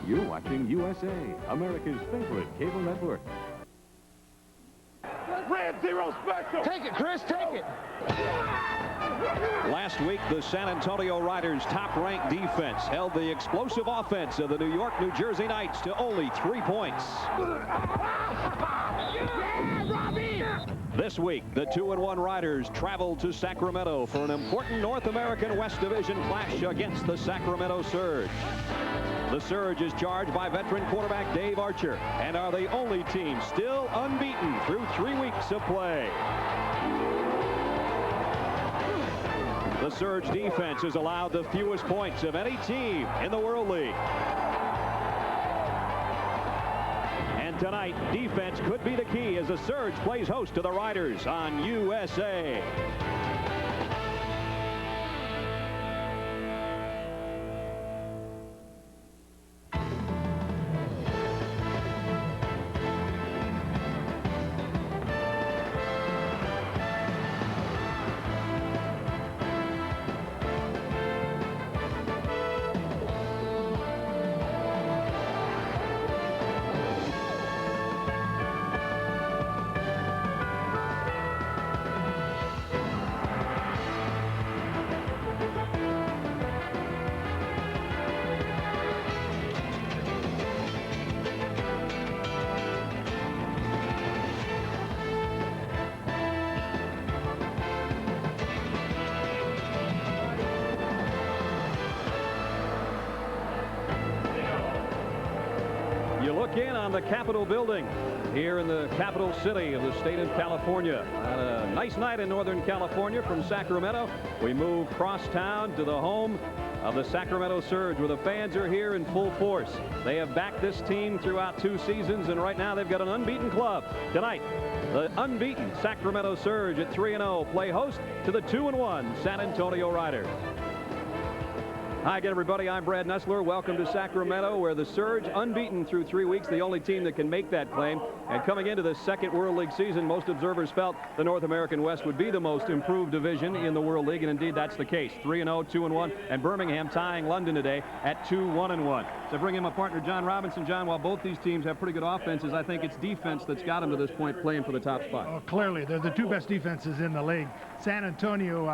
You're watching USA, America's favorite cable network. Red Zero Special! Take it, Chris, take it! Last week, the San Antonio Riders' top-ranked defense held the explosive offense of the New York, New Jersey Knights to only 3 points. This week, the 2-1 Riders traveled to Sacramento for an important North American West Division clash against the Sacramento Surge. The Surge is charged by veteran quarterback Dave Archer and are the only team still unbeaten through 3 weeks of play. The Surge defense has allowed the fewest points of any team in the World League. And tonight, defense could be the key as the Surge plays host to the Riders on USA. You look in on the Capitol building here in the capital city of the state of California. Had a nice night in Northern California from Sacramento. We move cross town to the home of the Sacramento Surge, where the fans are here in full force. They have backed this team throughout 2 seasons, and right now they've got an unbeaten club. Tonight, the unbeaten Sacramento Surge at 3-0 play host to the 2-1 San Antonio Riders. Hi again, everybody. I'm Brad Nessler. Welcome to Sacramento, where the Surge, unbeaten through 3 weeks, the only team that can make that claim. And coming into the second World League season, most observers felt the North American West would be the most improved division in the World League, and indeed that's the case. 3-0, 2-1, and Birmingham tying London today at 2-1-1. So bring in my partner, John Robinson. John, while both these teams have pretty good offenses, I think it's defense that's got them to this point playing for the top spot. Oh, clearly, they're the 2 best defenses in the league. San Antonio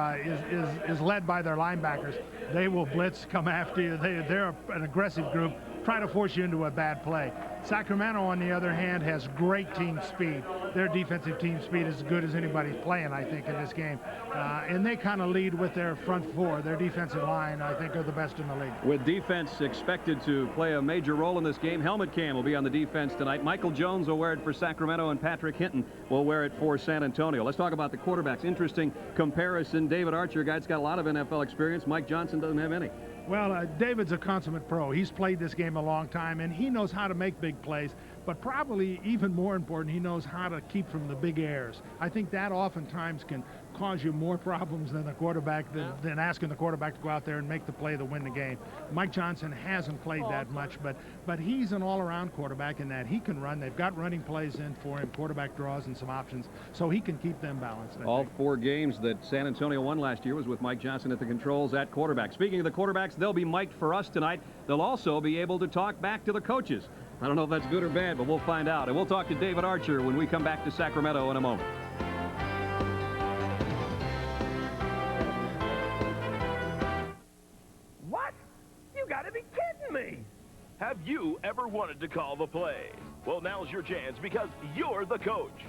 is led by their linebackers. They will blitz, come after you. They're an aggressive group, try to force you into a bad play. Sacramento, on the other hand, has great team speed. Their defensive team speed is as good as anybody's playing, I think, in this game. And they kind of lead with their front 4. Their defensive line, I think, are the best in the league. With defense expected to play a major role in this game, helmet cam will be on the defense tonight. Michael Jones will wear it for Sacramento, and Patrick Hinton will wear it for San Antonio. Let's talk about the quarterbacks. Interesting comparison. David Archer, a guy that's got a lot of NFL experience. Mike Johnson doesn't have any. Well, David's a consummate pro. He's played this game a long time, and he knows how to make big plays. But probably even more important, he knows how to keep from the big errors. I think that oftentimes can cause you more problems than the quarterback, than asking the quarterback to go out there and make the play to win the game. Mike Johnson hasn't played that much, but he's an all-around quarterback in that he can run. They've got running plays in for him, quarterback draws and some options, so he can keep them balanced. All 4 games that San Antonio won last year was with Mike Johnson at the controls at quarterback. Speaking of the quarterbacks, they'll be mic'd for us tonight. They'll also be able to talk back to the coaches. I don't know if that's good or bad, but we'll find out. And we'll talk to David Archer when we come back to Sacramento in a moment. What? You gotta be kidding me! Have you ever wanted to call the play? Well, now's your chance because you're the coach.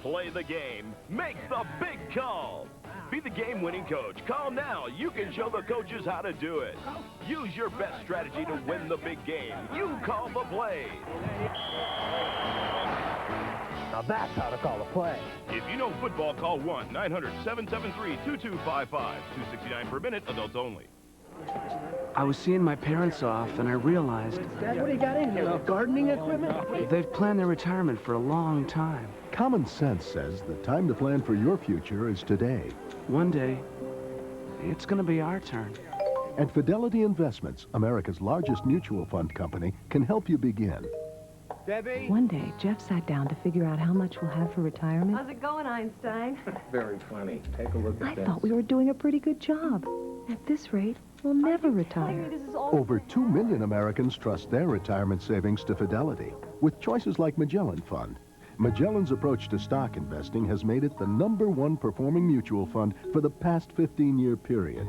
Play the game. Make the big call. Be the game-winning coach. Call now. You can show the coaches how to do it. Use your best strategy to win the big game. You call the play. Now that's how to call a play. If you know football, call 1-900-773-2255. $2.69 per minute, adults only. I was seeing my parents off, and I realized... Dad, what do you got in here? Gardening equipment? They've planned their retirement for a long time. Common sense says the time to plan for your future is today. One day, it's going to be our turn. And Fidelity Investments, America's largest mutual fund company, can help you begin. Debbie? One day, Jeff sat down to figure out how much we'll have for retirement. How's it going, Einstein? Very funny. Take a look at I this. thought we were doing a pretty good job. At this rate, will never retire. Over 2 million Americans trust their retirement savings to Fidelity with choices like Magellan Fund. Magellan's approach to stock investing has made it the #1 performing mutual fund for the past 15-year period.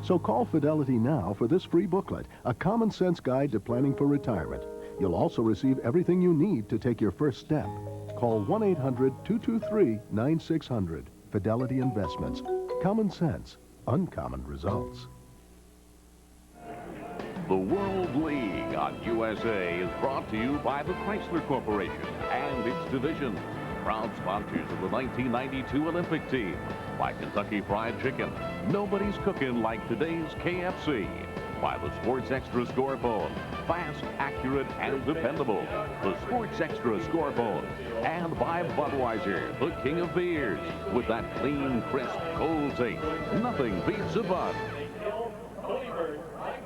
So call Fidelity now for this free booklet, a common sense guide to planning for retirement. You'll also receive everything you need to take your first step. Call 1-800-223-9600. Fidelity Investments. Common sense. Uncommon results. The World League on USA is brought to you by the Chrysler Corporation and its divisions. Proud sponsors of the 1992 Olympic team. By Kentucky Fried Chicken. Nobody's cooking like today's KFC. By the Sports Extra Score Phone. Fast, accurate, and dependable. The Sports Extra Score Phone. And by Budweiser, the king of beers. With that clean, crisp, cold taste. Nothing beats a Bud.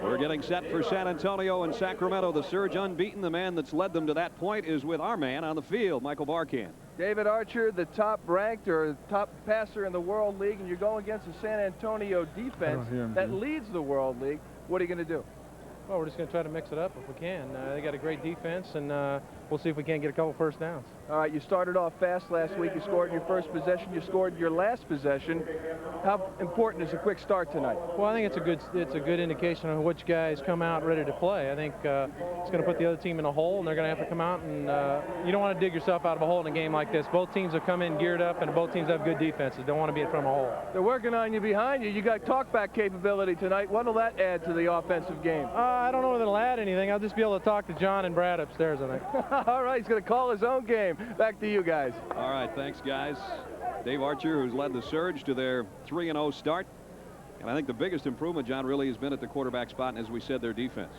We're getting set for San Antonio and Sacramento. The Surge unbeaten. The man that's led them to that point is with our man on the field, Michael Barkan. David Archer, the top-ranked or top passer in the World League, and you're going against the San Antonio defense that leads the World League. What are you going to do? Well, we're just going to try to mix it up if we can. They got a great defense, and we'll see if we can't get a couple first downs. All right, you started off fast last week. You scored in your first possession. You scored in your last possession. How important is a quick start tonight? Well, I think it's a good indication of which guys come out ready to play. I think it's going to put the other team in a hole, and they're going to have to come out, and you don't want to dig yourself out of a hole in a game like this. Both teams have come in geared up, and both teams have good defenses. Don't want to be in front of a hole. They're working on you behind you. You got talkback capability tonight. What will that add to the offensive game? I don't know whether it'll add anything. I'll just be able to talk to John and Brad upstairs, I think. All right, he's going to call his own game. Back to you guys. All right, thanks, guys. Dave Archer, who's led the Surge to their 3-0 start. And I think the biggest improvement, John, really has been at the quarterback spot, and as we said, their defense.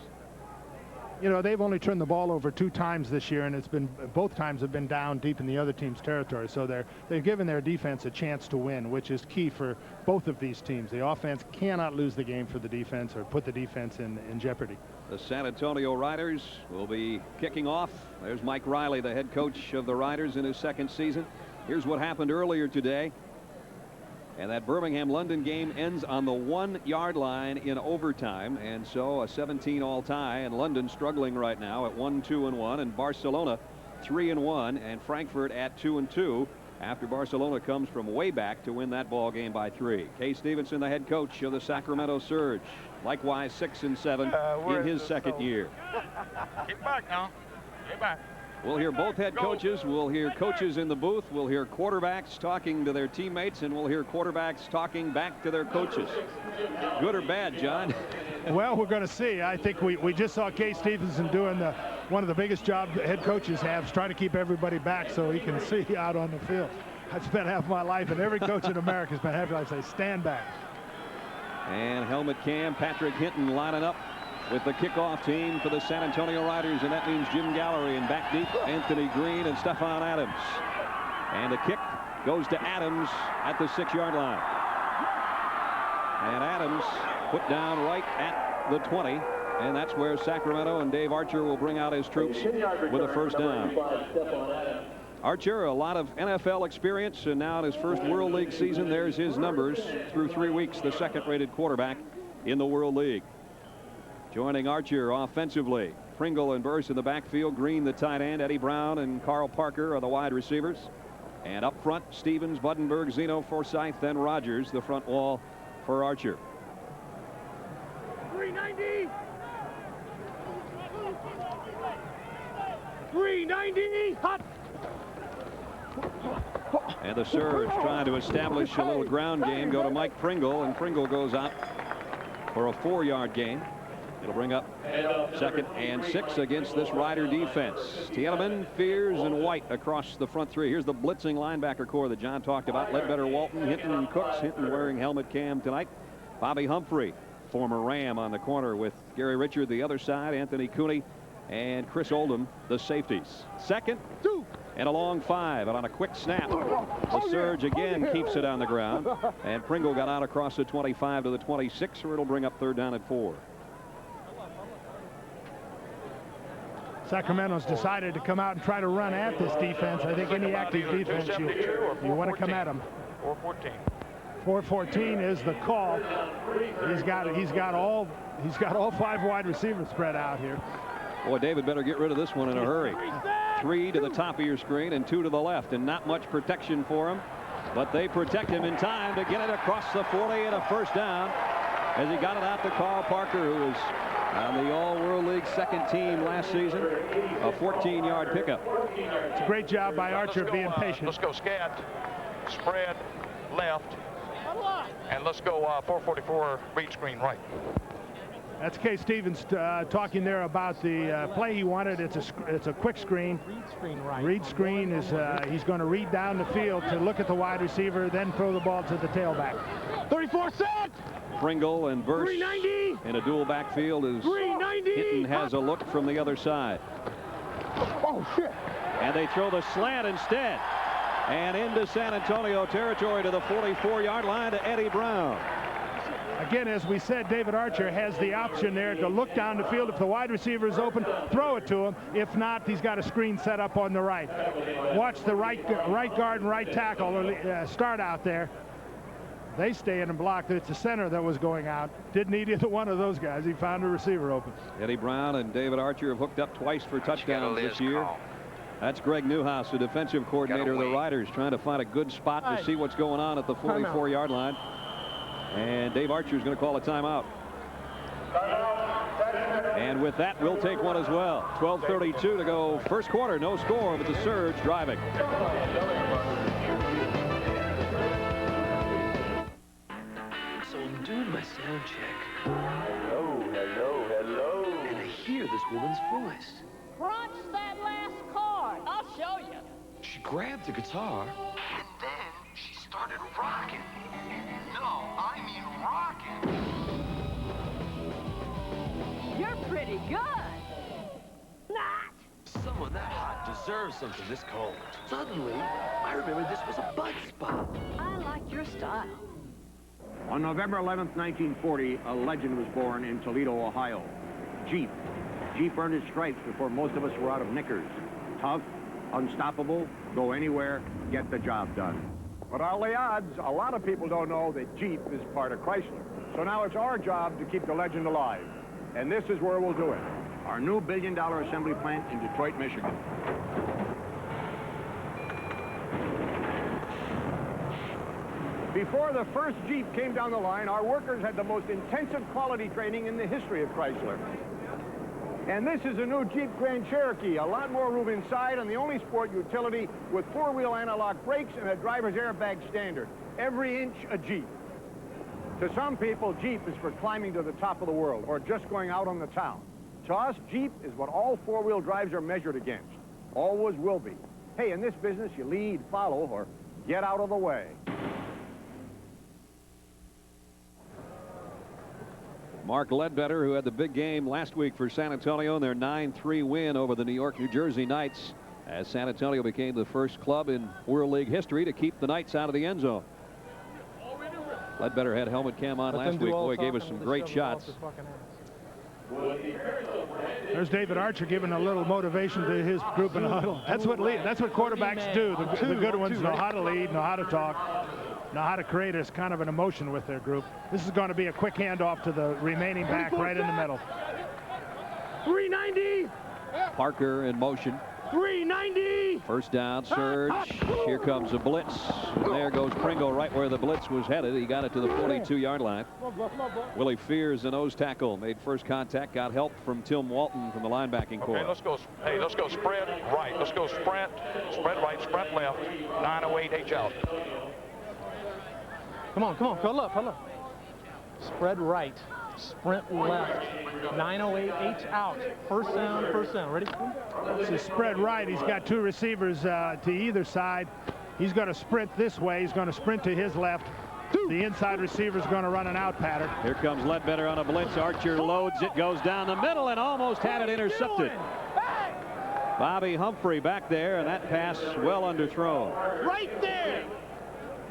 You know, they've only turned the ball over 2 times this year, and it's been both times have been down deep in the other team's territory. So they've given their defense a chance to win, which is key for both of these teams. The offense cannot lose the game for the defense or put the defense in jeopardy. The San Antonio Riders will be kicking off. There's Mike Riley, the head coach of the Riders in his second season. Here's what happened earlier today. And that Birmingham-London game ends on the 1-yard line in overtime. And so a 17-all tie, and London struggling right now at 1-2-1, and Barcelona 3-1, and Frankfurt at 2-2 after Barcelona comes from way back to win that ball game by 3. Kay Stevenson, the head coach of the Sacramento Surge, likewise 6-7 in his second year. Get back now. Get back. We'll hear both head coaches. We'll hear coaches in the booth. We'll hear quarterbacks talking to their teammates, and we'll hear quarterbacks talking back to their coaches. Good or bad, John? Well, we're going to see. I think we just saw Kay Stevenson doing one of the biggest jobs head coaches have, trying to keep everybody back so he can see out on the field. I've spent half my life, and every coach in America has spent half my life say, stand back. And helmet cam, Patrick Hinton lining up with the kickoff team for the San Antonio Riders, and that means Jim Gallery and back deep, Anthony Green and Stephon Adams. And the kick goes to Adams at the 6-yard line. And Adams put down right at the 20, and that's where Sacramento and Dave Archer will bring out his troops with a first down. Archer, a lot of NFL experience, and now in his first World League season, there's his numbers through 3 weeks, the second-rated quarterback in the World League. Joining Archer offensively, Pringle and Burse in the backfield, Green the tight end, Eddie Brown and Carl Parker are the wide receivers. And up front, Stevens, Buddenberg, Zeno, Forsythe, and Rogers, the front wall for Archer. 390. 390. Hot. And the Surge trying to establish a little ground game, go to Mike Pringle, and Pringle goes out for a 4-yard gain. It'll bring up 2nd and 6 against this Rider defense. Tiedemann, Fears, and White across the front 3. Here's the blitzing linebacker core that John talked about. Ledbetter, Walton, Hinton, and Cooks. Hinton wearing helmet cam tonight. Bobby Humphrey, former Ram, on the corner with Gary Richard the other side. Anthony Cooney and Chris Oldham, the safeties. 2nd, 2, and a long 5. And on a quick snap, the Surge again keeps it on the ground. And Pringle got out across the 25 to the 26, or it'll bring up 3rd down at 4. Sacramento's decided to come out and try to run at this defense. I think any active defense, you want to come at them. 4-14. 4-14 is the call. He's got all 5 wide receivers spread out here. Boy, David better get rid of this one in a hurry. 3 to the top of your screen and 2 to the left, and not much protection for him. But they protect him in time to get it across the 40 and a first down as he got it out to Carl Parker, who was on the All-World League second team last season. A 14-yard pickup. It's a great job by Archer being patient. Let's go scat, spread, left, and let's go 444 read screen right. That's Kay Stevens talking there about the play he wanted. It's a quick screen. Read screen right. Read screen is he's going to read down the field to look at the wide receiver, then throw the ball to the tailback. 34 set. Pringle and Burst in a dual backfield as Hinton has a look from the other side. Oh, shit. And they throw the slant instead. And into San Antonio territory to the 44-yard line to Eddie Brown. Again, as we said, David Archer has the option there to look down the field. If the wide receiver is open, throw it to him. If not, he's got a screen set up on the right. Watch the right guard and right tackle start out there. They stay in and block. It's the center that was going out. Didn't need either one of those guys. He found a receiver open. Eddie Brown and David Archer have hooked up twice for touchdowns this year. That's Greg Newhouse, the defensive coordinator of the Riders, trying to find a good spot to see what's going on at the 44-yard line. And Dave Archer is going to call a timeout. And with that, we'll take one as well. 12:32 to go. First quarter, no score, but the Surge driving. So I'm doing my sound check. Hello. And I hear this woman's voice. Crunch that last chord. I'll show you. She grabbed the guitar. And then she started rocking. No, I mean rocking. You're pretty good. Not. Someone that hot deserves something this cold. Suddenly, I remembered this was a bud spot. I like your style. On November 11th, 1940, a legend was born in Toledo, Ohio. Jeep. Jeep earned his stripes before most of us were out of knickers. Tough, unstoppable, go anywhere, get the job done. But all the odds, a lot of people don't know that Jeep is part of Chrysler. So now it's our job to keep the legend alive. And this is where we'll do it. Our new billion-dollar assembly plant in Detroit, Michigan. Before the first Jeep came down the line, our workers had the most intensive quality training in the history of Chrysler. And this is a new Jeep Grand Cherokee, a lot more room inside, and the only sport utility with four-wheel analog brakes and a driver's airbag standard. Every inch a Jeep. To some people, Jeep is for climbing to the top of the world or just going out on the town. To us, Jeep is what all four-wheel drives are measured against. Always will be. Hey, in this business, you lead, follow, or get out of the way. Mark Ledbetter, who had the big game last week for San Antonio in their 9-3 win over the New York, New Jersey Knights, as San Antonio became the first club in World League history to keep the Knights out of the end zone. Ledbetter had helmet cam on last week. Boy, gave us some great shots. There's David Archer giving a little motivation to his group in the huddle. That's what quarterbacks do. The good ones know how to lead, know how to talk, know how to create this kind of an emotion with their group. This is going to be a quick handoff to the remaining back right in the middle. 390. Parker in motion. 390. First down, Surge. Here comes a blitz. And there goes Pringle right where the blitz was headed. He got it to the 42-yard line. Willie Fears, the nose tackle, made first contact, got help from Tim Walton from the linebacking corps. Okay, let's go. Hey, let's go spread right. Let's go spread right, spread left. 908 H out. Come on, huddle up. Spread right, sprint left, 908 H out. First down. Ready? This is spread right. He's got two receivers to either side. He's going to sprint this way. He's going to sprint to his left. The inside receiver is going to run an out pattern. Here comes Ledbetter on a blitz. Archer loads it, goes down the middle, and almost had it intercepted. Bobby Humphrey back there, and that pass well underthrown. Right there.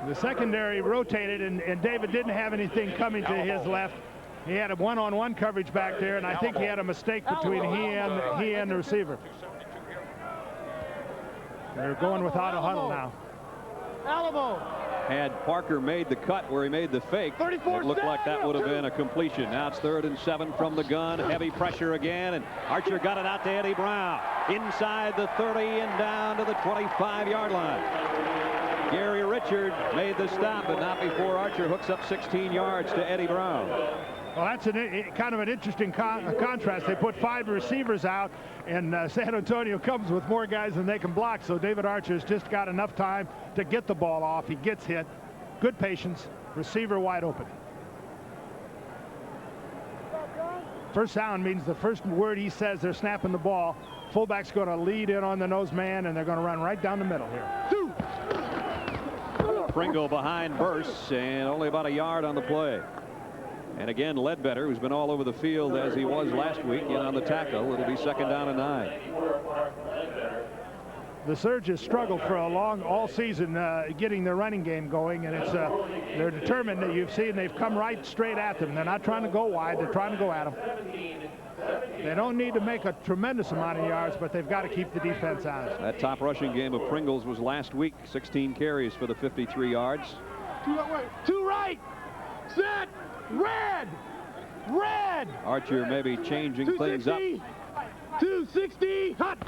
The secondary rotated, and David didn't have anything coming to his left. He had a one-on-one coverage back there, and I think he had a mistake between he and the receiver. They're going without a huddle now. Alamo. Had Parker made the cut where he made the fake, it looked like that would have been a completion. Now it's 3rd and 7 from the gun. Heavy pressure again, and Archer got it out to Eddie Brown. Inside the 30 and down to the 25-yard line. Gary Richard made the stop, but not before Archer hooks up 16 yards to Eddie Brown. Well, that's kind of an interesting contrast. They put 5 receivers out, and San Antonio comes with more guys than they can block. So David Archer's just got enough time to get the ball off. He gets hit. Good patience. Receiver wide open. First down means the first word he says, they're snapping the ball. Fullback's going to lead in on the nose man, and they're going to run right down the middle here. Pringle behind bursts, and only about a yard on the play. And again, Ledbetter, who's been all over the field as he was last week, in on the tackle. It'll be 2nd down and 9. The Surge has struggled for all season getting their running game going, and they're determined. That you've seen they've come right straight at them. They're not trying to go wide. They're trying to go at them. They don't need to make a tremendous amount of yards, but they've got to keep the defense honest. That top rushing game of Pringle's was last week. 16 carries for the 53 yards. To right. Set. Red! Archer maybe changing things up. 260! Hot!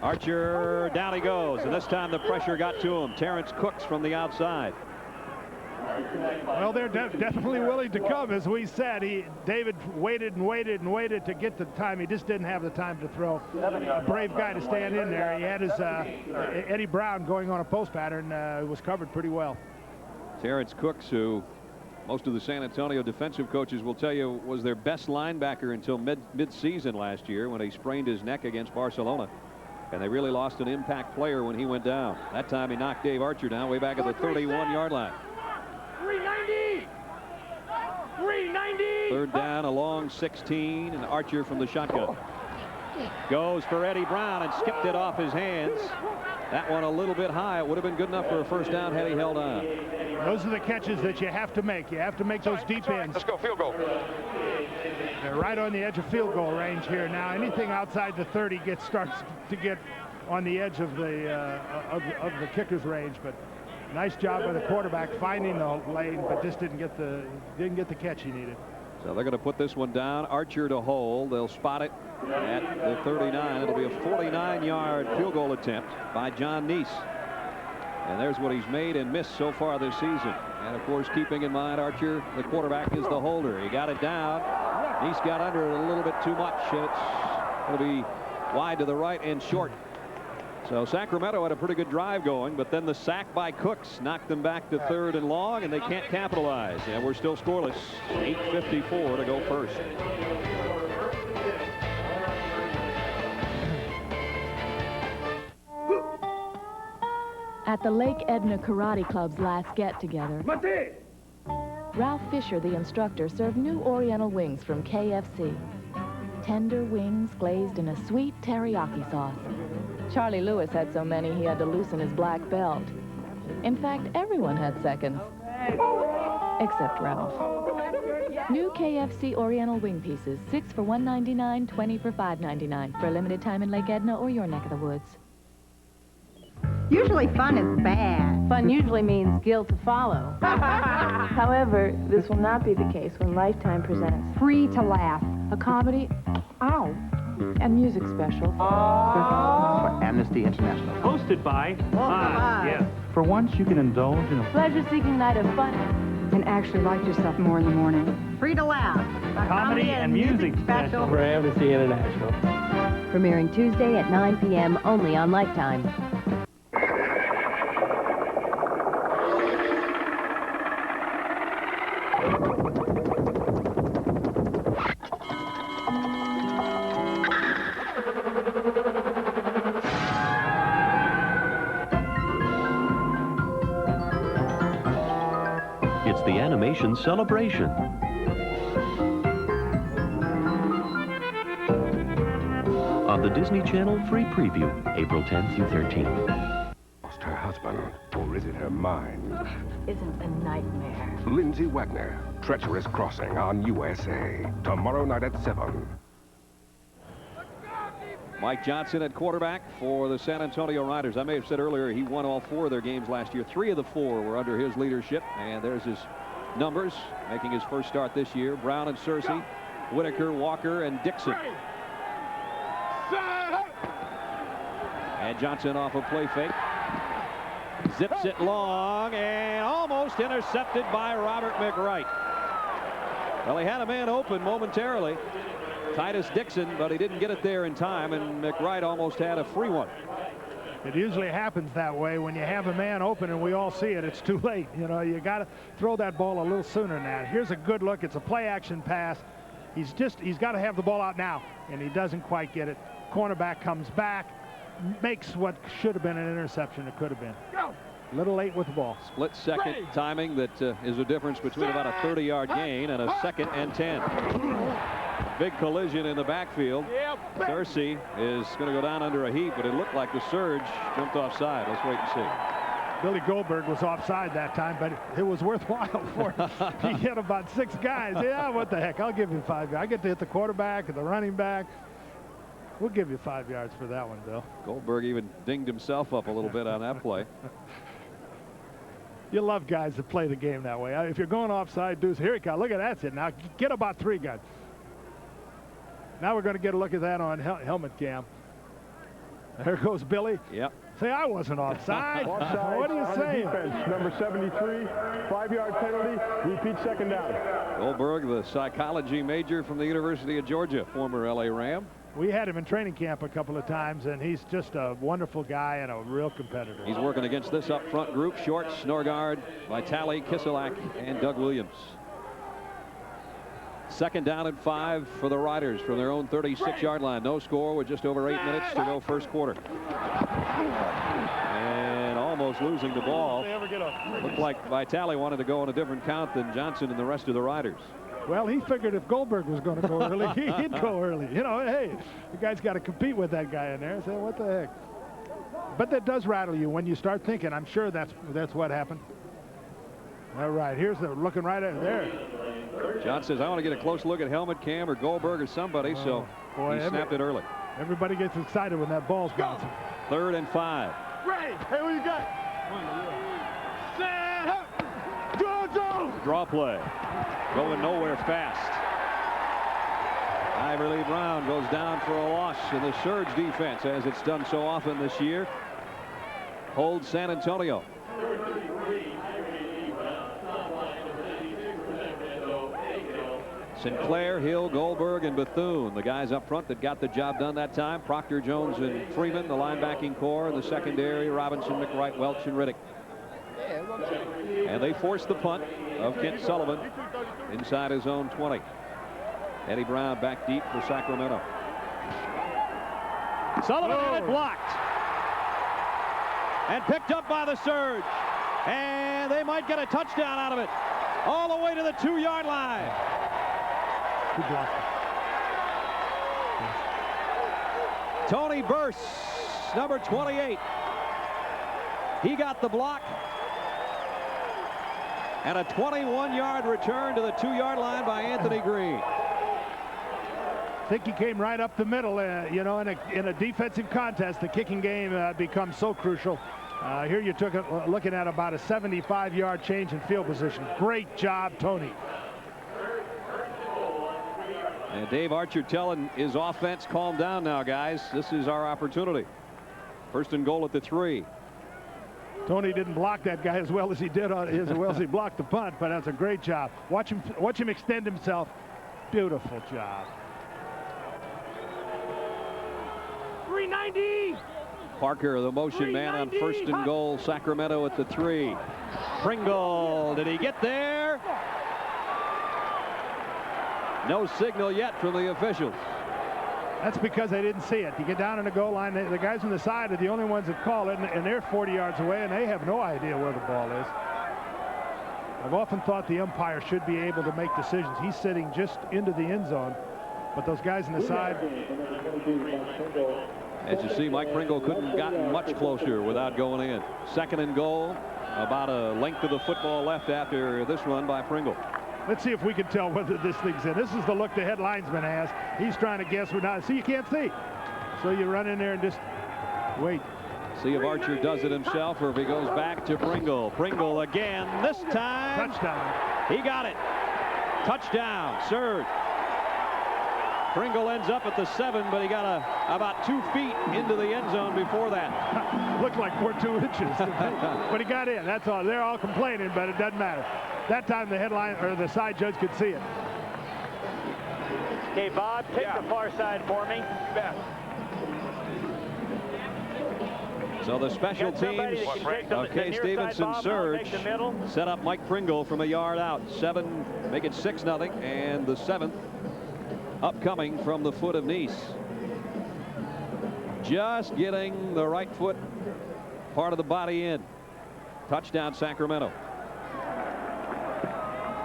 Archer, down he goes, and this time the pressure got to him. Terrence Cooks from the outside. Well, they're definitely willing to come, as we said. David waited and waited and waited to get the time. He just didn't have the time to throw. A brave guy to stand in there. He had his Eddie Brown going on a post pattern. Was covered pretty well. Terrence Cooks, who most of the San Antonio defensive coaches will tell you was their best linebacker until mid-season last year when he sprained his neck against Barcelona. And they really lost an impact player when he went down. That time he knocked Dave Archer down way back at the 31-yard line. 390! 390! 3rd down, a long 16, and Archer from the shotgun. Goes for Eddie Brown and skipped it off his hands. That one a little bit high. It would have been good enough for a first down had he held on. Those are the catches that you have to make. You have to make those deep ends. Let's go, field goal. They're right on the edge of field goal range here. Now anything outside the 30 starts to get on the edge of the kicker's range. But nice job by the quarterback finding the lane, but just didn't get the catch he needed. So they're going to put this one down. Archer to hold. They'll spot it at the 39. It'll be a 49-yard field goal attempt by John Neese. And there's what he's made and missed so far this season. And, of course, keeping in mind Archer, the quarterback, is the holder. He got it down. Neese got under it a little bit too much. It's going to be wide to the right and short. So Sacramento had a pretty good drive going, but then the sack by Cooks knocked them back to 3rd and long, and they can't capitalize. And we're still scoreless. 8:54 to go first. At the Lake Edna Karate Club's last get-together, Ralph Fisher, the instructor, served new Oriental wings from KFC. Tender wings glazed in a sweet teriyaki sauce. Charlie Lewis had so many he had to loosen his black belt. In fact, everyone had seconds. Except Ralph. New KFC Oriental wing pieces, 6 for $1.99, 20 for $5.99. For a limited time in Lake Edna or your neck of the woods. Usually fun is bad. Fun usually means guilt to follow. However, this will not be the case when Lifetime presents Free to Laugh, a comedy, and music special for Amnesty International. Hosted by yes. For once, you can indulge in a pleasure-seeking night of fun and actually like yourself more in the morning. Free to Laugh, a comedy and music special for Amnesty International. Premiering Tuesday at 9 p.m. only on Lifetime. It's the animation celebration. On the Disney Channel free preview, April 10th through 13th. Lost her husband, or is it her mind? Isn't a nightmare. Lindsay Wagner, Treacherous Crossing on USA. Tomorrow night at 7. Mike Johnson at quarterback for the San Antonio Riders. I may have said earlier he won all 4 of their games last year. 3 of the 4 were under his leadership. And there's his numbers, making his first start this year. Brown and Searcy, Whitaker, Walker, and Dixon. And Johnson off a play fake. Zips it long and almost intercepted by Robert McWright. Well, he had a man open momentarily, Titus Dixon, but he didn't get it there in time, and McWright almost had a free one. It usually happens that way when you have a man open and we all see it. It's too late. You know, you got to throw that ball a little sooner than that. Here's a good look. It's a play action pass. He's got to have the ball out now, and he doesn't quite get it. Cornerback comes back, makes what should have been an interception. It could have been. A little late with the ball. Split second timing that is the difference between about a 30-yard gain and a 2nd and 10. Big collision in the backfield. Searcy is going to go down under a heap, but it looked like the surge jumped offside. Let's wait and see. Billy Goldberg was offside that time, but it was worthwhile for him. He hit about 6 guys. Yeah, what the heck? I'll give you 5. I get to hit the quarterback and the running back. We'll give you 5 yards for that one, Bill. Goldberg even dinged himself up a little bit on that play. You love guys that play the game that way. If you're going offside, dudes, here he comes. Look at that. That's it. Now get about 3 guys. Now we're going to get a look at that on helmet cam. There goes Billy. Yep. Say, I wasn't offside. Offside. What are you saying? Defense, number 73, 5-yard penalty. Repeat 2nd down. Goldberg, the psychology major from the University of Georgia, former LA Ram. We had him in training camp a couple of times, and he's just a wonderful guy and a real competitor. He's working against this up front group: Short, Snorgard, Vitale, Kiselak, and Doug Williams. 2nd down and 5 for the Riders from their own 36-yard line. No score with just over 8 minutes to go first quarter. And almost losing the ball. Looked like Vitale wanted to go on a different count than Johnson and the rest of the Riders. Well, he figured if Goldberg was going to go early, he'd go early. You know, hey, the guy's got to compete with that guy in there. Say, what the heck? But that does rattle you when you start thinking. I'm sure that's what happened. All right, here's the looking right at there. John says, I want to get a close look at helmet cam or Goldberg or somebody, so he snapped it early. Everybody gets excited when that ball's bouncing. 3rd and 5. Ready? Hey, what you got? Set up. Go. Draw play. Going nowhere fast. Ivory Lee Brown goes down for a loss, and the surge defense, as it's done so often this year, holds San Antonio. Sinclair, Hill, Goldberg, and Bethune, the guys up front that got the job done that time. Proctor, Jones, and Freeman, the linebacking core, and the secondary, Robinson, McWright, Welch, and Riddick. And they force the punt of Kent Sullivan inside his own 20. Eddie Brown back deep for Sacramento. Sullivan had it blocked. And picked up by the surge. And they might get a touchdown out of it. All the way to the 2-yard line. Good block. Tony Burse, number 28. He got the block. And a 21-yard return to the 2-yard line by Anthony Green. I think he came right up the middle. You know, in a defensive contest, the kicking game becomes so crucial. Here you took looking at about a 75-yard change in field position. Great job, Tony. And Dave Archer telling his offense, calm down now, guys. This is our opportunity. 1st and goal at the 3. Tony didn't block that guy as well as he did as well as he blocked the punt, but that's a great job. Watch him extend himself. Beautiful job. 390. Parker, the motion man on 1st and goal. Sacramento at the 3. Pringle, did he get there? No signal yet from the officials. That's because they didn't see it. You get down in the goal line, the guys on the side are the only ones that call it, and they're 40 yards away, and they have no idea where the ball is. I've often thought the umpire should be able to make decisions. He's sitting just into the end zone, but those guys on the side. As you see, Mike Pringle couldn't have gotten much closer without going in. 2nd and goal, about a length of the football left after this run by Pringle. Let's see if we can tell whether this thing's in. This is the look the head linesman has. He's trying to guess or not. See, you can't see. So you run in there and just wait. See if Archer does it himself or if he goes back to Pringle. Pringle again. This time. Touchdown. He got it. Touchdown. Surge. Pringle ends up at the 7, but he got about 2 feet into the end zone before that. Looked like 2 inches. But he got in. That's all. They're all complaining, but it doesn't matter. That time the headline or the side judge could see it. Okay, Bob, take the far side for me. So the special teams of K. Stevenson Surge set up Mike Pringle from a yard out. 7, make it 6-0, and the 7th upcoming from the foot of Nice. Just getting the right foot part of the body in. Touchdown Sacramento.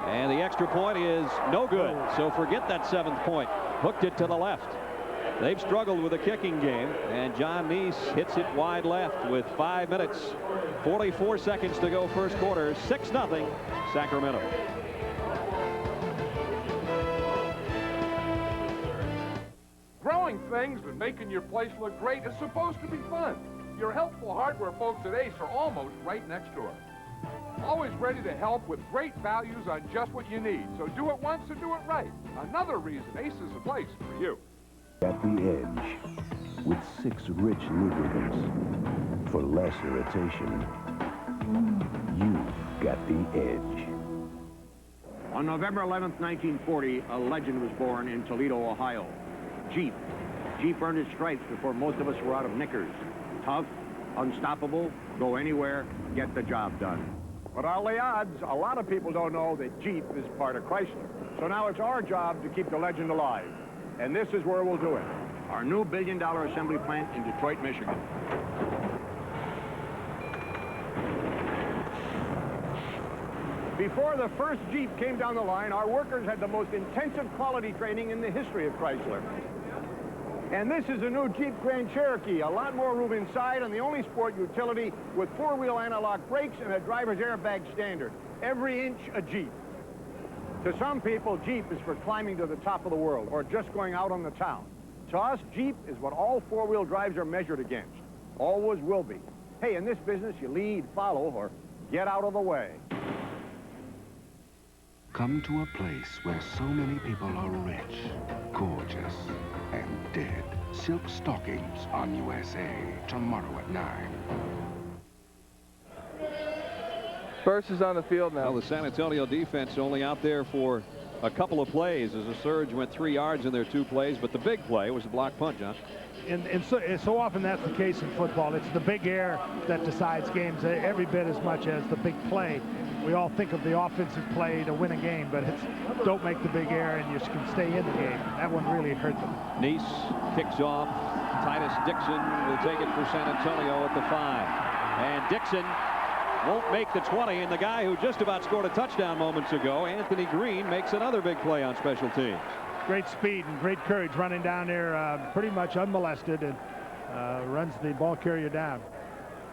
And the extra point is no good. So forget that 7th point. Hooked it to the left. They've struggled with a kicking game, and John Nice hits it wide left with 5 minutes, 44 seconds to go first quarter. 6-0 Sacramento. Growing things and making your place look great is supposed to be fun. Your helpful hardware folks at Ace are almost right next door. Always ready to help with great values on just what you need. So do it once and do it right. Another reason Ace is the place for you. At the edge, with 6 rich lubricants for less irritation, you've got the edge. On November 11th, 1940, a legend was born in Toledo, Ohio. Jeep. Jeep earned his stripes before most of us were out of knickers. Tough, unstoppable, go anywhere, get the job done. But all the odds, a lot of people don't know that Jeep is part of Chrysler. So now it's our job to keep the legend alive. And this is where we'll do it. Our new $1 billion assembly plant in Detroit, Michigan. Before the first Jeep came down the line, our workers had the most intensive quality training in the history of Chrysler. And this is a new Jeep Grand Cherokee, a lot more room inside, and the only sport utility with 4-wheel analog brakes and a driver's airbag standard. Every inch a Jeep. To some people, Jeep is for climbing to the top of the world or just going out on the town. To us, Jeep is what all 4-wheel drives are measured against. Always will be. Hey, in this business, you lead, follow, or get out of the way. Come to a place where so many people are rich, gorgeous, and dead. Silk Stockings on USA, tomorrow at 9. Burst is on the field now. Well, the San Antonio defense only out there for a couple of plays as the Surge went 3 yards in their 2 plays, but the big play was a block punt, John. And so often that's the case in football. It's the big air that decides games every bit as much as the big play. We all think of the offensive play to win a game, but it's don't make the big air and you can stay in the game. That one really hurt them. Nice kicks off. Titus Dixon will take it for San Antonio at the 5. And Dixon won't make the 20, and the guy who just about scored a touchdown moments ago, Anthony Green, makes another big play on special teams. Great speed and great courage running down there pretty much unmolested and runs the ball carrier down.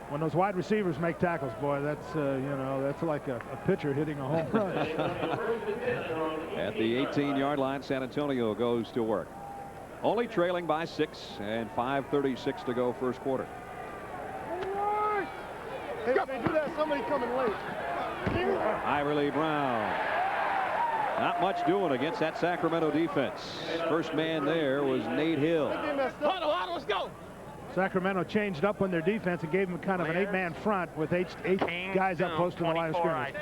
When those wide receivers make tackles, boy, that's, you know, that's like a pitcher hitting a home run. At the 18-yard line, San Antonio goes to work. Only trailing by 6 and 5:36 to go first quarter. Hey, when they do that, somebody coming late. Iverly Brown. Not much doing against that Sacramento defense. First man there was Nate Hill. Huddle, let's go. Sacramento changed up on their defense and gave them kind of an 8-man front with eight guys up close to the line of scrimmage.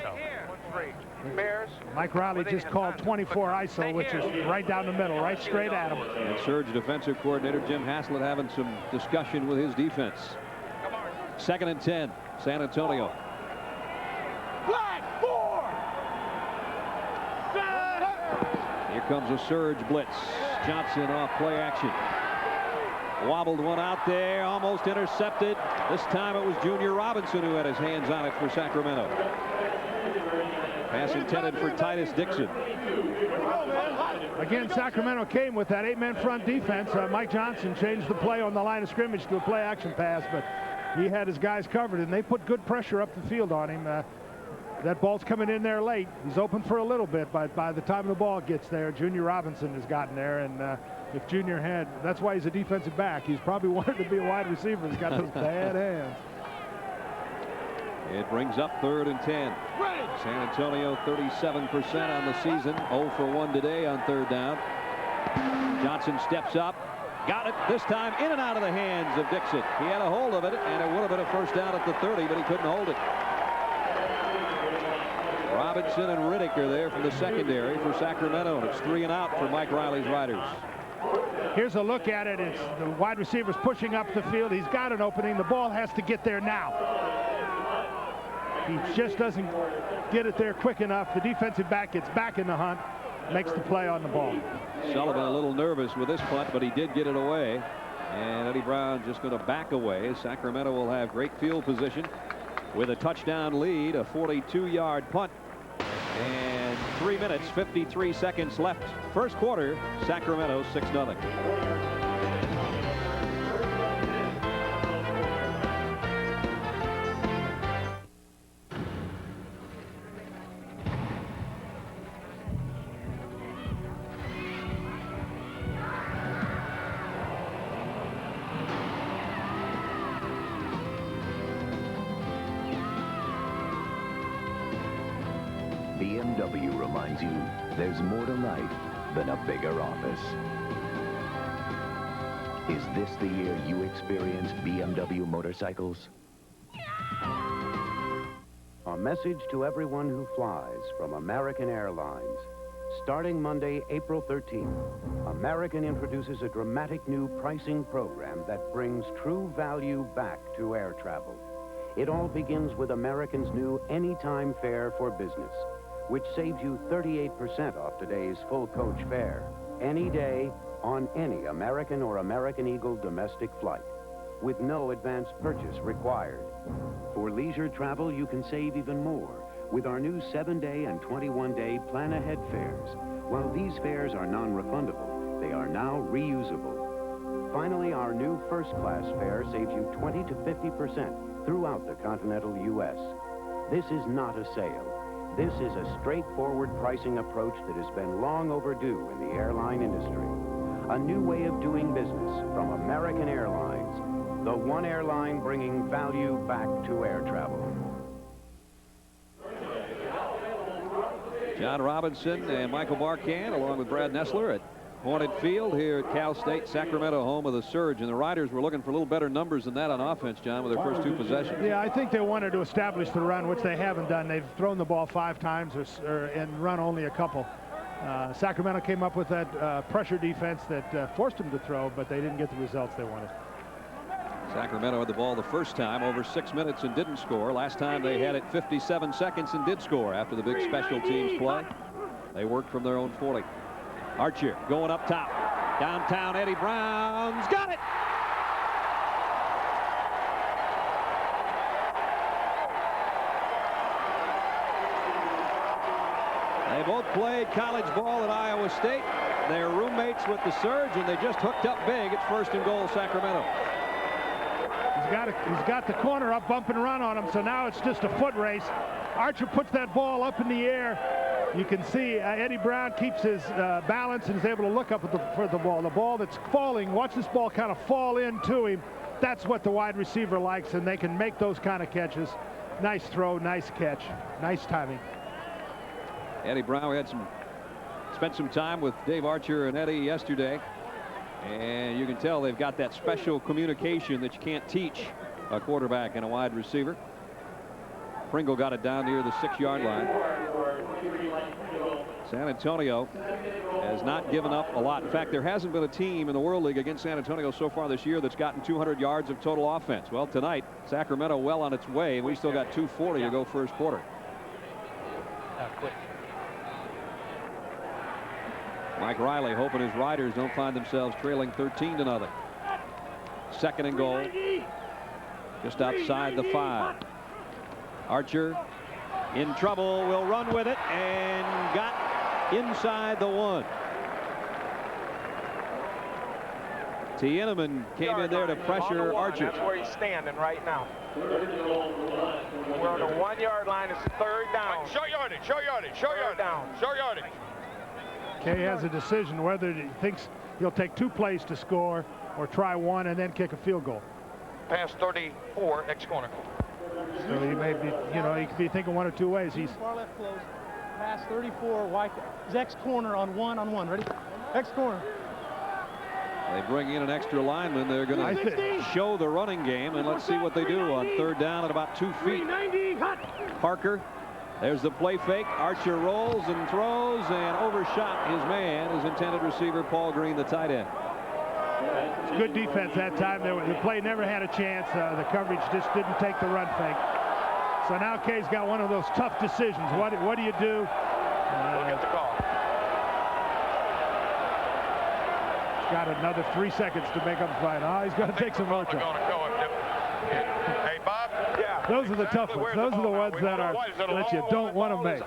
Mike Riley just called 24 ISO, which is right down the middle, right straight at him. And Surge defensive coordinator Jim Haslett having some discussion with his defense. 2nd and 10, San Antonio. Flag 4. Here comes a Surge blitz. Johnson off play action. Wobbled one out there, almost intercepted. This time it was Junior Robinson who had his hands on it for Sacramento. Pass intended for Titus Dixon. Again, Sacramento came with that 8-man front defense. Mike Johnson changed the play on the line of scrimmage to a play-action pass, but he had his guys covered, and they put good pressure up the field on him. That ball's coming in there late. He's open for a little bit, but by the time the ball gets there, Junior Robinson has gotten there. And if Junior had, that's why he's a defensive back. He's probably wanted to be a wide receiver. He's got those bad hands. It brings up 3rd and 10. San Antonio 37% on the season. 0 for 1 today on 3rd down. Johnson steps up. Got it this time in and out of the hands of Dixon. He had a hold of it, and it would have been a first down at the 30, but he couldn't hold it. Robinson and Riddick are there from the secondary for Sacramento, and it's 3 and out for Mike Riley's Riders. Here's a look at it. It's the wide receiver's pushing up the field. He's got an opening. The ball has to get there now. He just doesn't get it there quick enough. The defensive back gets back in the hunt, makes the play on the ball. Sullivan a little nervous with this punt, but he did get it away. And Eddie Brown just going to back away. Sacramento will have great field position with a touchdown lead, a 42-yard punt. And 3 minutes, 53 seconds left. First quarter, Sacramento 6-0. BMW reminds you there's more to life than a bigger office. Is this the year you experience BMW motorcycles? A message to everyone who flies from American Airlines. Starting Monday, April 13th, American introduces a dramatic new pricing program that brings true value back to air travel. It all begins with American's new Anytime Fare for Business, which saves you 38% off today's full coach fare, any day, on any American or American Eagle domestic flight, with no advance purchase required. For leisure travel, you can save even more with our new 7-day and 21-day plan ahead fares. While these fares are non-refundable, they are now reusable. Finally, our new first-class fare saves you 20 to 50% throughout the continental U.S. This is not a sale. This is a straightforward pricing approach that has been long overdue in the airline industry. A new way of doing business from American Airlines, the one airline bringing value back to air travel. John Robinson and Michael Marquand, along with Brad Nessler at Hornet Field here at Cal State, Sacramento, home of the Surge. And the Riders were looking for a little better numbers than that on offense, John, with their first 2 possessions. Yeah, I think they wanted to establish the run, which they haven't done. They've thrown the ball 5 times and run only a couple. Sacramento came up with that pressure defense that forced them to throw, but they didn't get the results they wanted. Sacramento had the ball the first time over 6 minutes and didn't score. Last time they had it 57 seconds and did score after the big special teams play. They worked from their own 40. Archer going up top. Downtown, Eddie Brown's got it. They both played college ball at Iowa State. They're roommates with the Surge, and they just hooked up big. It's 1st and goal, Sacramento. He's got the corner up, bump and run on him, so now it's just a foot race. Archer puts that ball up in the air. You can see Eddie Brown keeps his balance and is able to look up for the ball. The ball that's falling, watch this ball kind of fall into him. That's what the wide receiver likes, and they can make those kind of catches. Nice throw, nice catch, nice timing. Eddie Brown, we had spent some time with Dave Archer and Eddie yesterday, and you can tell they've got that special communication that you can't teach a quarterback and a wide receiver. Pringle got it down near the 6-yard line. San Antonio has not given up a lot. In fact, there hasn't been a team in the World League against San Antonio so far this year that's gotten 200 yards of total offense. Well, tonight, Sacramento well on its way. We still got 2:40 to go first quarter. Mike Riley hoping his Riders don't find themselves trailing 13-0. 2nd and goal. Just outside the 5. Archer in trouble, will run with it, and got inside the 1. Tieneman came in there to pressure Archer. That's where he's standing right now. We're on the 1 yard line. It's 3rd down. Show yardage. Show yardage. Show yardage. Down. Show yardage. Kay has a decision whether he thinks he'll take 2 plays to score or try 1 and then kick a field goal. Pass 34, X corner. So he may be, you know, he could be thinking 1 or 2 ways. He's far left close. Pass 34, X corner on one. Ready? X corner. They bring in an extra lineman. They're going to show the running game, and let's see what they do on 3rd down at about 2 feet. Parker, there's the play fake. Archer rolls and throws and overshot his man, his intended receiver, Paul Green, the tight end. Good defense that time. The play never had a chance. The coverage just didn't take the run fake. So now Kay's got one of those tough decisions. What do you do? Look at the call. Got another 3 seconds to make up the fight. Oh, he's going to take some more time. Hey, Bob. Yeah. Those are the tough ones. Those are the ones that you don't want to make.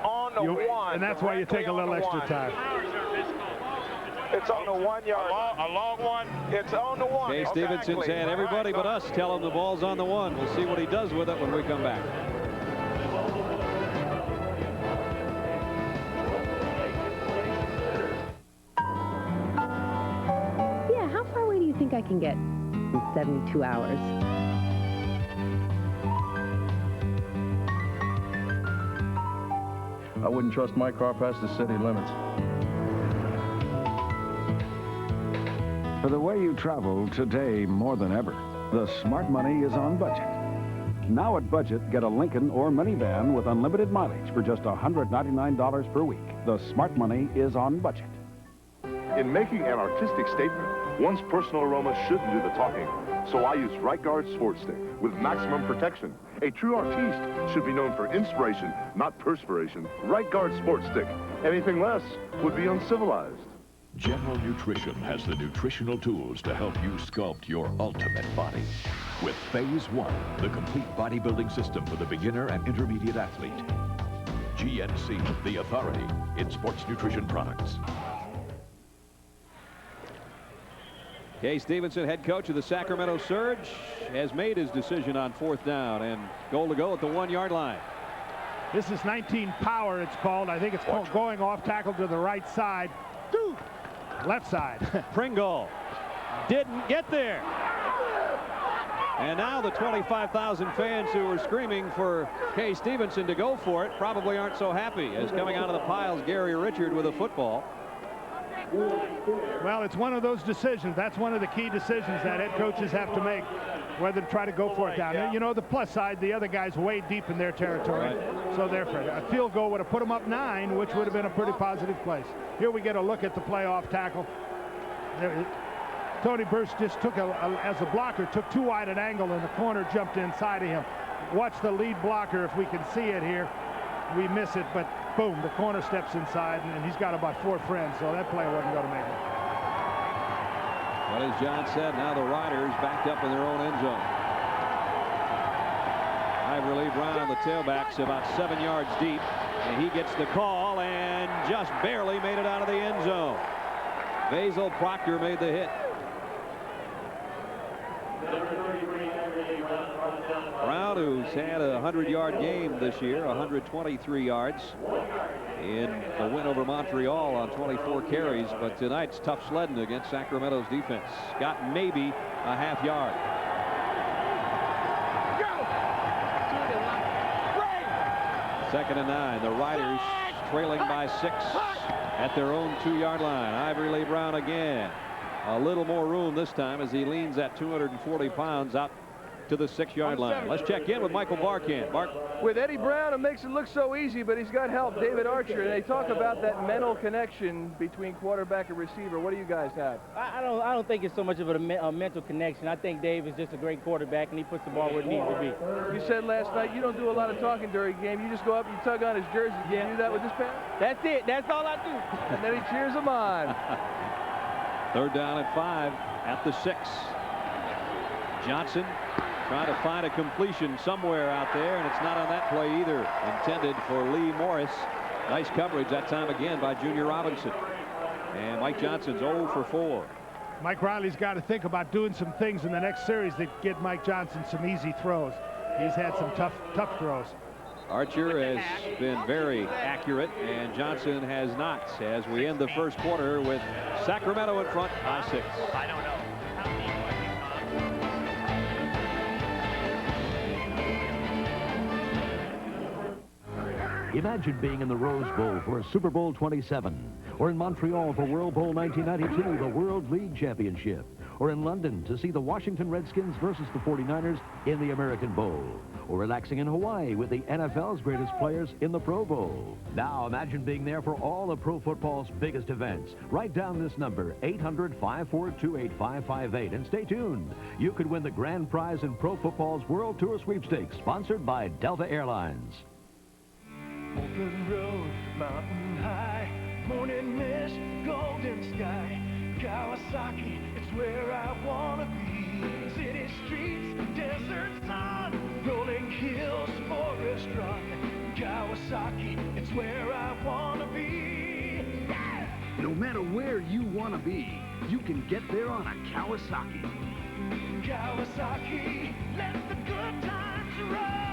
And that's why you take a little extra time. It's on the 1 yard. A long one. It's on the 1. Kay Stevenson's had everybody but us tell him the ball's on the 1. We'll see what he does with it when we come back. Yeah, how far away do you think I can get in 72 hours? I wouldn't trust my car past the city limits. For the way you travel today more than ever, the smart money is on budget. Now at Budget, get a Lincoln or minivan with unlimited mileage for just $199 per week. The smart money is on budget. In making an artistic statement, one's personal aroma shouldn't do the talking. So I use Right Guard Sports Stick with maximum protection. A true artiste should be known for inspiration, not perspiration. Right Guard Sports Stick. Anything less would be uncivilized. General Nutrition has the nutritional tools to help you sculpt your ultimate body. With Phase 1, the complete bodybuilding system for the beginner and intermediate athlete. GNC, the authority in sports nutrition products. Kay Stevenson, head coach of the Sacramento Surge, has made his decision on 4th down and goal to go at the 1 yard line. This is 19 power, it's called. I think it's called going off tackle to the right side. Left side. Pringle didn't get there. And now the 25,000 fans who were screaming for Kay Stevenson to go for it probably aren't so happy, as coming out of the piles, Gary Richard with a football. Well, it's one of those decisions. That's one of the key decisions that head coaches have to make, whether to try to go for it down. Yeah. You know, the plus side, the other guy's way deep in their territory. Right. So therefore, a field goal would have put them up 9, which would have been a pretty positive place. Here we get a look at the playoff tackle. Tony Burst just took, as a blocker, took too wide an angle, and the corner jumped inside of him. Watch the lead blocker, if we can see it here. We miss it, but boom, the corner steps inside, and he's got about 4 friends, so that play wasn't going to make it. Well, as John said, now the Riders backed up in their own end zone. Ivory Brown, the tailback's about 7 yards deep, and he gets the call and just barely made it out of the end zone. Basil Proctor made the hit. Brown, who's had a 100-yard game this year, 123 yards in the win over Montreal on 24 carries, but tonight's tough sledding against Sacramento's defense. Got maybe a half yard. Second and 9. The Riders trailing by 6 at their own 2-yard line. Ivory Lee Brown again. A little more room this time as he leans at 240 pounds out to the 6-yard line. Let's check in with Michael Barkan. Mark. With Eddie Brown, it makes it look so easy, but he's got help. David Archer, and they talk about that mental connection between quarterback and receiver. What do you guys have? I don't think it's so much of a mental connection. I think Dave is just a great quarterback, and he puts the ball where it needs to be. You said last night you don't do a lot of talking during a game. You just go up, you tug on his jersey. Do you do that with this pass? That's it. That's all I do. And then he cheers him on. 3rd down at 5 at the 6. Johnson trying to find a completion somewhere out there, and it's not on that play either. Intended for Lee Morris. Nice coverage that time again by Junior Robinson. And Mike Johnson's 0 for 4. Mike Riley's got to think about doing some things in the next series that get Mike Johnson some easy throws. He's had some tough throws. Archer has been very accurate, and Johnson has not, as we end the first quarter with Sacramento in front by 6. I don't know. Imagine being in the Rose Bowl for Super Bowl 27, or in Montreal for World Bowl 1992, the World League Championship, or in London to see the Washington Redskins versus the 49ers in the American Bowl, or relaxing in Hawaii with the NFL's greatest players in the Pro Bowl. Now imagine being there for all of pro football's biggest events. Write down this number, 800-542-8558, and stay tuned. You could win the grand prize in pro football's World Tour Sweepstakes, sponsored by Delta Airlines. Open road, mountain high, morning mist, golden sky. Kawasaki, it's where I wanna be. City streets, desert sun, rolling hills, forest run. Kawasaki, it's where I wanna be. Yeah! No matter where you wanna be, you can get there on a Kawasaki. Kawasaki, let the good times roll.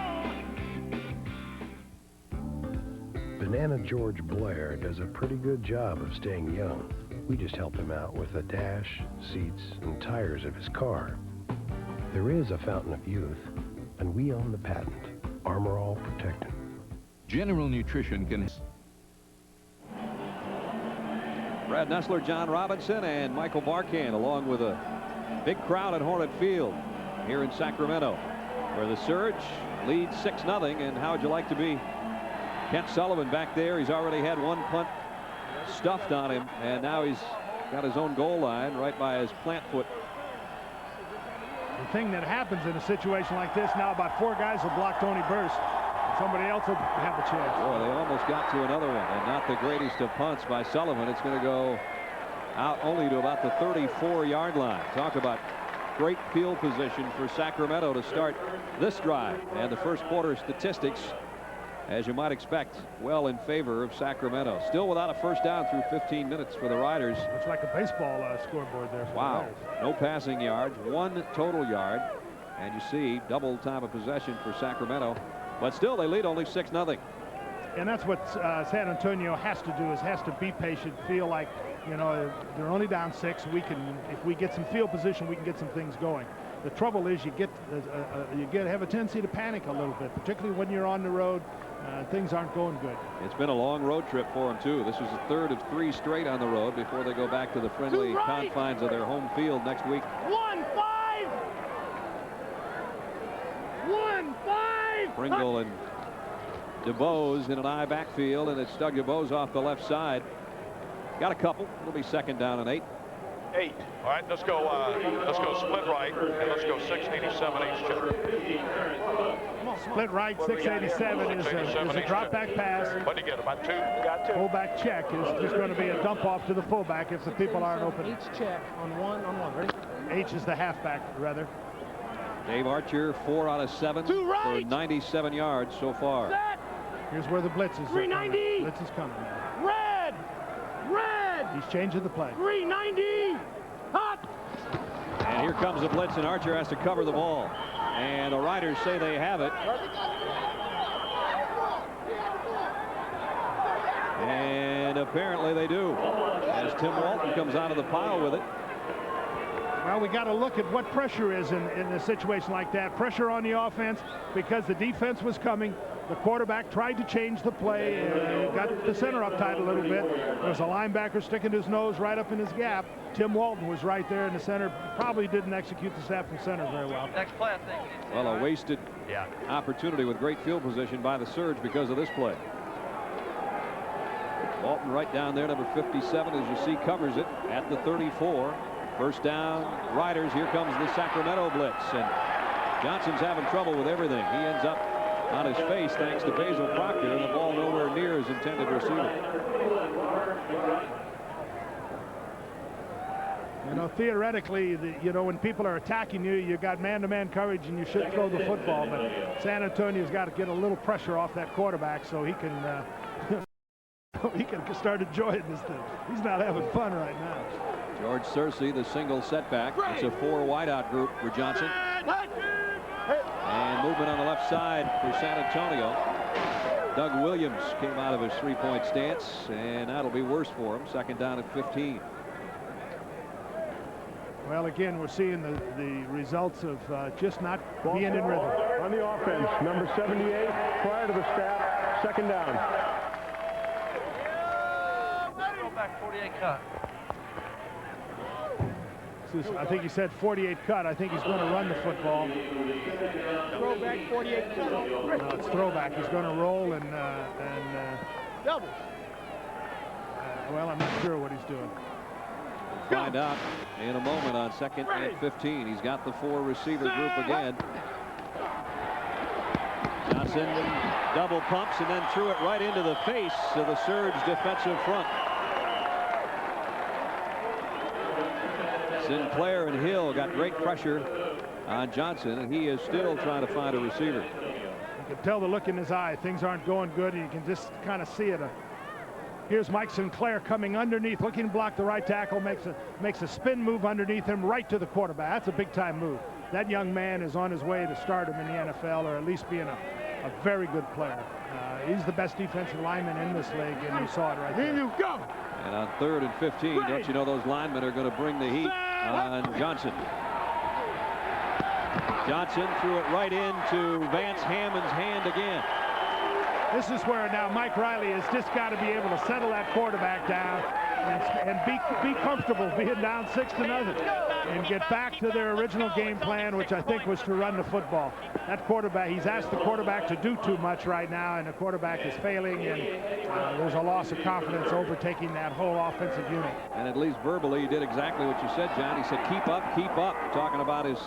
Banana George Blair does a pretty good job of staying young. We just help him out with the dash, seats, and tires of his car. There is a fountain of youth, and we own the patent, Armor All Protectant. General Nutrition can... Brad Nessler, John Robinson, and Michael Barkan, along with a big crowd at Hornet Field here in Sacramento, where the Surge leads 6-0. And how would you like to be Kent Sullivan back there? He's already had one punt stuffed on him, and now he's got his own goal line right by his plant foot. The thing that happens in a situation like this, now about 4 guys will block Tony Burst. Somebody else will have a chance. Boy, they almost got to another one, and not the greatest of punts by Sullivan. It's going to go out only to about the 34-yard line. Talk about great field position for Sacramento to start this drive. And the first quarter statistics, as you might expect, well in favor of Sacramento. Still without a first down through 15 minutes for the Riders. Looks like a baseball scoreboard there. Wow. No passing yards, 1 total yard. And you see double time of possession for Sacramento. But still, they lead only 6-0. And that's what San Antonio has to do, is has to be patient, feel like, you know, they're only down 6. We can, if we get some field position, we can get some things going. The trouble is you have a tendency to panic a little bit, particularly when you're on the road. Things aren't going good. It's been a long road trip for them, too. This was the 3rd of 3 straight on the road before they go back to the friendly confines of their home field next week. 1-5! 1-5! Pringle and DeBose in an I backfield, and it's Doug DeBose off the left side. Got a couple. It'll be 2nd down and 8. 8. All right, let's go split right, and let's go 687 each check. Split right, 687 is a drop back pass. What did you get, about 2? Got 2. Fullback check is just going to be a dump off to the fullback if the people aren't open. Each check on one. Ready? H is the halfback, rather. Dave Archer, 4 out of 7 for 97 yards so far. Set. Here's where the blitz is. 390. Blitz is coming now. Red. He's changing the play. 390. Hot. And here comes the blitz, and Archer has to cover the ball. And the Riders say they have it. And apparently they do, as Tim Walton comes out of the pile with it. Well, we got to look at what pressure is in a situation like that. Pressure on the offense because the defense was coming. The quarterback tried to change the play, got the center up tight a little bit. There was a linebacker sticking his nose right up in his gap. Tim Walton was right there in the center. Probably didn't execute the snap from center very well. Next play, I think. Well, a wasted opportunity with great field position by the Surge because of this play. Walton right down there, number 57, as you see, covers it at the 34. First down, Riders. Here comes the Sacramento blitz, and Johnson's having trouble with everything. He ends up on his face thanks to Basil Proctor, and the ball nowhere near his intended receiver. You know, theoretically, when people are attacking you, you got man-to-man coverage and you should throw the football, but San Antonio's got to get a little pressure off that quarterback so he can he can start enjoying this thing. He's not having fun right now. George Searcy, the single setback. It's a 4 wideout group for Johnson. And movement on the left side for San Antonio. Doug Williams came out of his three-point stance, and that'll be worse for him. Second down at 15. Well, again, we're seeing the results of just not being in rhythm. On the offense, number 78, prior to the snap, second down. Go back 48 cut. I think he said 48 cut. I think he's going to run the football. Throwback 48 cut. No, it's throwback. He's going to roll and doubles. Well, I'm not sure what he's doing. Find out in a moment on second and 15. He's got the 4 receiver group again. Johnson double pumps and then threw it right into the face of the Surge defensive front. Sinclair and Hill got great pressure on Johnson, and he is still trying to find a receiver. You can tell the look in his eye. Things aren't going good, and you can just kind of see it. Here's Mike Sinclair coming underneath, looking to block the right tackle, makes a spin move underneath him right to the quarterback. That's a big-time move. That young man is on his way to stardom in the NFL, or at least being a very good player. He's the best defensive lineman in this league, and you saw it right there. Here you go. And on 3rd and 15, don't you know those linemen are going to bring the heat on Johnson. Johnson threw it right into Vance Hammond's hand again. This is where now Mike Riley has just got to be able to settle that quarterback down and be comfortable being down 6-0 and get back to their original game plan, which I think was to run the football. That quarterback, he's asked the quarterback to do too much right now, and the quarterback is failing, and there's a loss of confidence overtaking that whole offensive unit. And at least verbally, he did exactly what you said, John. He said, keep up, talking about his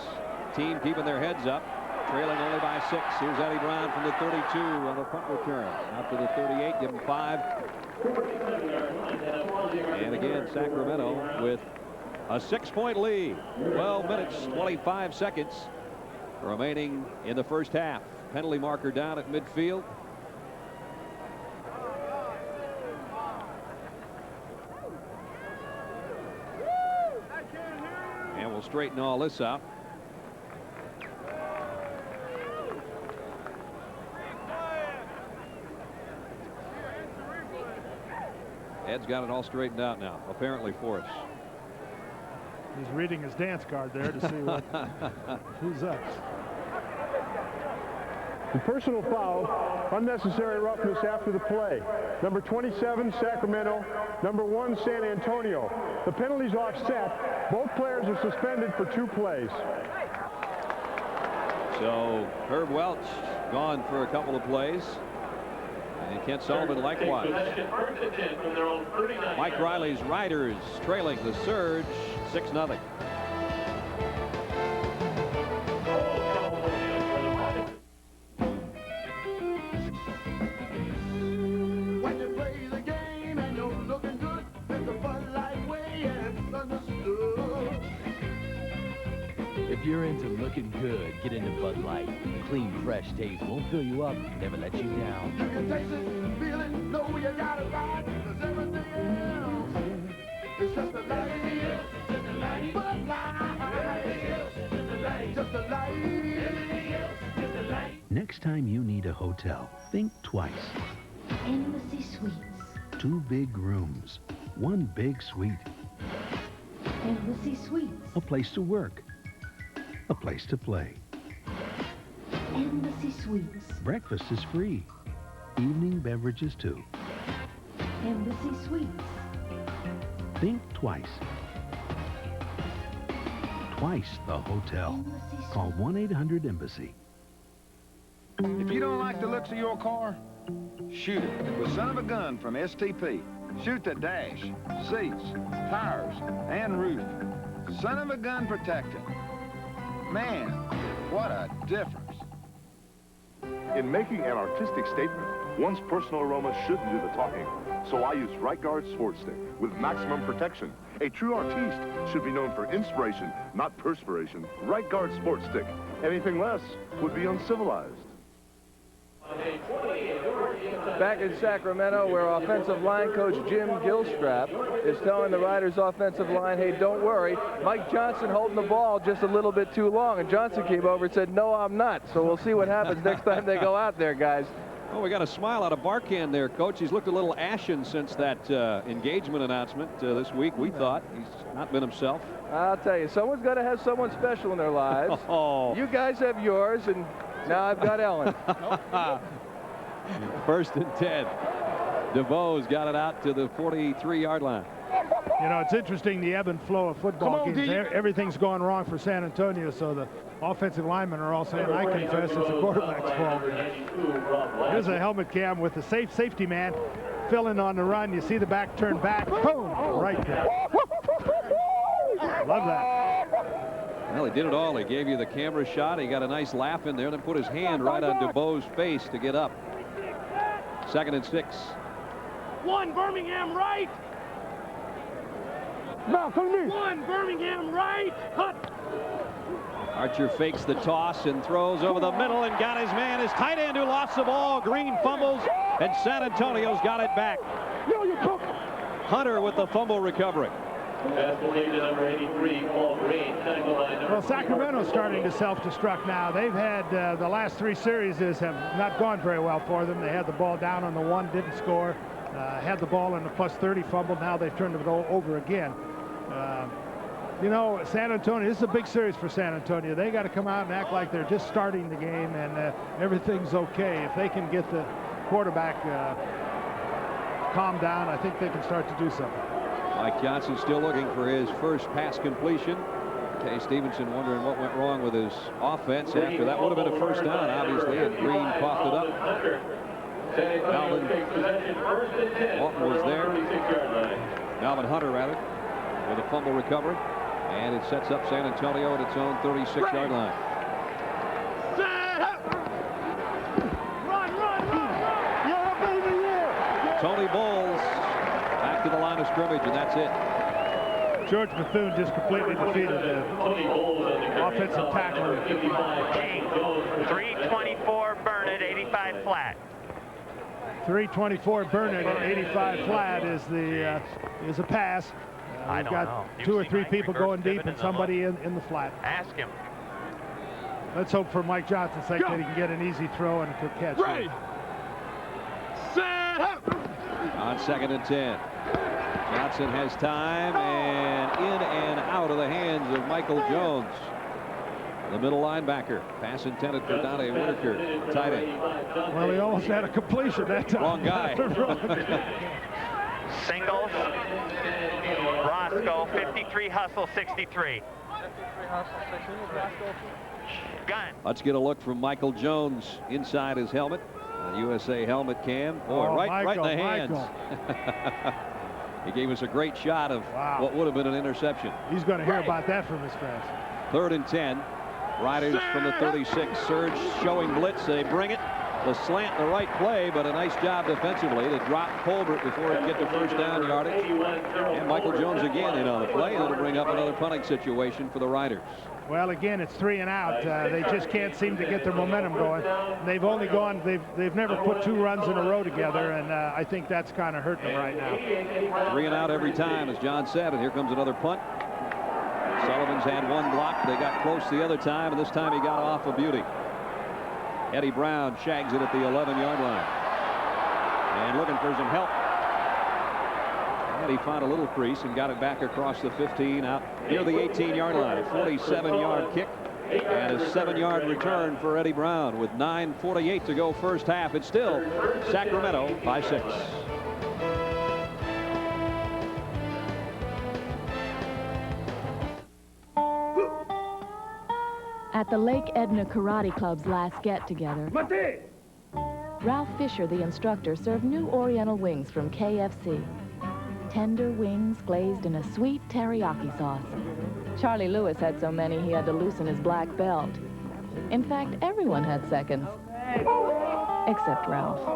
team keeping their heads up. Trailing only by 6. Here's Eddie Brown from the 32 on the punt return. After the 38, give him 5. And again, Sacramento with a 6-point lead. 12 minutes, 25 seconds remaining in the first half. Penalty marker down at midfield. And we'll straighten all this out. Ed's got it all straightened out now, apparently for us. He's reading his dance card there to see what, who's up. The personal foul, unnecessary roughness after the play. Number 27, Sacramento. Number 1, San Antonio. The penalty's offset. Both players are suspended for 2 plays. So Herb Welch gone for a couple of plays. And Kent Sullivan likewise. Mike Riley's Riders trailing the Surge 6-0. When you play the game and you're looking good, there's a fun light way and it's understood. If you're into looking good, get into Bud Light. Clean, fresh taste won't fill you up, never let you down. You can taste it, feel it, know you got it right. Cause everything else is just a light. Just a light. Bud Light. Just a light. Everything else, just a light. Next time you need a hotel, think twice. Embassy Suites. 2 big rooms, 1 big suite. Embassy Suites. A place to work. A place to play. Embassy Suites. Breakfast is free. Evening beverages too. Embassy Suites. Think twice. Twice the hotel. Call 1-800-EMBASSY. If you don't like the looks of your car, shoot it with Son of a Gun from STP. Shoot the dash, seats, tires, and roof. Son of a Gun protecting. Man, what a difference. In making an artistic statement, one's personal aroma shouldn't do the talking. So I use Right Guard Sports Stick with maximum protection. A true artiste should be known for inspiration, not perspiration. Right Guard Sports Stick. Anything less would be uncivilized. Back in Sacramento, where offensive line coach Jim Gilstrap is telling the Riders' offensive line, hey, don't worry, Mike Johnson holding the ball just a little bit too long. And Johnson came over and said, no, I'm not. So we'll see what happens next time they go out there, guys. Oh, we got a smile out of Barkan there, Coach. He's looked a little ashen since that engagement announcement this week. We thought he's not been himself. I'll tell you, someone's got to have someone special in their lives. Oh. You guys have yours, and now I've got Ellen. 1st and 10. DeVoe's got it out to the 43-yard line. You know, it's interesting, the ebb and flow of football games. Everything's going wrong for San Antonio, so the offensive linemen are all saying, I confess, it's the quarterback's fault. Here's a helmet cam with the safety man filling on the run. You see the back turn back. Boom! Right there. Love that. Well, he did it all. He gave you the camera shot. He got a nice laugh in there, then put his hand right on DeVoe's face to get up. 2nd and 6. 1 Birmingham right. Now, come to me. 1 Birmingham right. Cut. Archer fakes the toss and throws over the middle and got his man, his tight end, who lost the ball. Green fumbles, and San Antonio's got it back. Hunter with the fumble recovery. Well, Sacramento's starting to self-destruct now. They've had the last 3 series have not gone very well for them. They had the ball down on the 1, didn't score. Had the ball in the +30, fumbled. Now they've turned it over again. You know, San Antonio, this is a big series for San Antonio. They got to come out and act like they're just starting the game and everything's okay. If they can get the quarterback calmed down, I think they can start to do something. Mike Johnson still looking for his first pass completion. Kay Stevenson wondering what went wrong with his offense after that would have been a first down, obviously, and Green coughed it up. Melvin Walton was there. Melvin Hunter, rather, with a fumble recovery. And it sets up San Antonio at its own 36-yard line. Tony Bowles back to the line of scrimmage, and that's it. George Bethune just completely defeated the offensive tackler. 324 Burnett, 85 flat. 324 Burnett at 85 flat is a pass. We've got 2 or 3 people going deep and somebody in the flat. Ask him. Let's hope for Mike Johnson's sake that he can get an easy throw and a quick catch. Ready. Set up. On 2nd and 10. Johnson has time, and in and out of the hands of Michael Jones, the middle linebacker. Pass intended for Donnie Whitaker, tight end. Well, he almost had a completion that time. Wrong guy. Singles. Roscoe, 53 hustle, 63. Gun. Let's get a look from Michael Jones inside his helmet. USA helmet cam. Boy, right in the hands. He gave us a great shot of what would have been an interception. He's going to hear about that from his fans. 3rd and 10. Riders from the 36. Surge showing blitz. They bring it. The slant, the right play, but a nice job defensively to drop Colbert before it get to first down yardage. And Michael Jones again in on the play. That'll bring up another punting situation for the Riders. Well, again, it's 3 and out. They just can't seem to get their momentum going. They've only gone, they've never put 2 runs in a row together, and I think that's kind of hurting them right now. 3 and out every time, as John said, and here comes another punt. Sullivan's had 1 block. They got close the other time, and this time he got off a beauty. Eddie Brown shags it at the 11-yard line. And looking for some help. And he found a little crease and got it back across the 15 out near the 18-yard line. A 47-yard kick and a 7-yard return for Eddie Brown with 9:48 to go first half. It's still Sacramento by 6. At the Lake Edna Karate Club's last get-together, Ralph Fisher, the instructor, served new Oriental wings from KFC. Tender wings glazed in a sweet teriyaki sauce. Charlie Lewis had so many he had to loosen his black belt. In fact, everyone had seconds, except Ralph.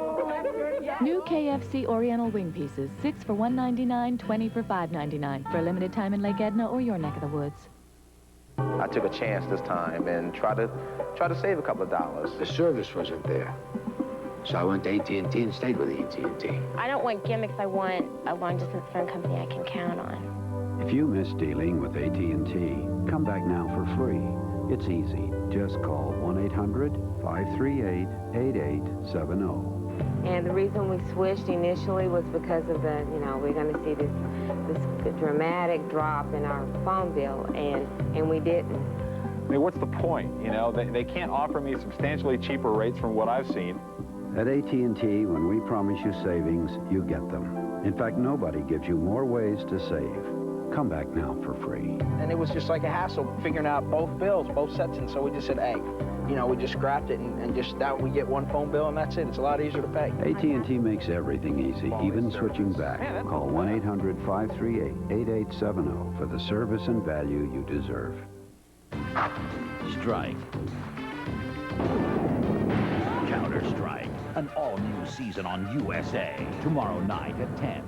New KFC Oriental wing pieces, 6 for $1.99, 20 for $5.99, for a limited time in Lake Edna or your neck of the woods. I took a chance this time and tried to save a couple of dollars. The service wasn't there. So I went to AT&T and stayed with AT&T. I don't want gimmicks. I want a long-distance phone company I can count on. If you miss dealing with AT&T, come back now for free. It's easy. Just call 1-800-538-8870. And the reason we switched initially was because of the, we're going to see this dramatic drop in our phone bill, and we didn't. I mean, what's the point? They can't offer me substantially cheaper rates from what I've seen. At AT&T, when we promise you savings, you get them. In fact, nobody gives you more ways to save. Come back now for free. And it was just like a hassle figuring out both bills, both sets, and so we just said, hey, we just scrapped it and just now we get one phone bill and that's it. It's a lot easier to pay. AT&T makes everything easy, even switching back. Call 1-800-538-8870 for the service and value you deserve. Strike. Counter-Strike. An all-new season on USA. Tomorrow night at 10.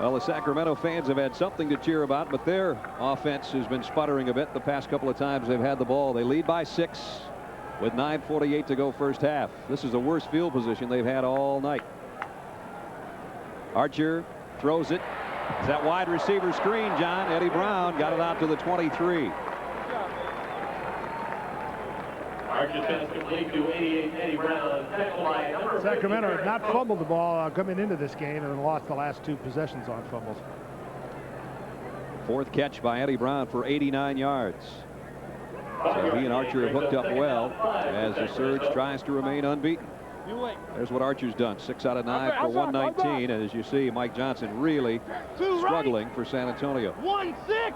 Well, the Sacramento fans have had something to cheer about, but their offense has been sputtering a bit the past couple of times they've had the ball. They lead by 6 with 9:48 to go first half. This is the worst field position they've had all night. Archer throws it. It's that wide receiver screen, John. Eddie Brown got it out to the 23. Archer's pass complete to 88, Eddie Brown. Sacramento had not fumbled the ball coming into this game and lost the last 2 possessions on fumbles. 4th catch by Eddie Brown for 89 yards. So he and Archer have hooked up well as the Surge tries to remain unbeaten. There's what Archer's done. 6 out of 9 for 119. And as you see, Mike Johnson really struggling for San Antonio. 1-6.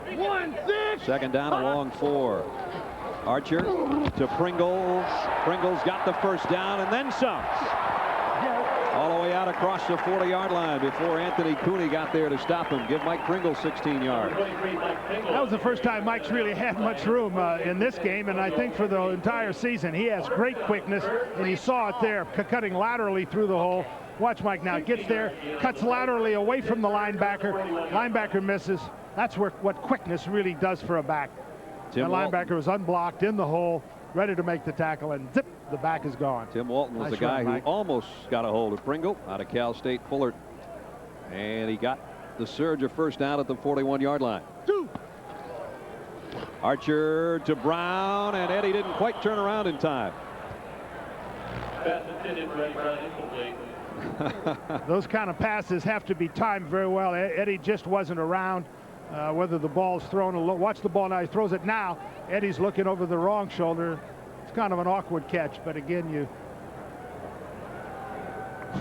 1-6. Second down along 4. Archer to Pringles. Pringles got the first down and then some. All the way out across the 40-yard line before Anthony Cooney got there to stop him. Give Mike Pringles 16 yards. That was the first time Mike's really had much room in this game, and I think for the entire season. He has great quickness, and you saw it there, cutting laterally through the hole. Watch Mike now. Gets there, cuts laterally away from the linebacker. Linebacker misses. That's what quickness really does for a back. The linebacker was unblocked in the hole, ready to make the tackle, and zip, the back is gone. Tim Walton was the guy who almost got a hold of Pringle out of Cal State Fullert. And he got the Surge a first down at the 41-yard line. 2. Archer to Brown, and Eddie didn't quite turn around in time. Pass intended for Eddie Brown, incomplete. Those kind of passes have to be timed very well. Eddie just wasn't around. Whether the ball's thrown, watch the ball now. He throws it now. Eddie's looking over the wrong shoulder. It's kind of an awkward catch, but again,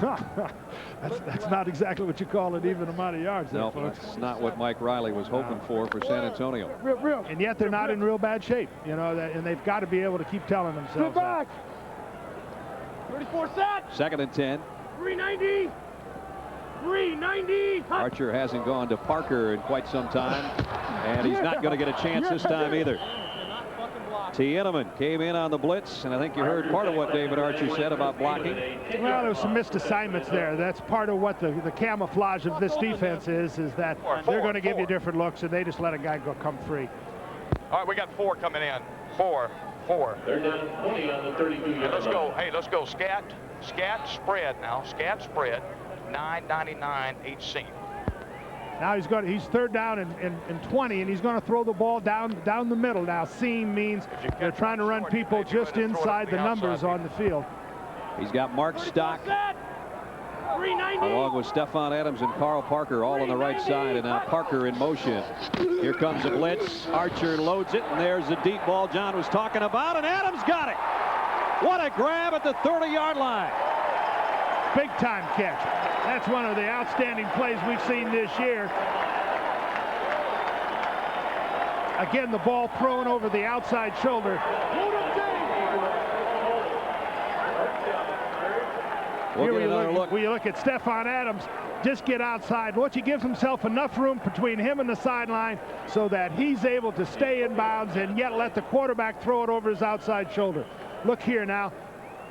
that's not exactly what you call an even amount of yards. No, there, folks. That's not what Mike Riley was hoping for San Antonio. And yet they're not in real bad shape, and they've got to be able to keep telling themselves that. 34 set. 2nd and 10. 390. 390. Archer hasn't gone to Parker in quite some time, and he's not going to get a chance this time either. Tiedemann came in on the blitz, and I think you heard part of what David Archer said about blocking. Well, there was some missed assignments there. That's part of what the camouflage of this defense is that they're going to give you different looks, and they just let a guy come free. All right, we got 4 coming in. 4. They're down 20 on the 32-yard Let's go. Hey, let's go. Scat spread now. Scat spread. 9.99 each seam. Now he's 3rd down and 20, and he's going to throw the ball down the middle. Now seam means they're trying to run people just inside the numbers on the field. He's got Mark Stock along with Stephon Adams and Carl Parker all on the right side, and now Parker in motion. Here comes a blitz. Archer loads it, and there's the deep ball John was talking about, and Adams got it. What a grab at the 30-yard line. Big time catch. That's one of the outstanding plays we've seen this year. Again, the ball thrown over the outside shoulder. Here we look at Stephon Adams just get outside. Once he gives himself enough room between him and the sideline so that he's able to stay in bounds and yet let the quarterback throw it over his outside shoulder. Look here now.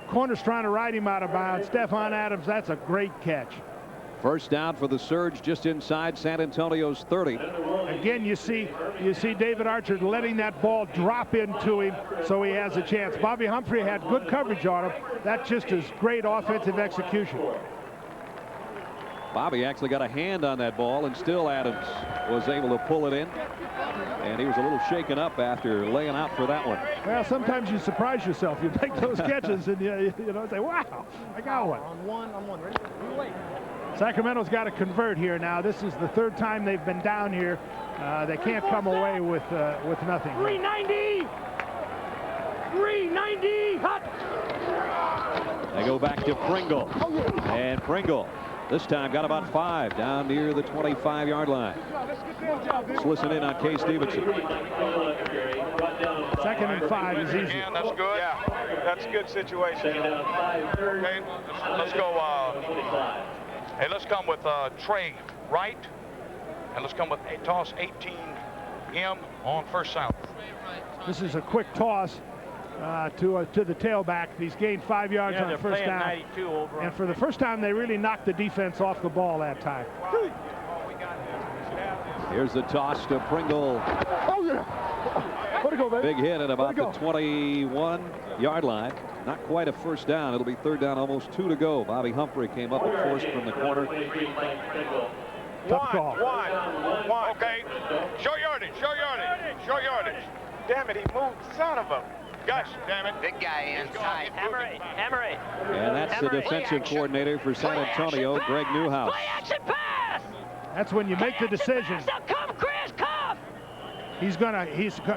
Corner's trying to ride him out of bounds. Stephon Adams, that's a great catch. First down for the Surge just inside San Antonio's 30. Again, you see David Archer letting that ball drop into him so he has a chance. Bobby Humphrey had good coverage on him. That just is great offensive execution. Bobby actually got a hand on that ball, and still Adams was able to pull it in. And he was a little shaken up after laying out for that one. Well, sometimes you surprise yourself. You make those catches and you know, say, wow, I got one. On one, ready? You wait. Sacramento's got to convert here now. This is the third time they've been down here. They can't come away with nothing. 390! 390! Hot! They go back to Pringle. And Pringle this time got about 5 down near the 25-yard line. Let's listen in on Kay Stevenson. 2nd and 5 is easy. Yeah, that's good. Yeah, that's a good situation. Okay, let's go. Hey, let's come with Trey Wright, and let's come with a toss 18M on first sound. This is a quick toss to the tailback. He's gained 5 yards on first down. And for the first time, they really knocked the defense off the ball that time. Here's the toss to Pringle. Oh, yeah. Way to go, baby. Big hit at about the 21-yard line. Not quite a first down. It'll be third down, almost 2 to go. Bobby Humphrey came up and forced from the corner. Tough call. One. Okay. Short yardage. Short yardage. Damn it, he moved. Son of a. Gosh, damn it. Big guy inside. Hammer it. And that's the defensive coordinator for San Antonio, Greg Newhouse. Play action pass! That's when you make the decision. Come, Chris, come! He's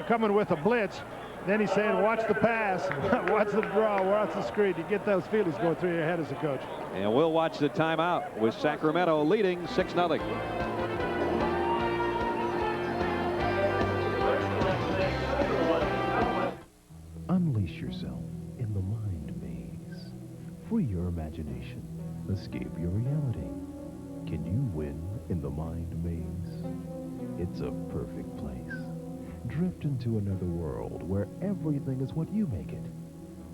coming with a blitz. Then he's saying, watch the pass, watch the draw, watch the screen. You get those feelings going through your head as a coach. And we'll watch the timeout with Sacramento leading 6-0. Unleash yourself in the mind maze. Free your imagination. Escape your reality. Can you win in the mind maze? It's a perfect place. Drift into another world where everything is what you make it.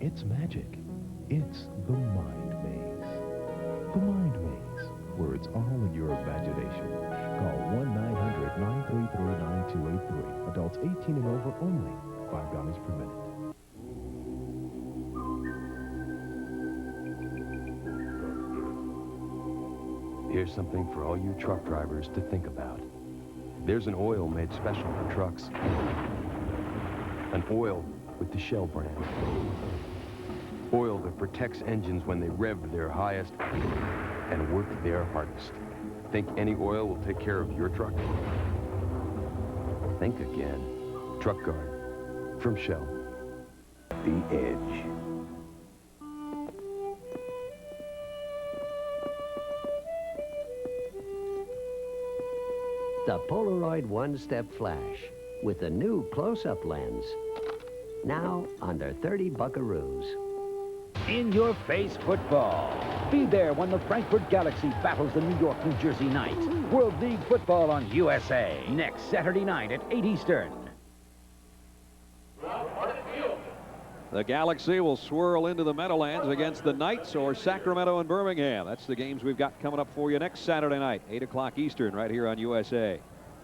It's magic. It's the Mind Maze. The Mind Maze, where it's all in your imagination. Call 1-900-933-9283. Adults 18 and over only. $5 per minute. Here's something for all you truck drivers to think about. There's an oil made special for trucks. An oil with the Shell brand. Oil that protects engines when they rev their highest and work their hardest. Think any oil will take care of your truck? Think again. Truck Guard from Shell. The Edge. The Polaroid one-step flash with the new close-up lens. Now under 30 buckaroos. In your face football. Be there when the Frankfurt Galaxy battles the New York, New Jersey Knights. World League football on USA. Next Saturday night at 8 Eastern. The Galaxy will swirl into the Meadowlands against the Knights or Sacramento and Birmingham. That's the games we've got coming up for you next Saturday night, 8 o'clock Eastern, right here on USA.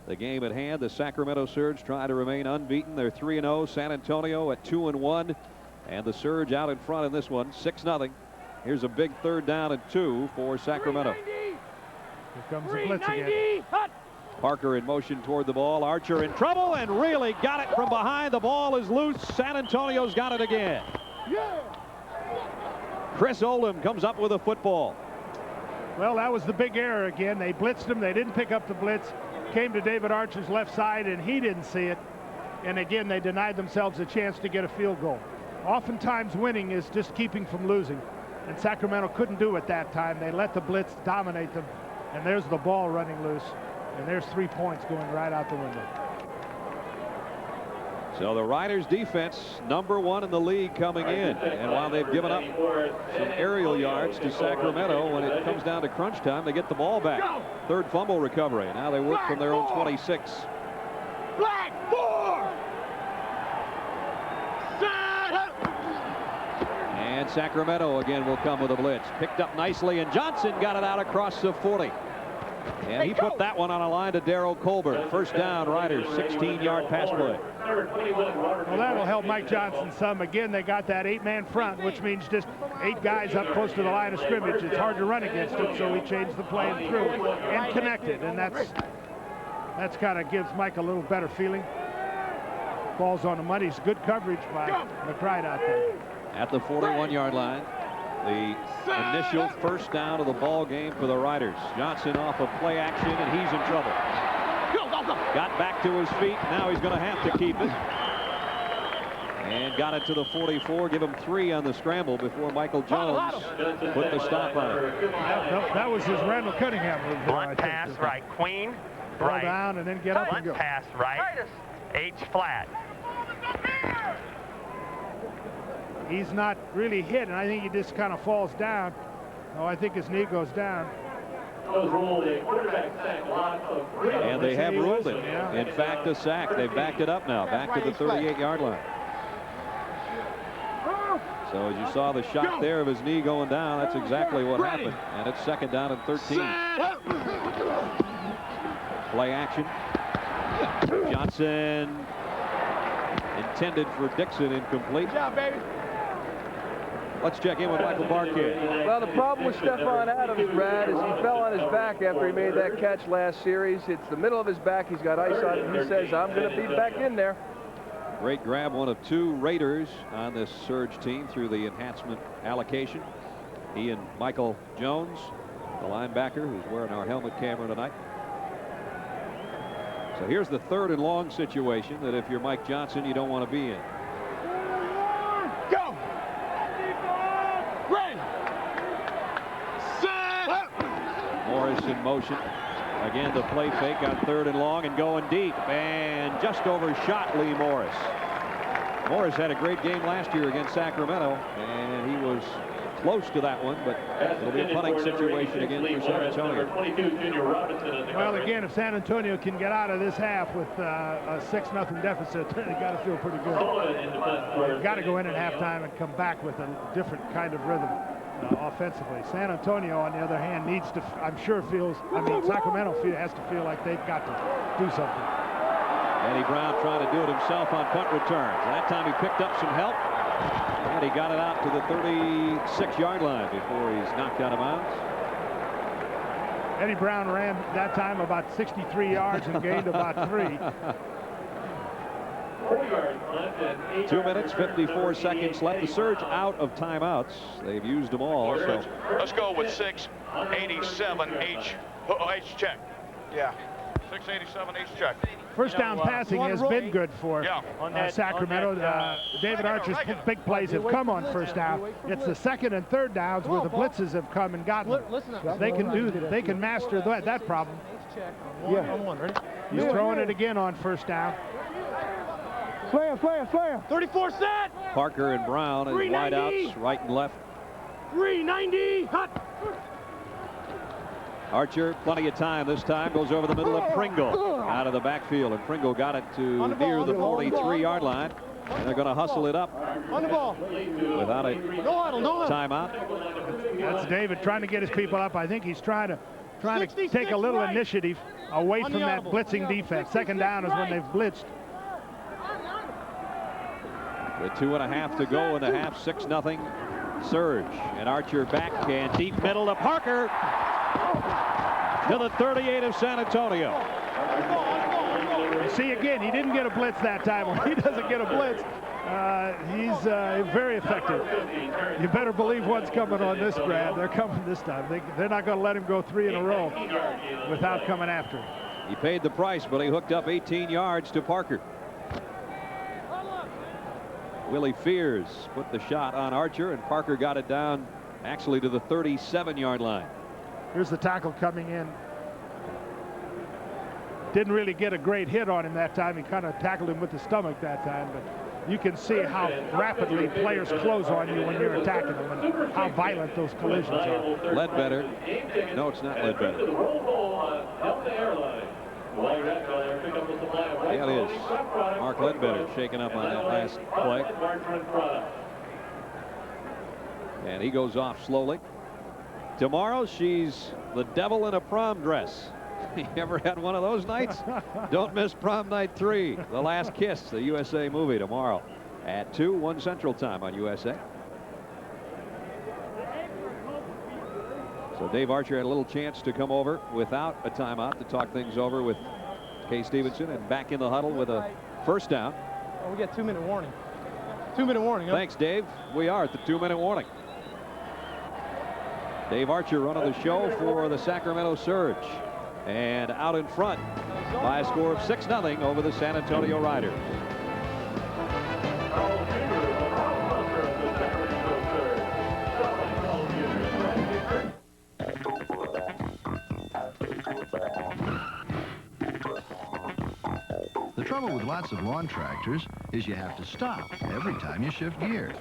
The game at hand, the Sacramento Surge try to remain unbeaten. They're 3-0. San Antonio at 2-1. And the Surge out in front in this one, 6-0. Here's a big third down and 2 for Sacramento. Here comes the blitz again. Parker in motion toward the ball. Archer in trouble and really got it from behind. The ball is loose. San Antonio's got it again. Chris Oldham comes up with a football. Well, that was the big error again. They blitzed him. They didn't pick up the blitz. Came to David Archer's left side, and he didn't see it. And again, they denied themselves a chance to get a field goal. Oftentimes, winning is just keeping from losing. And Sacramento couldn't do it that time. They let the blitz dominate them. And there's the ball running loose. And there's 3 points going right out the window. So the Riders defense, #1 in the league coming in. And while they've given up some aerial yards to Sacramento, when it comes down to crunch time, they get the ball back. Third fumble recovery. Now they work from their own 26. Black 4. And Sacramento again will come with a blitz. Picked up nicely, and Johnson got it out across the 40. And he put that one on a line to Darrell Colbert. First down, Riders, 16-yard pass play. Well, that'll help Mike Johnson some. Again, they got that 8-man front, which means just 8 guys up close to the line of scrimmage. It's hard to run against him, so he changed the play and threw and connected, and that's kind of gives Mike a little better feeling. Ball's on the money. It's good coverage by McBride out there. At the 41-yard line, the initial first down of the ball game for the Riders. Johnson off of play action, and he's in trouble. Got back to his feet. Now he's going to have to keep it. And got it to the 44. Give him 3 on the scramble before Michael Jones put the stop on it. That was his Randall Cunningham move. Blunt pass right, Queen, Fall right. down and then get up and go. Blunt pass right, H flat. He's not really hit, and I think he just kind of falls down. Oh, I think his knee goes down. And they have ruled it. In fact, a sack. They've backed it up now, back to the 38-yard line. So as you saw the shot there of his knee going down, that's exactly what happened. And it's second down and 13. Play action. Johnson intended for Dixon, incomplete. Good job, baby. Let's check in with Michael Barkett. Well, the problem with Stephon Adams, Brad, is he fell on his back after he made that catch last series. It's the middle of his back. He's got ice on it. He says, I'm going to be back in there. Great grab, one of 2 Raiders on this Surge team through the enhancement allocation. He and Michael Jones, the linebacker who's wearing our helmet camera tonight. So here's the 3rd and long situation that if you're Mike Johnson, you don't want to be in. Go! Ready! Morris in motion. Again, the play fake on 3rd and long and going deep. And just overshot Lee Morris. Morris had a great game last year against Sacramento, and he was close to that one, but it'll be a punting situation again for San Antonio. Well, again, if San Antonio can get out of this half with a 6-0 deficit, they got to feel pretty good. Got to go in at halftime and come back with a different kind of rhythm offensively. San Antonio, on the other hand, needs to, Sacramento has to feel like they've got to do something. Eddie Brown trying to do it himself on punt returns. That time he picked up some help. And he got it out to the 36-yard line before he's knocked out of bounds. Eddie Brown ran that time about 63 yards and gained about 3. 2 minutes, 54 seconds left. The Surge out of timeouts. They've used them all. So. Let's go with 687 H check. Yeah. 687 H check. First down passing has been good for Sacramento. David Archer's big plays have come on first down. It's the 2nd and 3rd downs where the blitzes have come and gotten them. They can do that. They can master that problem. He's throwing it again on first down. Flare. 34 set. Parker and Brown as wideouts, right and left. 390. Hot. Archer, plenty of time this time, goes over the middle of Pringle out of the backfield, and Pringle got it to near the 43-yard line, and they're going to hustle it up on the ball without a timeout. That's David trying to get his people up. I think he's trying to take a little initiative away from that blitzing defense. 2nd down is when they've blitzed. With 2.5 to go in the half, 6-0 Surge, and Archer back and deep middle to Parker. To the 38 of San Antonio. See, again, he didn't get a blitz that time. When he doesn't get a blitz, he's very effective. You better believe one's coming on this, Brad. They're coming this time. They're not going to let him go 3 in a row without coming after him. He paid the price, but he hooked up 18 yards to Parker. Willie Fears put the shot on Archer, and Parker got it down actually to the 37-yard line. Here's the tackle coming in. Didn't really get a great hit on him that time. He kind of tackled him with the stomach that time, but you can see how rapidly players close on you when you're attacking them and how violent those collisions are. Ledbetter. No, it's not Ledbetter. Yeah, it is. Mark Ledbetter shaken up on that last play. And he goes off slowly. Tomorrow, she's the devil in a prom dress. You ever had one of those nights? Don't miss prom night 3, The Last Kiss, the USA movie, tomorrow at 2, 1 Central Time on USA. So Dave Archer had a little chance to come over without a timeout to talk things over with Kay Stevenson, and back in the huddle with a first down. Oh, we got 2-minute warning. 2-minute warning. Huh? Thanks, Dave. We are at the 2-minute warning. Dave Archer running the show for the Sacramento Surge. And out in front by a score of 6-0 over the San Antonio Riders. The trouble with lots of lawn tractors is you have to stop every time you shift gears.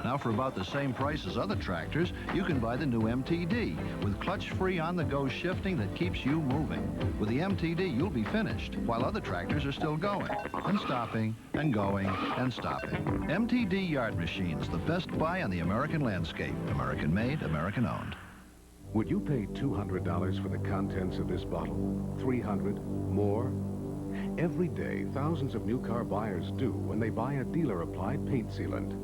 Now, for about the same price as other tractors, you can buy the new MTD with clutch-free on-the-go shifting that keeps you moving. With the MTD, you'll be finished while other tractors are still going and stopping and going and stopping. MTD yard machines, the best buy on the American landscape. American made, American owned. Would you pay $200 for the contents of this bottle? $300? More? Every day, thousands of new car buyers do when they buy a dealer-applied paint sealant.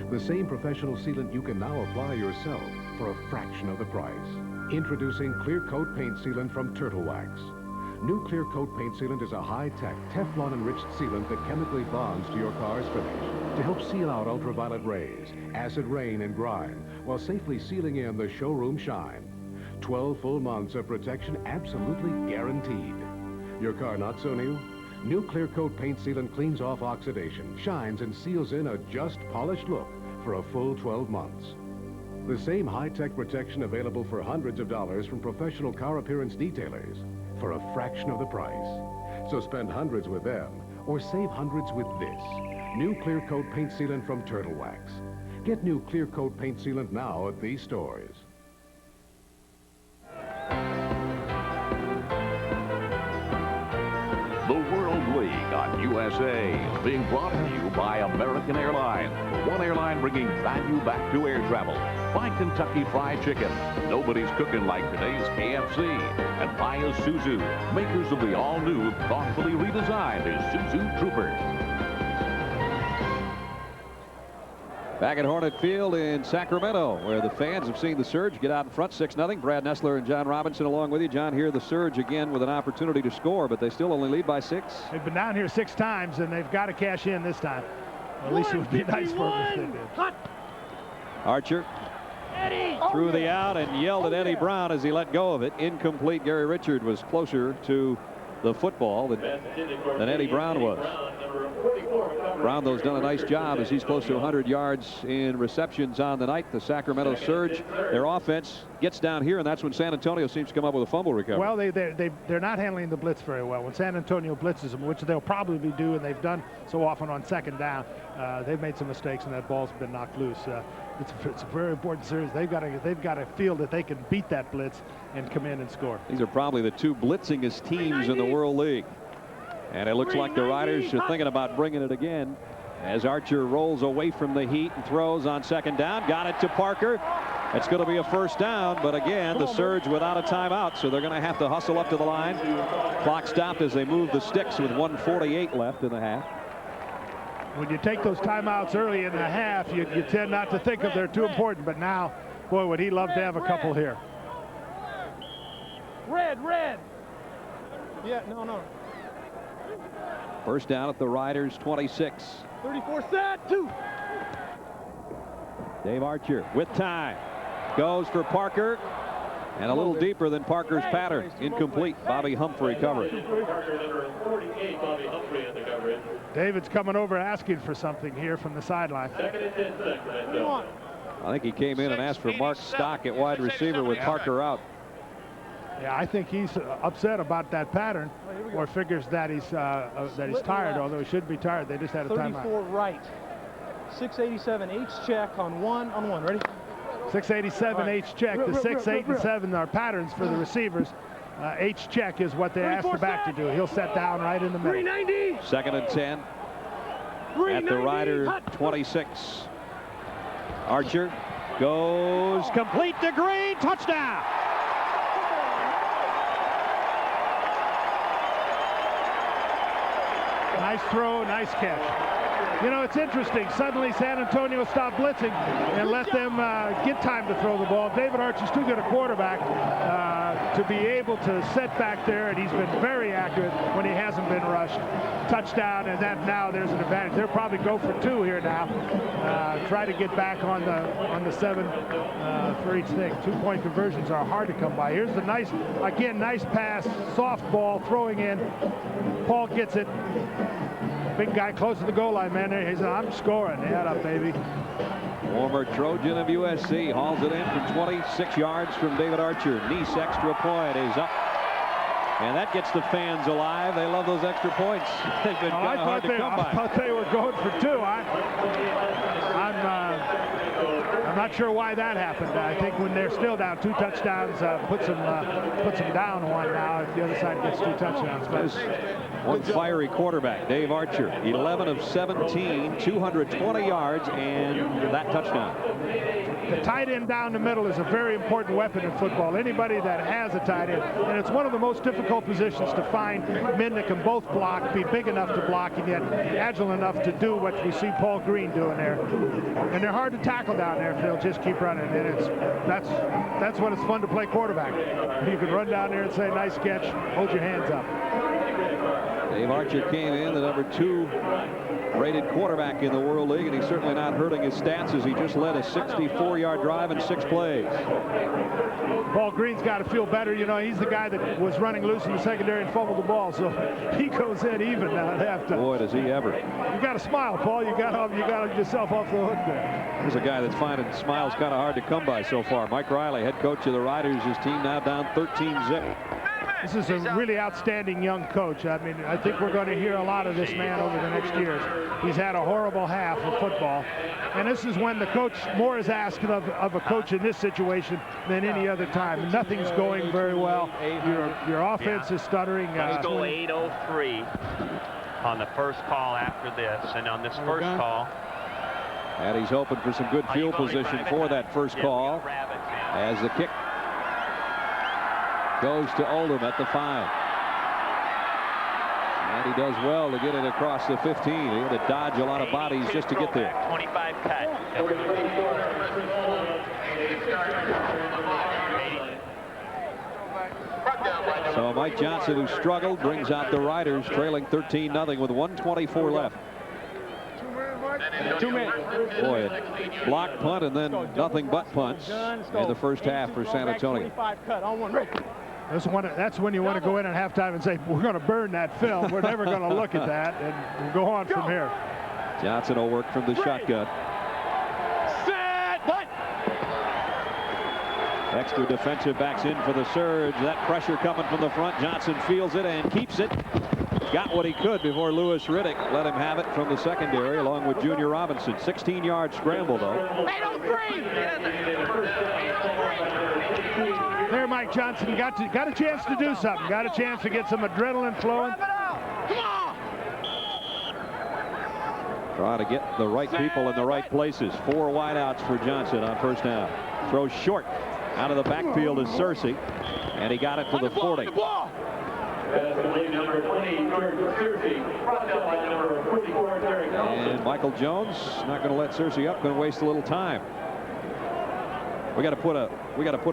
The same professional sealant you can now apply yourself for a fraction of the price. Introducing Clear Coat Paint Sealant from Turtle Wax. New Clear Coat Paint Sealant is a high-tech, Teflon-enriched sealant that chemically bonds to your car's finish to help seal out ultraviolet rays, acid rain, and grime, while safely sealing in the showroom shine. 12 full months of protection absolutely guaranteed. Your car not so new? New Clear Coat Paint Sealant cleans off oxidation, shines, and seals in a just polished look for a full 12 months. The same high-tech protection available for hundreds of dollars from professional car appearance detailers for a fraction of the price. So spend hundreds with them or save hundreds with this. New Clear Coat Paint Sealant from Turtle Wax. Get new Clear Coat Paint Sealant now at these stores. The World League on USA is being brought to you by American Airlines. One airline bringing value back to air travel. By Kentucky Fried Chicken. Nobody's cooking like today's KFC. And by Isuzu, makers of the all-new, thoughtfully redesigned Isuzu Trooper. Back at Hornet Field in Sacramento, where the fans have seen the Surge get out in front 6-0. Brad Nessler and John Robinson along with you. John, here the Surge again with an opportunity to score, but they still only lead by 6. They've been down here 6 times, and they've got to cash in this time. At least it would be nice for them if they did. Archer threw the out and yelled at Eddie Brown as he let go of it. Incomplete. Gary Richard was closer to the football than Eddie Brown was. Brown, though, has done a nice job as he's close to 100 yards in receptions on the night. The Sacramento Surge, their offense gets down here, and that's when San Antonio seems to come up with a fumble recovery. Well, they're not handling the blitz very well. When San Antonio blitzes them, which they'll probably do, and they've done so often on second down, they've made some mistakes, and that ball's been knocked loose. It's a very important series. They've got to feel that they can beat that blitz and come in and score. These are probably the 2 blitzingest teams in the World League. And it looks like the Riders are thinking about bringing it again as Archer rolls away from the heat and throws on second down. Got it to Parker. It's going to be a first down, but again, the Surge without a timeout, so they're going to have to hustle up to the line. Clock stopped as they move the sticks with 1:48 left in the half. When you take those timeouts early in the half, you tend not to think of they're too important, but now, boy, would he love to have a couple here. Red. Yeah, no. First down at the Riders' 26. 34 set, 2. Dave Archer with time. Goes for Parker. And a little deeper than Parker's pattern. Incomplete. Bobby Humphrey coverage. David's coming over asking for something here from the sideline. I think he came in and asked for Mark Stock at wide receiver with Parker out. Yeah, I think he's upset about that pattern, or figures that he's tired, although he shouldn't be tired. They just had a timeout. 34 right. 687 H check on one. Ready? 687 H check. The 6, 8, and 7 are patterns for the receivers. H check is what they ask the back to do. He'll set down right in the middle. 390. 2nd and 10 at the Rider 26. Archer Goes complete to Green. Touchdown. Nice throw, nice catch. You know, it's interesting. Suddenly San Antonio stopped blitzing and let them get time to throw the ball. David Archer's too good a quarterback to be able to set back there, and he's been very accurate when he hasn't been rushed. Touchdown, and that now there's an advantage. They'll probably go for 2 here now. Try to get back on the 7 for each thing. 2-point conversions are hard to come by. Here's the nice pass, soft ball, throwing in. Paul gets it. Big guy close to the goal line, man. He said, I'm scoring. Head up, baby. Former Trojan of USC hauls it in from 26 yards from David Archer. Nice extra point is up. And that gets the fans alive. They love those extra points. They've been kind of hard to come by. I thought they were going for 2. I'm not sure why that happened. I think when they're still down 2 touchdowns, puts them down 1 now. The other side gets 2 touchdowns. There's one fiery quarterback, Dave Archer, 11 of 17, 220 yards, and that touchdown. The tight end down the middle is a very important weapon in football. Anybody that has a tight end, and it's one of the most difficult positions to find men that can both block, be big enough to block, and yet agile enough to do what we see Paul Green doing there. And they're hard to tackle down there if they'll just keep running. And that's when it's fun to play quarterback. You can run down there and say, nice catch, hold your hands up. Dave Archer came in, the number 2 rated quarterback in the World League, and he's certainly not hurting his stats as he just led a 64-yard drive in 6 plays. Paul Green's got to feel better. You know, he's the guy that was running loose in the secondary and fumbled the ball, so he goes in even now at halftime. Boy, does he ever. You got to smile, Paul. You got yourself off the hook there. Here's a guy that's finding smiles kind of hard to come by so far. Mike Riley, head coach of the Riders, his team now down 13-zip. This is a really outstanding young coach. I mean, I think we're going to hear a lot of this man over the next years. He's had a horrible half of football. And this is when the coach more is asking of a coach in this situation than any other time. Nothing's going very well. Your offense is stuttering. Let's go 8:03 on the first call after this. And on this first call. And he's hoping for some good field position for that first call as the kick goes to Oldham at the 5. And he does well to get it across the 15. He had to dodge a lot of bodies just to get there. 25 cut. So Mike Johnson, who struggled, brings out the Riders, trailing 13-0 with 1:24 left. 2 minutes. Boy, a block punt and then nothing but punts in the first half for San Antonio. 25 cut on 1. Ready. That's when you want to go in at halftime and say, we're going to burn that film. We're never going to look at that, and we'll go on from here. Johnson will work from the shotgun. Set. What? Extra defensive backs in for the surge. That pressure coming from the front. Johnson feels it and keeps it. Got what he could before Lewis Riddick let him have it from the secondary along with Junior Robinson. 16-yard scramble, though. 8:03. There, Mike Johnson got a chance to do something. Got a chance to get some adrenaline flowing. Trying to get the right people in the right places. 4 wideouts for Johnson on first down. Throws short out of the backfield is Searcy, and he got it to the 40. And Michael Jones not going to let Searcy up. Going to waste a little time. We got to put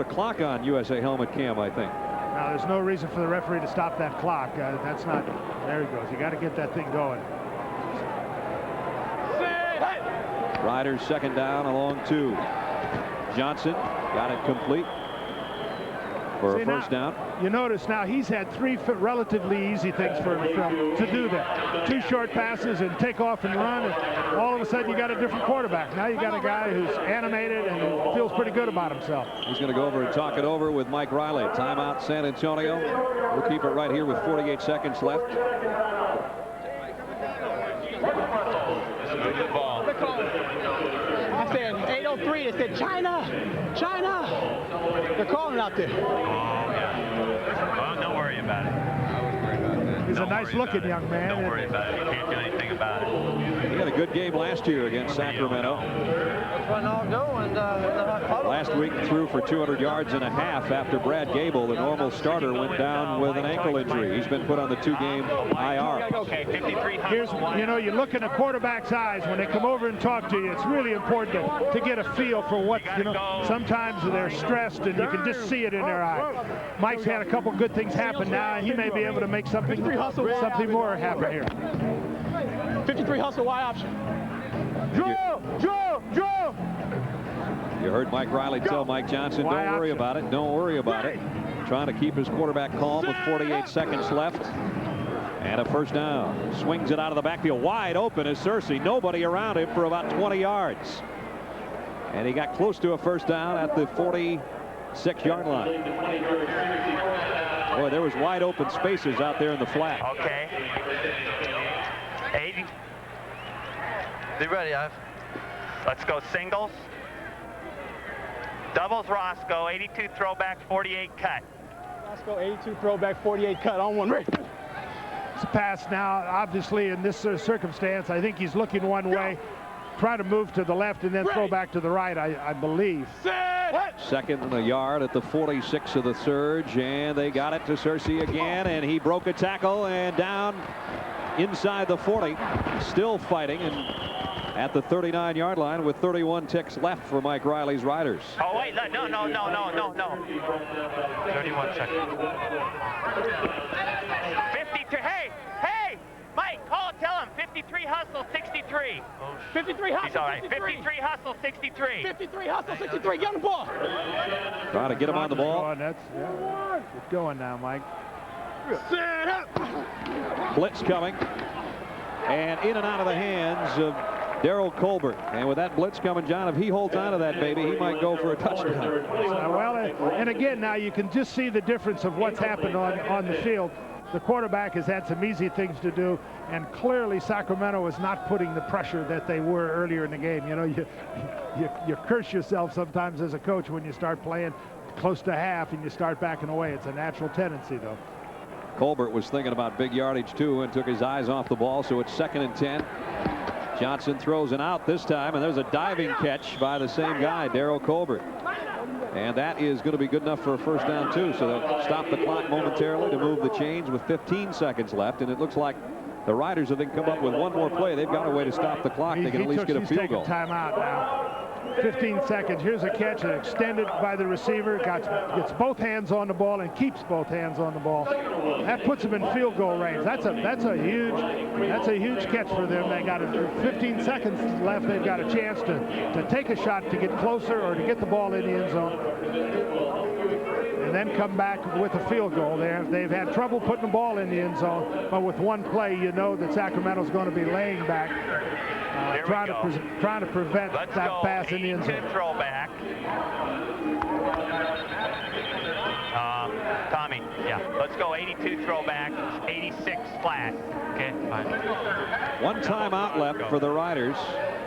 a clock on USA helmet cam, I think. Now there's no reason for the referee to stop that clock. That's not. There he goes. You got to get that thing going. Riders second down along 2. Johnson got it complete for a first down. You notice now he's had 3 relatively easy things for him to do that. 2 short passes and take off and run, and all of a sudden you got a different quarterback. Now you got a guy who's animated and feels pretty good about himself. He's going to go over and talk it over with Mike Riley. Timeout San Antonio. We'll keep it right here with 48 seconds left. Good ball. I said 8:03. They said China. They're calling out there. Oh, yeah. Well, don't worry about it. There's a nice-looking young man. Don't worry about it. You can't do anything about it. He had a good game last year against Sacramento. Last week threw for 200 yards and a half after Brad Gable, the normal starter, went down with an ankle injury. He's been put on the 2-game IR. Okay, 53. Here's, you know, you look in a quarterback's eyes when they come over and talk to you. It's really important to get a feel for what, you know, sometimes they're stressed and you can just see it in their eye. Mike's had a couple good things happen now, and he may be able to make something more happen here. 53 hustle, Y option. Draw! You heard Mike Riley tell Mike Johnson, don't worry about it, don't worry about it. Trying to keep his quarterback calm with 48 seconds left. And a first down. Swings it out of the backfield. Wide open is Searcy. Nobody around him for about 20 yards. And he got close to a first down at the 46-yard line. Boy, there was wide open spaces out there in the flat. Okay. 80. Be ready, Ive. Let's go singles. Doubles Roscoe, 82 throwback, 48 cut. Roscoe, 82 throwback, 48 cut on one. Ready. It's a pass now. Obviously, in this circumstance, I think he's looking one way, try to move to the left and then throw back to the right, I believe. Second and a yard at the 46 of the Surge, and they got it to Searcy again, and he broke a tackle and down inside the 40. Still fighting, and at the 39-yard line with 31 ticks left for Mike Riley's Riders. Oh, wait, no. 31 seconds. 53, hey, Mike, tell him, 53 hustle, 63. 53 hustle, He's all right. 53 hustle, 63. 53 hustle, 63, get on the ball. Trying to get him on the ball. It's going now, Mike. Set up. Blitz coming, and in and out of the hands of Darryl Colbert. And with that blitz coming, John, if he holds on to that baby, he might go for a touchdown. Well, and again, now you can just see the difference of what's happened on the field. The quarterback has had some easy things to do, and clearly Sacramento is not putting the pressure that they were earlier in the game. You know, you curse yourself sometimes as a coach when you start playing close to half and you start backing away. It's a natural tendency, though. Colbert was thinking about big yardage, too, and took his eyes off the ball, so it's 2nd and 10. Johnson throws an out this time, and there's a diving catch by the same guy, Darryl Colbert. And that is going to be good enough for a first down, too. So they'll stop the clock momentarily to move the chains with 15 seconds left. And it looks like the Riders, if they can come up with one more play, they've got a way to stop the clock. They can at least get a field goal. Timeout now. 15 seconds. Here's a catch extended by the receiver. Gets both hands on the ball and keeps both hands on the ball. That puts them in field goal range. That's a huge catch for them. They got 15 seconds left. They've got a chance to take a shot to get closer or to get the ball in the end zone, and then come back with a field goal. They've had trouble putting the ball in the end zone, but with one play, you know that Sacramento's going to be laying back, trying to prevent that pass in the end zone. Throwback. Tommy, yeah, let's go 82 throwback, 86 flat. Okay, fine. One timeout left for the Riders.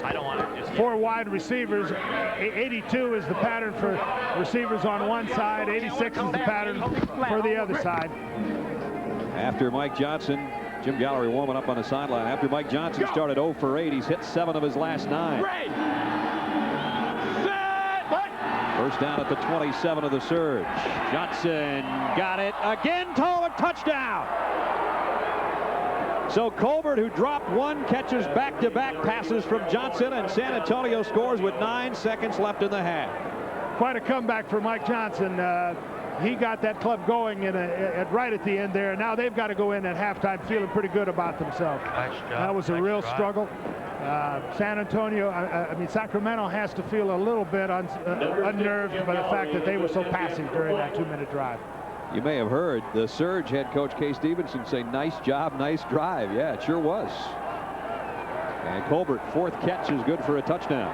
I don't want to just... 4 wide receivers. 82 is the pattern for receivers on one side. 86 is the pattern for the other side. After Mike Johnson, Jim Gallery warming up on the sideline. After Mike Johnson started 0 for 8, he's hit 7 of his last 9. First down at the 27 of the Surge. Johnson got it again. Touchdown. So Colbert, who dropped one, catches back-to-back passes from Johnson, and San Antonio scores with 9 seconds left in the half. Quite a comeback for Mike Johnson. He got that club going right at the end there. Now they've got to go in at halftime feeling pretty good about themselves. That was a real struggle. San Antonio, Sacramento has to feel a little bit unnerved by the fact that they were so passive during that 2-minute drive. You may have heard the Surge head coach Kay Stevenson say, nice job, nice drive. Yeah, it sure was. And Colbert, 4th catch is good for a touchdown.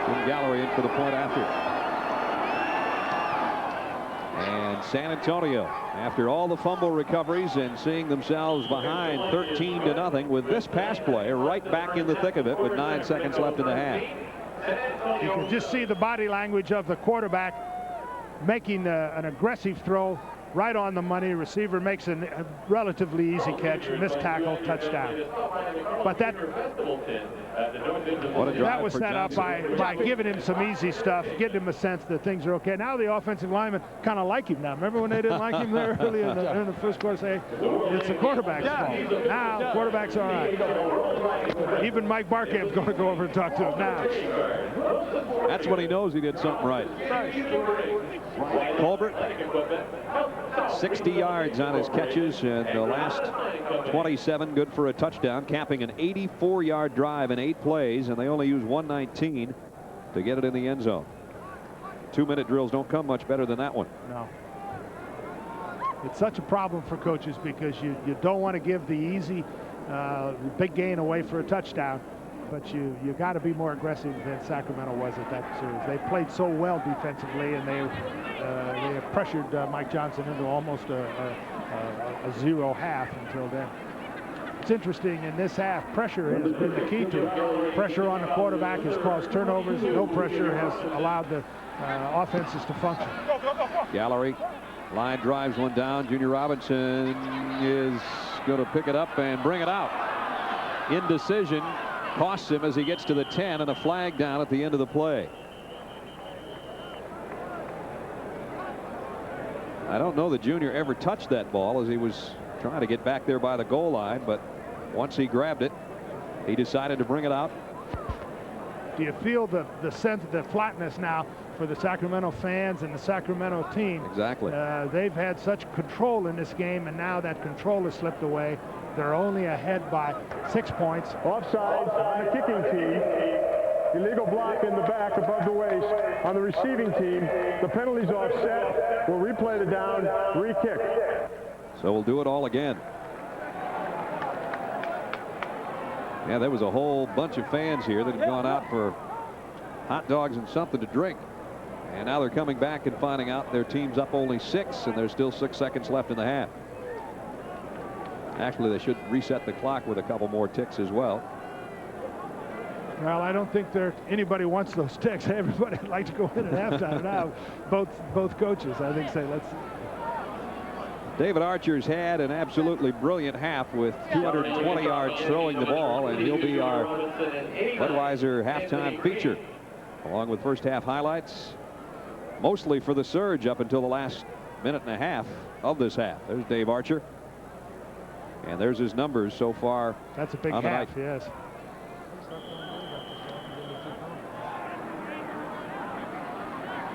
Jim Gallery in for the point after. And San Antonio, after all the fumble recoveries and seeing themselves behind 13-0 with this pass play, right back in the thick of it with 9 seconds left in the half. You can just see the body language of the quarterback making an aggressive throw, right on the money. Receiver makes a relatively easy catch, missed tackle, touchdown. But that was set up by giving him some easy stuff, getting him a sense that things are okay. Now the offensive linemen kind of like him now. Remember when they didn't like him there early in the first quarter? Say it's the quarterback's fault. Now quarterback's all right. Even Mike Barkamp's going to go over and talk to him now. That's when he knows he did something right. Colbert, 60 yards on his catches, and the last 27 good for a touchdown, capping an 84-yard drive in 8 plays, and they only use 119 to get it in the end zone. 2-minute drills don't come much better than that one. No. It's such a problem for coaches because you don't want to give the easy big gain away for a touchdown, but you got to be more aggressive than Sacramento was at that series. They played so well defensively, and they pressured Mike Johnson into almost a 0 half until then. It's interesting in this half, pressure has been the key to it. Pressure on the quarterback has caused turnovers. No pressure has allowed the offenses to function. Gallery, line drives one down. Junior Robinson is going to pick it up and bring it out. Indecision costs him as he gets to the 10, and a flag down at the end of the play. I don't know that Junior ever touched that ball as he was trying to get back there by the goal line, but once he grabbed it, he decided to bring it out. Do you feel the sense of the flatness now for the Sacramento fans and the Sacramento team? Exactly. They've had such control in this game, and now that control has slipped away. They're only ahead by 6 points. Offside on the kicking team. Illegal block in the back above the waist. On the receiving team, the penalty's offset. We'll replay the down, re-kick. So we'll do it all again. Yeah, there was a whole bunch of fans here that had gone out for hot dogs and something to drink. And now they're coming back and finding out their team's up only 6, and there's still 6 seconds left in the half. Actually, they should reset the clock with a couple more ticks as well. Well, I don't think anybody wants those ticks. Everybody would like to go in at halftime now. Both coaches, I think, say let's. David Archer's had an absolutely brilliant half with 220 yards throwing the ball, and he'll be our Budweiser halftime feature, along with first half highlights, mostly for the Surge up until the last minute and a half of this half. There's Dave Archer, and there's his numbers so far. That's a big on the half, night. yes.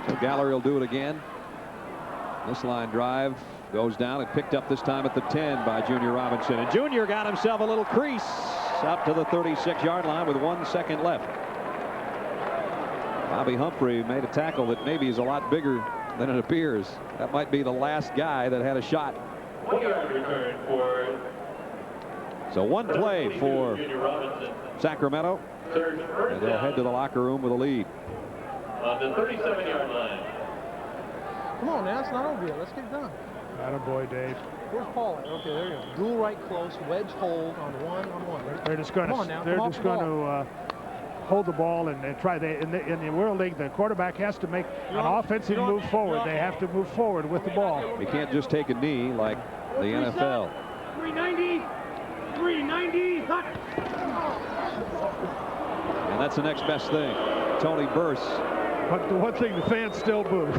So Gallery will do it again. This line drive goes down and picked up this time at the 10 by Junior Robinson. And Junior got himself a little crease up to the 36-yard line with 1 second left. Bobby Humphrey made a tackle that maybe is a lot bigger than it appears. That might be the last guy that had a shot. 1 yard return for. So one play for Sacramento, and they'll head to the locker room with a lead. On the 37-yard line. Come on now, it's not over yet. Let's get it done. Attaboy, Dave. Where's Paul at? Okay, there you go. Dual right close, wedge hold on 1-on-1. They're just going to hold the ball and try. In the World League, the quarterback has to make an offensive move forward. They have to move forward with the ball. You can't just take a knee like the NFL. 390. 390. And that's the next best thing. Tony Burse. But the one thing the fans still boo.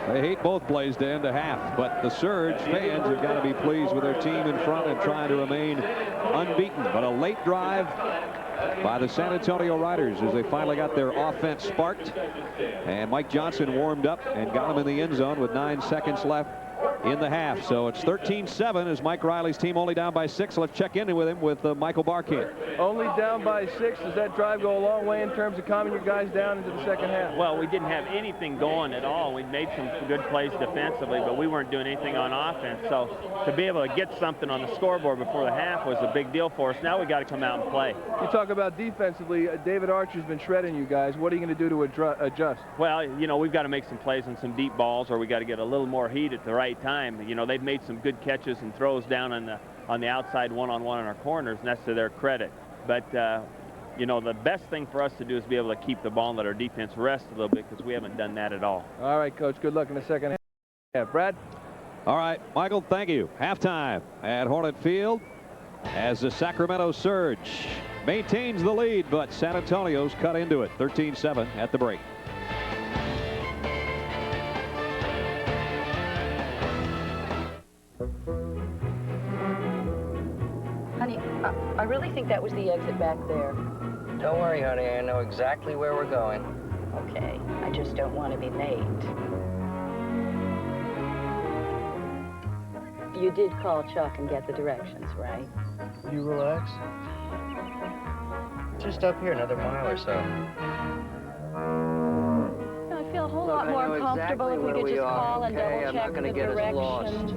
They hate both plays to end a half, but the Surge fans have got to be pleased with their team in front and trying to remain unbeaten. But a late drive by the San Antonio Riders as they finally got their offense sparked. And Mike Johnson warmed up and got him in the end zone with 9 seconds left in the half. So it's 13-7 as Mike Riley's team only down by 6. Let's check in with him with Michael Barkamp. Only down by 6. Does that drive go a long way in terms of calming your guys down into the second half? Well, we didn't have anything going at all. We made some good plays defensively, but we weren't doing anything on offense. So to be able to get something on the scoreboard before the half was a big deal for us. Now we got to come out and play. You talk about defensively. David Archer's been shredding you guys. What are you going to do to adjust? Well, you know, we've got to make some plays on some deep balls, or we got to get a little more heat at the right time. You know, they've made some good catches and throws down on the outside one-on-one in our corners, and that's to their credit. But you know, the best thing for us to do is be able to keep the ball and let our defense rest a little bit, because we haven't done that at all. All right, Coach. Good luck in the second half. Yeah, Brad. All right, Michael, thank you. Halftime at Hornet Field as the Sacramento Surge maintains the lead, but San Antonio's cut into it. 13-7 at the break. Honey, I really think that was the exit back there. Don't worry, honey. I know exactly where we're going. Okay, I just don't want to be late. You did call Chuck and get the directions, right? Will you relax? Just up here, another mile or so. I feel a whole lot more comfortable if we could just call and double check the directions.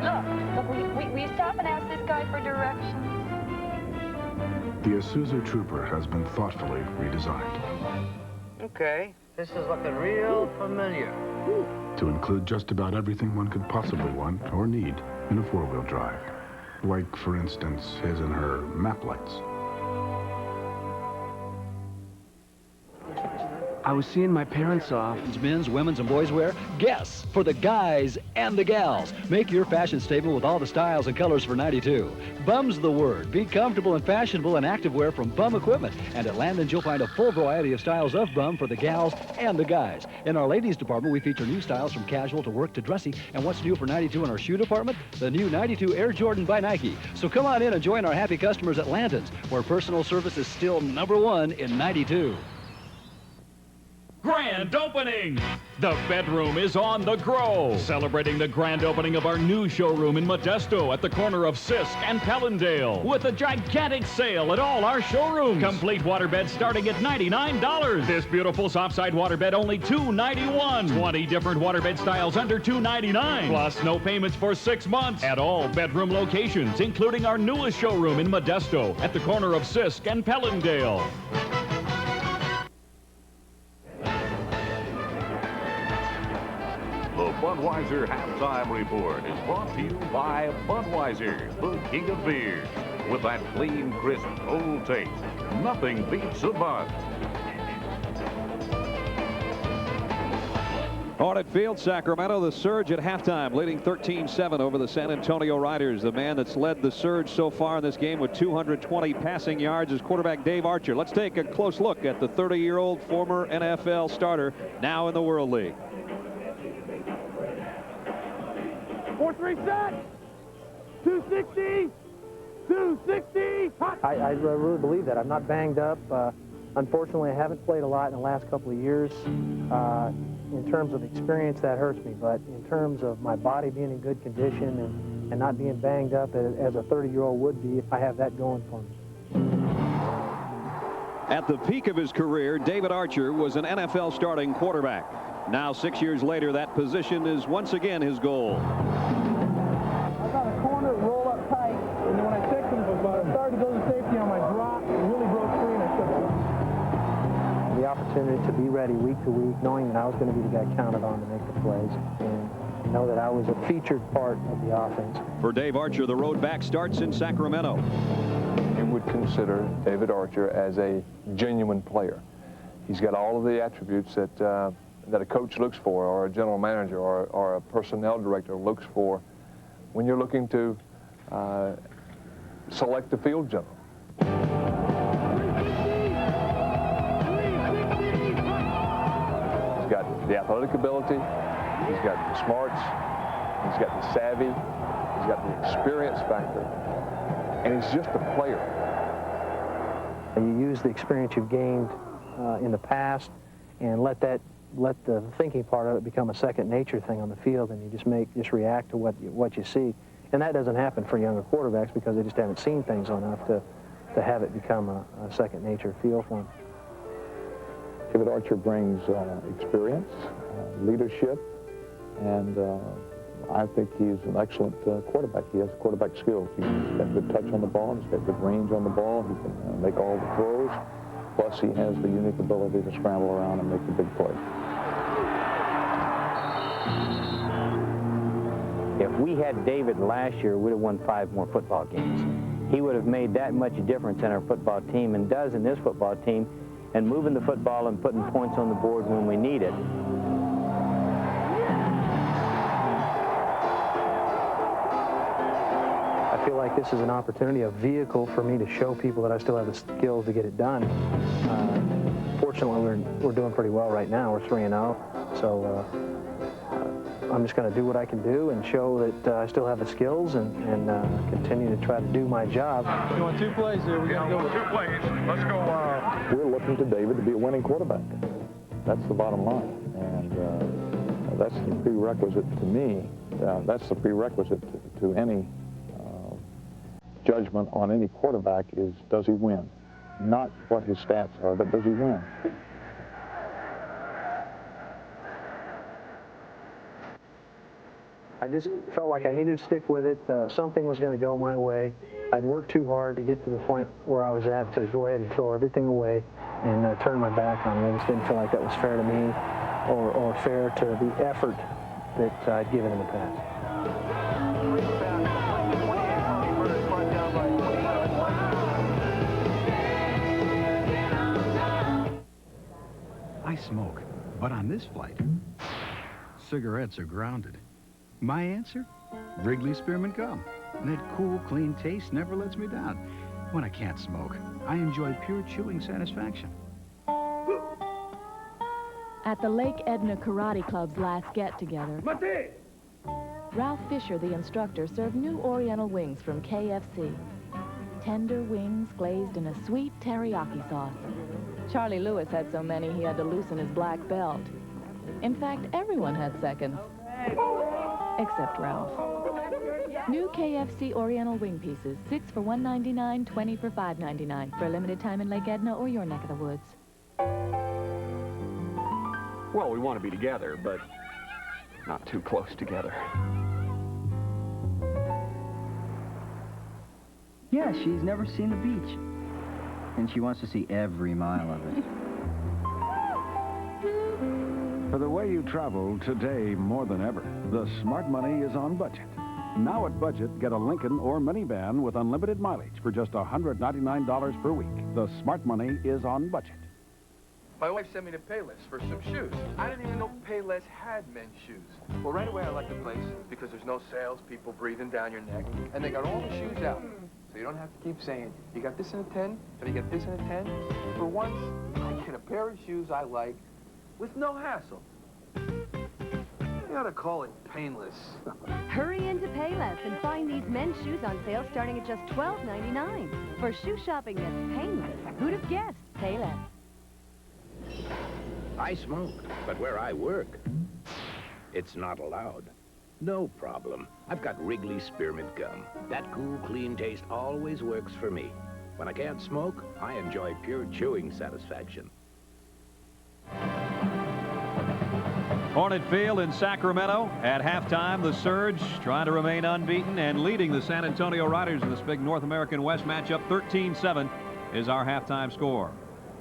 Look, will you stop and ask this guy for directions? The Isuzu Trooper has been thoughtfully redesigned Okay, this is looking real familiar. to include just about everything one could possibly want or need in a four-wheel drive. Like, for instance, his and her map lights. I was seeing my parents off. Men's, women's, and boys wear? Guess, for the guys and the gals. Make your fashion statement with all the styles and colors for 92. Bum's the word. Be comfortable and fashionable in activewear from Bum Equipment. And at Landon's, you'll find a full variety of styles of Bum for the gals and the guys. In our ladies department, we feature new styles from casual to work to dressy. And what's new for 92 in our shoe department? The new 92 Air Jordan by Nike. So come on in and join our happy customers at Landon's, where personal service is still #1 in 92. Grand opening! The bedroom is on the grow. Celebrating the grand opening of our new showroom in Modesto at the corner of Sisk and Pellendale. With a gigantic sale at all our showrooms. Complete waterbed starting at $99. This beautiful soft-side waterbed only $291. 20 different waterbed styles under $299. Plus no payments for 6 months. At all bedroom locations, including our newest showroom in Modesto at the corner of Sisk and Pellendale. The Budweiser Halftime Report is brought to you by Budweiser, the king of beers. With that clean, crisp, cold taste, nothing beats a Bud. Hornet Field, Sacramento, the Surge at halftime, leading 13-7 over the San Antonio Riders. The man that's led the Surge so far in this game with 220 passing yards is quarterback Dave Archer. Let's take a close look at the 30-year-old former NFL starter, now in the World League. 4-3 set. 260. 260. I really believe that. I'm not banged up. Unfortunately, I haven't played a lot in the last couple of years. In terms of experience, that hurts me. But in terms of my body being in good condition and not being banged up as a 30-year-old would be, I have that going for me. At the peak of his career, David Archer was an NFL starting quarterback. Now, 6 years later, that position is once again his goal. I got a corner, roll up tight, and then when I checked him, I started to go to safety on my drop, it really broke free, and I took it. The opportunity to be ready week to week, knowing that I was going to be the guy counted on to make the plays, and know that I was a featured part of the offense. For Dave Archer, the road back starts in Sacramento. And would consider David Archer as a genuine player. He's got all of the attributes that that a coach looks for, or a general manager, or a personnel director looks for when you're looking to select a field general. He's got the athletic ability, he's got the smarts, he's got the savvy, he's got the experience factor, and he's just a player. You use the experience you've gained in the past and let the thinking part of it become a second nature thing on the field, and you just react to what you see. And that doesn't happen for younger quarterbacks because they just haven't seen things enough to have it become a second nature feel for them. David Archer brings experience, leadership, and I think he's an excellent quarterback. He has quarterback skills. He's got good touch on the ball. He's got good range on the ball. He can make all the throws. Plus, he has the unique ability to scramble around and make the big play. If we had David last year, we'd have won 5 more football games. he would have made that much difference in our football team and does in this football team, and moving the football and putting points on the board when we need it. I feel like this is an opportunity, a vehicle for me to show people that I still have the skills to get it done. Fortunately, we're doing pretty well right now. We're 3-0, so I'm just going to do what I can do and show that I still have the skills and continue to try to do my job. You want 2 plays here? We got to go with 2 plays. Let's go. We're looking to David to be a winning quarterback. That's the bottom line, and that's the prerequisite to me. That's the prerequisite to any judgment on any quarterback is, does he win? Not what his stats are, but does he win? I just felt like I needed to stick with it. Something was going to go my way. I'd worked too hard to get to the point where I was at to go ahead and throw everything away and turn my back on it. I just didn't feel like that was fair to me or fair to the effort that I'd given in the past. I smoke, but on this flight, cigarettes are grounded. My answer? Wrigley Spearmint Gum. That cool, clean taste never lets me down. When I can't smoke, I enjoy pure chewing satisfaction. At the Lake Edna Karate Club's last get-together, Ralph Fisher, the instructor, served new Oriental wings from KFC. Tender wings glazed in a sweet teriyaki sauce. Charlie Lewis had so many he had to loosen his black belt. In fact, everyone had seconds. Except Ralph. New KFC Oriental wing pieces, 6 for $1.99, 20 for $5.99, for a limited time in Lake Edna or your neck of the woods. Well, we want to be together, but not too close together. Yeah, she's never seen the beach, and she wants to see every mile of it. For the way you travel today more than ever, the Smart Money is on budget. Now at Budget, get a Lincoln or minivan with unlimited mileage for just $199 per week. The Smart Money is on budget. My wife sent me to Payless for some shoes. I didn't even know Payless had men's shoes. Well, right away I like the place because there's no salespeople breathing down your neck, and they got all the shoes out. So you don't have to keep saying, you got this in a 10, and you got this in a 10. For once, I get a pair of shoes I like with no hassle. You ought to call it painless. Hurry into Payless and find these men's shoes on sale starting at just $12.99. For shoe shopping that's painless, who'd have guessed? Payless. I smoke, but where I work, it's not allowed. No problem. I've got Wrigley Spearmint Gum. That cool, clean taste always works for me. When I can't smoke, I enjoy pure chewing satisfaction. Hornet Field in Sacramento. At halftime, the Surge trying to remain unbeaten and leading the San Antonio Riders in this big North American West matchup. 13-7 is our halftime score.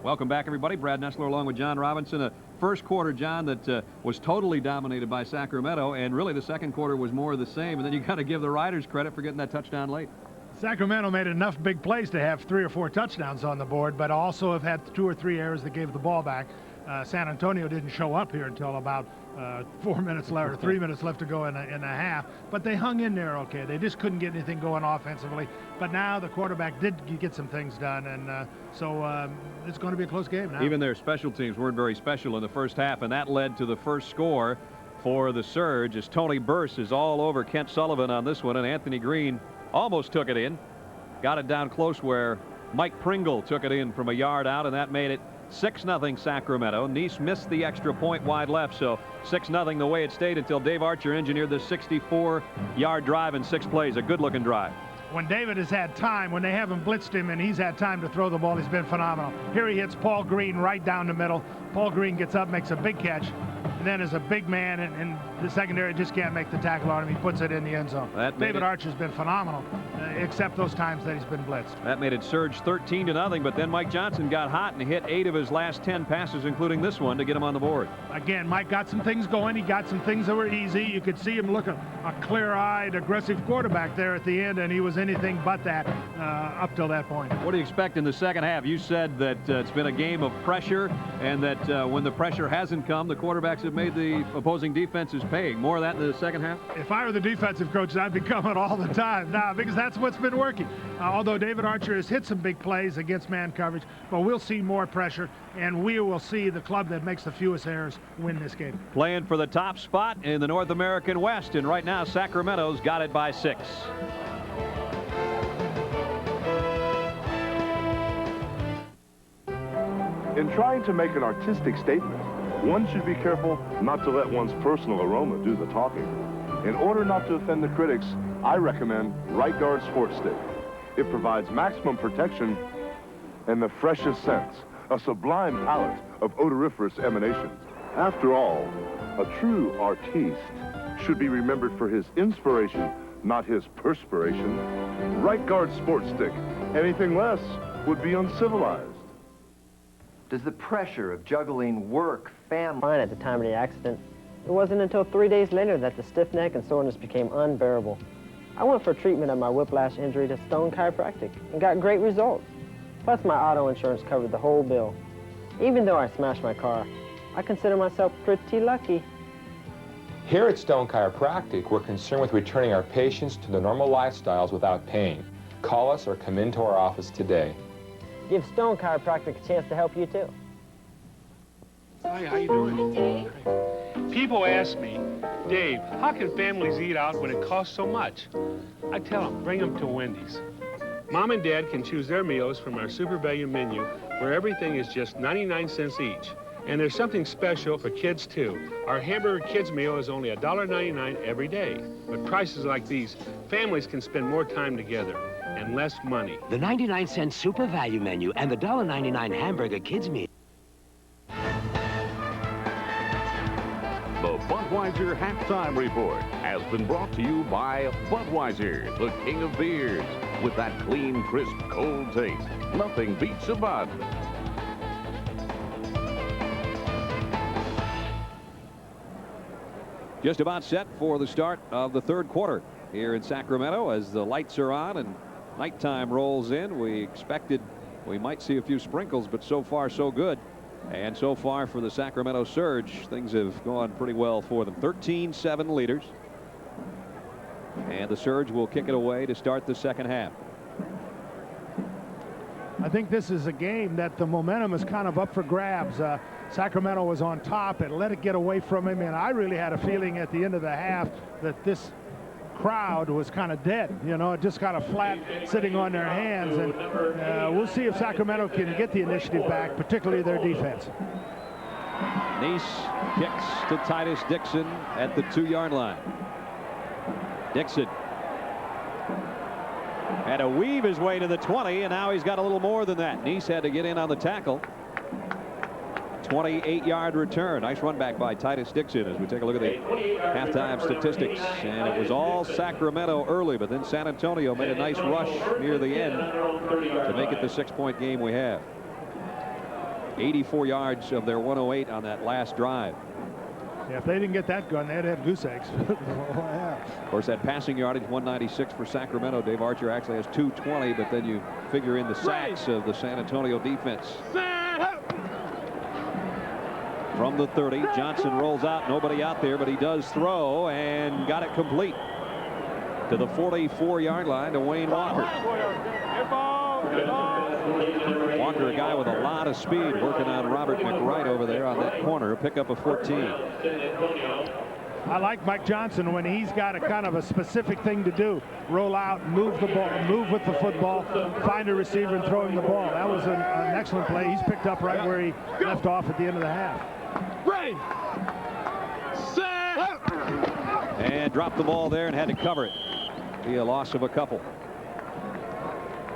Welcome back, everybody. Brad Nessler along with John Robinson. A first quarter, John, that was totally dominated by Sacramento, and really the second quarter was more of the same. And then you got to give the Riders credit for getting that touchdown late. Sacramento made enough big plays to have 3 or 4 touchdowns on the board, but also have had 2 or 3 errors that gave the ball back. San Antonio didn't show up here until about 4 minutes left or 3 minutes left to go in a half, but they hung in there okay. They just couldn't get anything going offensively, but now the quarterback did get some things done, and so it's going to be a close game now. Even their special teams weren't very special in the first half, and that led to the first score for the Surge as Tony Burse is all over Kent Sullivan on this one, and Anthony Green almost took it in. Got it down close where Mike Pringle took it in from a yard out, and that made it 6-0 Sacramento. Nice missed the extra point wide left, so 6-0 the way it stayed until Dave Archer engineered this 64-yard drive in 6 plays. A good-looking drive. When David has had time, when they haven't blitzed him and he's had time to throw the ball, he's been phenomenal. Here he hits Paul Green right down the middle. Paul Green gets up, makes a big catch, and then as a big man and the secondary just can't make the tackle on him, he puts it in the end zone. David Archer's been phenomenal, except those times that he's been blitzed. That made it Surge 13-0, but then Mike Johnson got hot and hit 8 of his last 10 passes, including this one, to get him on the board. Again, Mike got some things going. He got some things that were easy. You could see him look a clear-eyed, aggressive quarterback there at the end, and he was anything but that. up till that point. What do you expect in the second half? You said that it's been a game of pressure, and that when the pressure hasn't come, the quarterbacks have made the opposing defenses pay. More of that in the second half? If I were the defensive coach, I'd be coming all the time now, because that's what's been working. Although David Archer has hit some big plays against man coverage, but we'll see more pressure, and we will see the club that makes the fewest errors win this game. Playing for the top spot in the North American West, and right now Sacramento's got it by 6. In trying to make an artistic statement, one should be careful not to let one's personal aroma do the talking. In order not to offend the critics, I recommend Right Guard Sport Stick. It provides maximum protection and the freshest scents, a sublime palette of odoriferous emanations. After all, a true artiste should be remembered for his inspiration, not his perspiration. Right Guard Sport Stick. Anything less would be uncivilized. Does the pressure of juggling work, family... Fine at the time of the accident. It wasn't until 3 days later that the stiff neck and soreness became unbearable. I went for treatment of my whiplash injury to Stone Chiropractic and got great results. Plus, my auto insurance covered the whole bill. Even though I smashed my car, I consider myself pretty lucky. Here at Stone Chiropractic, we're concerned with returning our patients to their normal lifestyles without pain. Call us or come into our office today. Give Stone Chiropractic a chance to help you, too. Hi, how you doing? People ask me, Dave, how can families eat out when it costs so much? I tell them, bring them to Wendy's. Mom and Dad can choose their meals from our super value menu, where everything is just 99 cents each. And there's something special for kids, too. Our hamburger kids meal is only $1.99 every day. With prices like these, families can spend more time together and less money. The 99-cent super value menu and the $1.99 hamburger kids meal. The Budweiser Halftime Report has been brought to you by Budweiser, the king of beers. With that clean, crisp, cold taste, nothing beats a Bud. Just about set for the start of the third quarter here in Sacramento as the lights are on and nighttime rolls in. We expected we might see a few sprinkles, but so far so good. And so far for the Sacramento Surge, things have gone pretty well for them. 13-7 leaders. And the Surge will kick it away to start the second half. I think this is a game that the momentum is kind of up for grabs. Sacramento was on top and let it get away from him, and I really had a feeling at the end of the half that this crowd was kind of dead, you know, just kind of flat sitting on their hands, and we'll see if Sacramento can get the initiative back, particularly their defense. Nice kicks to Titus Dixon at the 2-yard line. Dixon had to weave his way to the 20, and now he's got a little more than that. Nice had to get in on the tackle. 28-yard return. Nice run back by Titus Dixon as we take a look at the halftime statistics. And it was all Sacramento early, but then San Antonio made a nice rush near the end to make it the 6-point game we have. 84 yards of their 108 on that last drive. Yeah, if they didn't get that gun, they'd have goose eggs. Of course, that passing yardage, 196 for Sacramento. Dave Archer actually has 220, but then you figure in the sacks of the San Antonio defense. From the 30, Johnson rolls out, nobody out there, but he does throw and got it complete to the 44-yard line to Wayne Walker. Walker, a guy with a lot of speed, working on Robert McWright over there on that corner, pick up a 14. I like Mike Johnson when he's got a kind of a specific thing to do. Roll out, move the ball, move with the football, find a receiver and throw him the ball. That was an excellent play. He's picked up right where he left off at the end of the half. Ready, set, and dropped the ball there and had to cover it. Be a loss of a couple.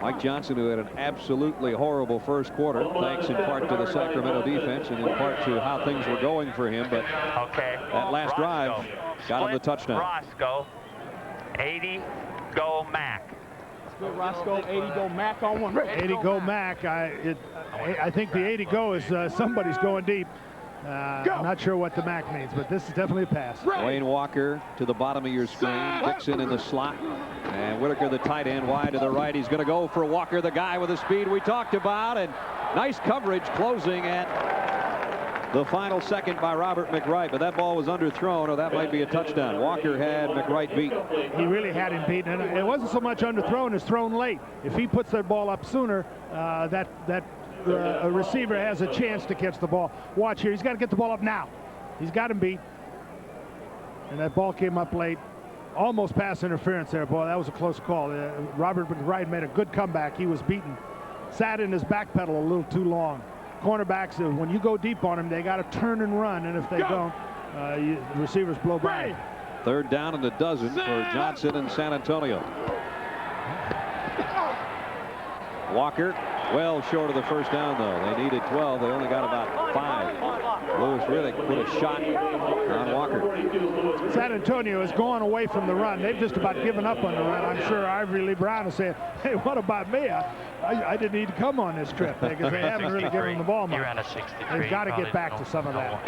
Mike Johnson, who had an absolutely horrible first quarter, thanks in part to the Sacramento defense and in part to how things were going for him, but that last drive got him the touchdown. Roscoe, 80, go Mac. Let's go Roscoe, 80, go Mac on one. 80 go Mac. I think the 80 go is somebody's going deep. I'm not sure what the MAC means, but this is definitely a pass. Wayne Walker to the bottom of your screen. Dixon in the slot. And Whitaker, the tight end, wide to the right. He's going to go for Walker, the guy with the speed we talked about. And nice coverage closing at the final second by Robert McWright. But that ball was underthrown, or that might be a touchdown. Walker had McWright beat. He really had him beaten. And it wasn't so much underthrown as thrown late. If he puts that ball up sooner, a receiver has a chance to catch the ball. Watch here. He's got to get the ball up now. He's got him beat. And that ball came up late. Almost pass interference there. Boy, that was a close call. Robert McWright made a good comeback. He was beaten. Sat in his back pedal a little too long. Cornerbacks, when you go deep on them, they got to turn and run. And if they don't, receivers blow by. Third down and a dozen for Johnson and San Antonio. Walker, well short of the first down, though. They needed 12. They only got about 5. Lewis Riddick put a shot on Walker. San Antonio is going away from the run. They've just about given up on the run. I'm sure Ivory Lee Brown is saying, hey, what about me? I didn't need to come on this trip because they haven't really given them the ball much. They've got to get back to some of that.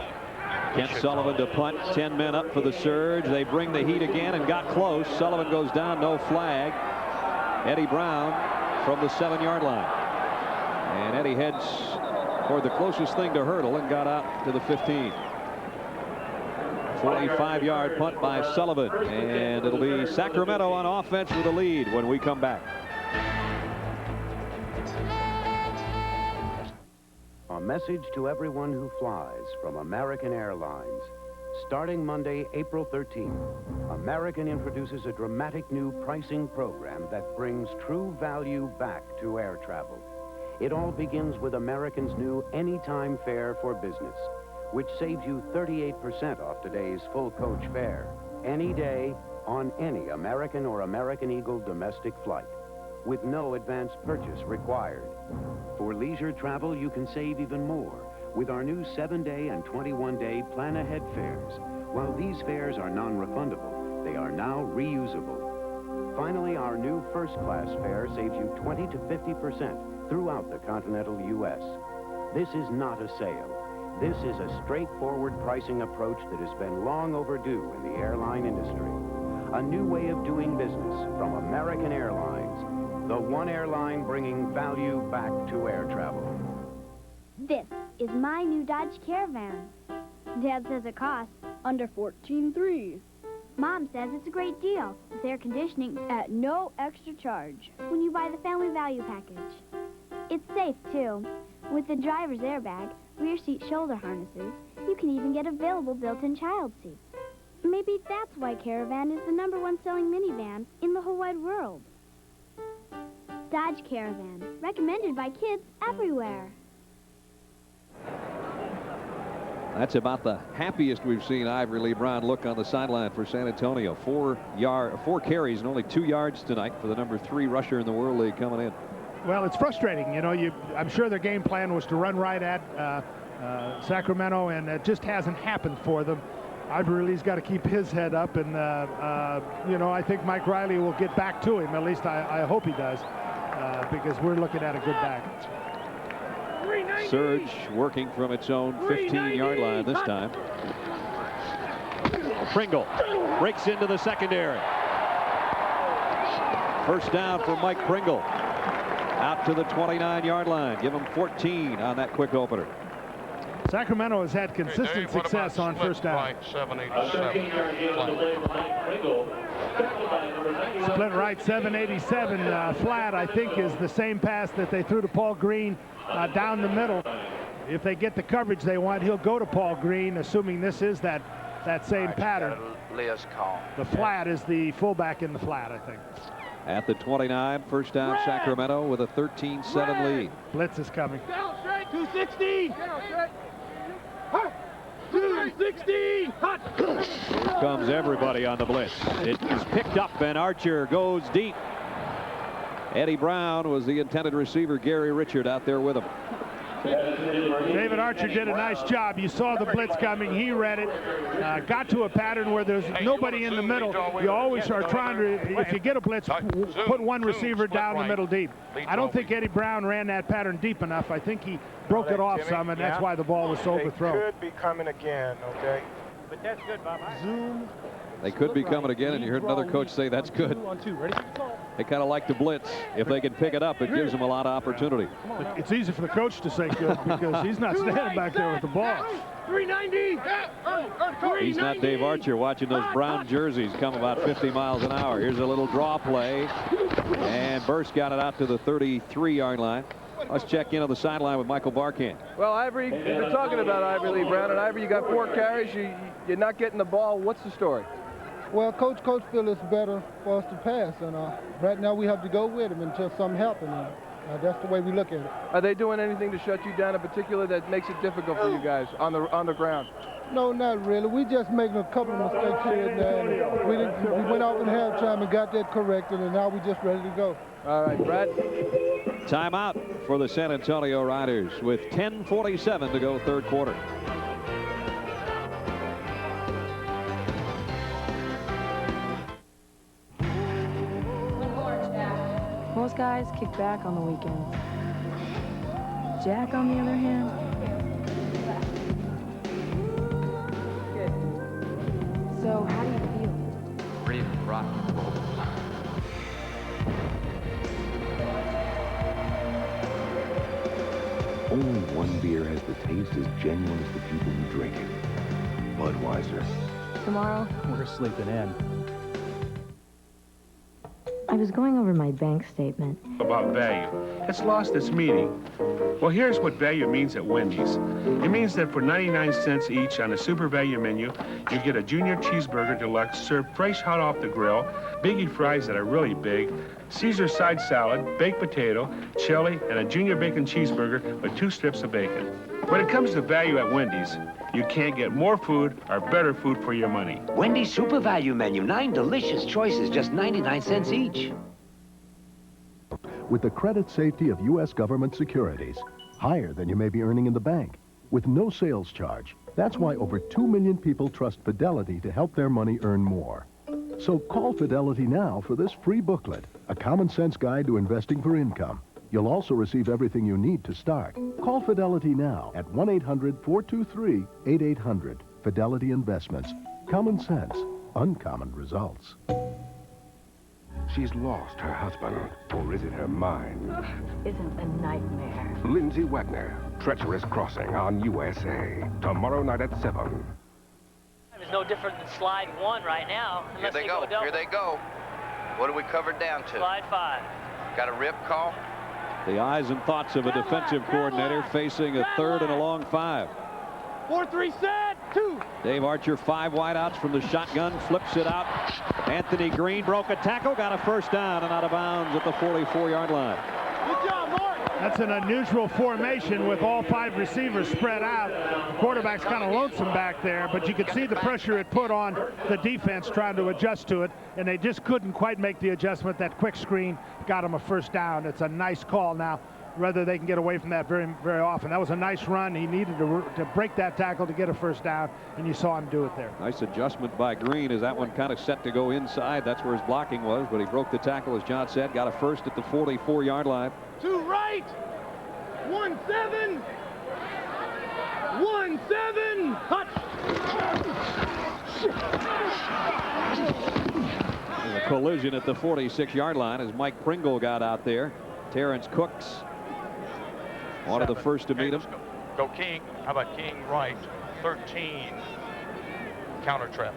Kent Sullivan to punt. 10 men up for the surge. They bring the heat again and got close. Sullivan goes down, no flag. Eddie Brown from the 7-yard line. And Eddie heads toward the closest thing to hurdle and got out to the 15. 45-yard punt by Sullivan. And it'll be Sacramento on offense with a lead when we come back. A message to everyone who flies from American Airlines. Starting Monday, April 13th, American introduces a dramatic new pricing program that brings true value back to air travel. It all begins with American's new Anytime Fare for Business, which saves you 38% off today's full coach fare, any day, on any American or American Eagle domestic flight, with no advance purchase required. For leisure travel, you can save even more with our new 7-day and 21-day plan ahead fares. While these fares are non-refundable, they are now reusable. Finally, our new first-class fare saves you 20 to 50% throughout the continental U.S. This is not a sale. This is a straightforward pricing approach that has been long overdue in the airline industry. A new way of doing business from American Airlines, the one airline bringing value back to air travel. This is my new Dodge Caravan. Dad says it costs under $14,300. Mom says it's a great deal with air conditioning at no extra charge when you buy the family value package. It's safe, too. With the driver's airbag, rear seat shoulder harnesses, you can even get available built-in child seats. Maybe that's why Caravan is the #1 selling minivan in the whole wide world. Dodge Caravan, recommended by kids everywhere. That's about the happiest we've seen Ivory Lee Brown look on the sideline for San Antonio. 4 carries and only 2 yards tonight for the #3 rusher in the World League coming in. Well, it's frustrating. You know, I'm sure their game plan was to run right at Sacramento, and it just hasn't happened for them. Ivory Lee's got to keep his head up, and, you know, I think Mike Riley will get back to him. At least I hope he does, because we're looking at a good back. Surge working from its own 15-yard line this time. Pringle breaks into the secondary. First down for Mike Pringle. Out to the 29-yard line. Give him 14 on that quick opener. Sacramento has had consistent success on first down. Split right 787 flat, I think, is the same pass that they threw to Paul Green down the middle. If they get the coverage they want, he'll go to Paul Green, assuming this is that same pattern. The flat is the fullback in the flat, I think. At the 29, first down Sacramento with a 13-7 lead. Blitz is coming. Down straight, 260. 260. Hot. Here comes everybody on the blitz. It is picked up, and Archer goes deep. Eddie Brown was the intended receiver. Gary Richard out there with him. David Archer did a nice job. You saw the blitz coming. He read it. Got to a pattern where there's nobody in the middle. You always are trying to, if you get a blitz, put one receiver down the middle deep. I don't think Eddie Brown ran that pattern deep enough. I think he broke it off some, and that's why the ball was so overthrown. They could be coming again, okay? But that's good, Bob. Zoom. They could be coming again, and you heard another coach say that's good. They kind of like to blitz. If they can pick it up, it gives them a lot of opportunity. It's easy for the coach to say good because he's not standing back there with the ball. 390. He's not Dave Archer watching those brown jerseys come about 50 miles an hour. Here's a little draw play, and Burst got it out to the 33-yard line. Let's check in on the sideline with Michael Barkan. Well, Ivory, you've been talking about Ivory Lee Brown, and Ivory, you got 4 carries. You're not getting the ball. What's the story? Well, Coach feels it's better for us to pass, and right now we have to go with him until something happens. That's the way we look at it. Are they doing anything to shut you down in particular that makes it difficult for you guys on the ground? No, not really. We just making a couple of mistakes here and there. We went off in halftime and got that corrected, and now we're just ready to go. All right, Brad. Timeout for the San Antonio Riders with 10:47 to go, third quarter. Most guys kick back on the weekends. Jack, on the other hand, so how do you feel? Ready to rock and roll. Only one beer has the taste as genuine as the people who drink it. Budweiser. Tomorrow, we're sleeping in. I was going over my bank statement. About value. It's lost its meaning. Well, here's what value means at Wendy's. It means that for 99 cents each on a super value menu, you get a junior cheeseburger deluxe served fresh hot off the grill, biggie fries that are really big, Caesar side salad, baked potato, chili, and a junior bacon cheeseburger with 2 strips of bacon. When it comes to value at Wendy's, you can't get more food or better food for your money. Wendy's Super Value Menu. 9 delicious choices, just 99 cents each. With the credit safety of U.S. government securities, higher than you may be earning in the bank, with no sales charge. That's why over 2 million people trust Fidelity to help their money earn more. So call Fidelity now for this free booklet, a common sense guide to investing for income. You'll also receive everything you need to start. Call Fidelity now at 1-800-423-8800. Fidelity Investments. Common sense. Uncommon results. She's lost her husband, or is it her mind? Isn't a nightmare. Lindsay Wagner, Treacherous Crossing on USA. Tomorrow night at 7. It's no different than slide 1 right now. Here they go. Here they go. What are we covered down to? Slide 5. Got a rip call? The eyes and thoughts of a defensive coordinator facing a 3rd and a long 5. 4-3 set. 2. Dave Archer, 5 wideouts from the shotgun, flips it out. Anthony Green broke a tackle, got a first down and out of bounds at the 44-yard line. Good job, Mark. That's an unusual formation with all 5 receivers spread out. The quarterback's kind of lonesome back there, but you could see the pressure it put on the defense trying to adjust to it, and they just couldn't quite make the adjustment. That quick screen got them a first down. It's a nice call now. Whether they can get away from that very, very often. That was a nice run. He needed to break that tackle to get a first down, and you saw him do it there. Nice adjustment by Green as that one kind of set to go inside. That's where his blocking was, but he broke the tackle, as John said, got a first at the 44-yard line. 2 right. 1-7. 1-7. Hut. There's a collision at the 46-yard line as Mike Pringle got out there. Terrence Cooks wanted the first to meet him. Go King. How about King right? 13. Counter trap.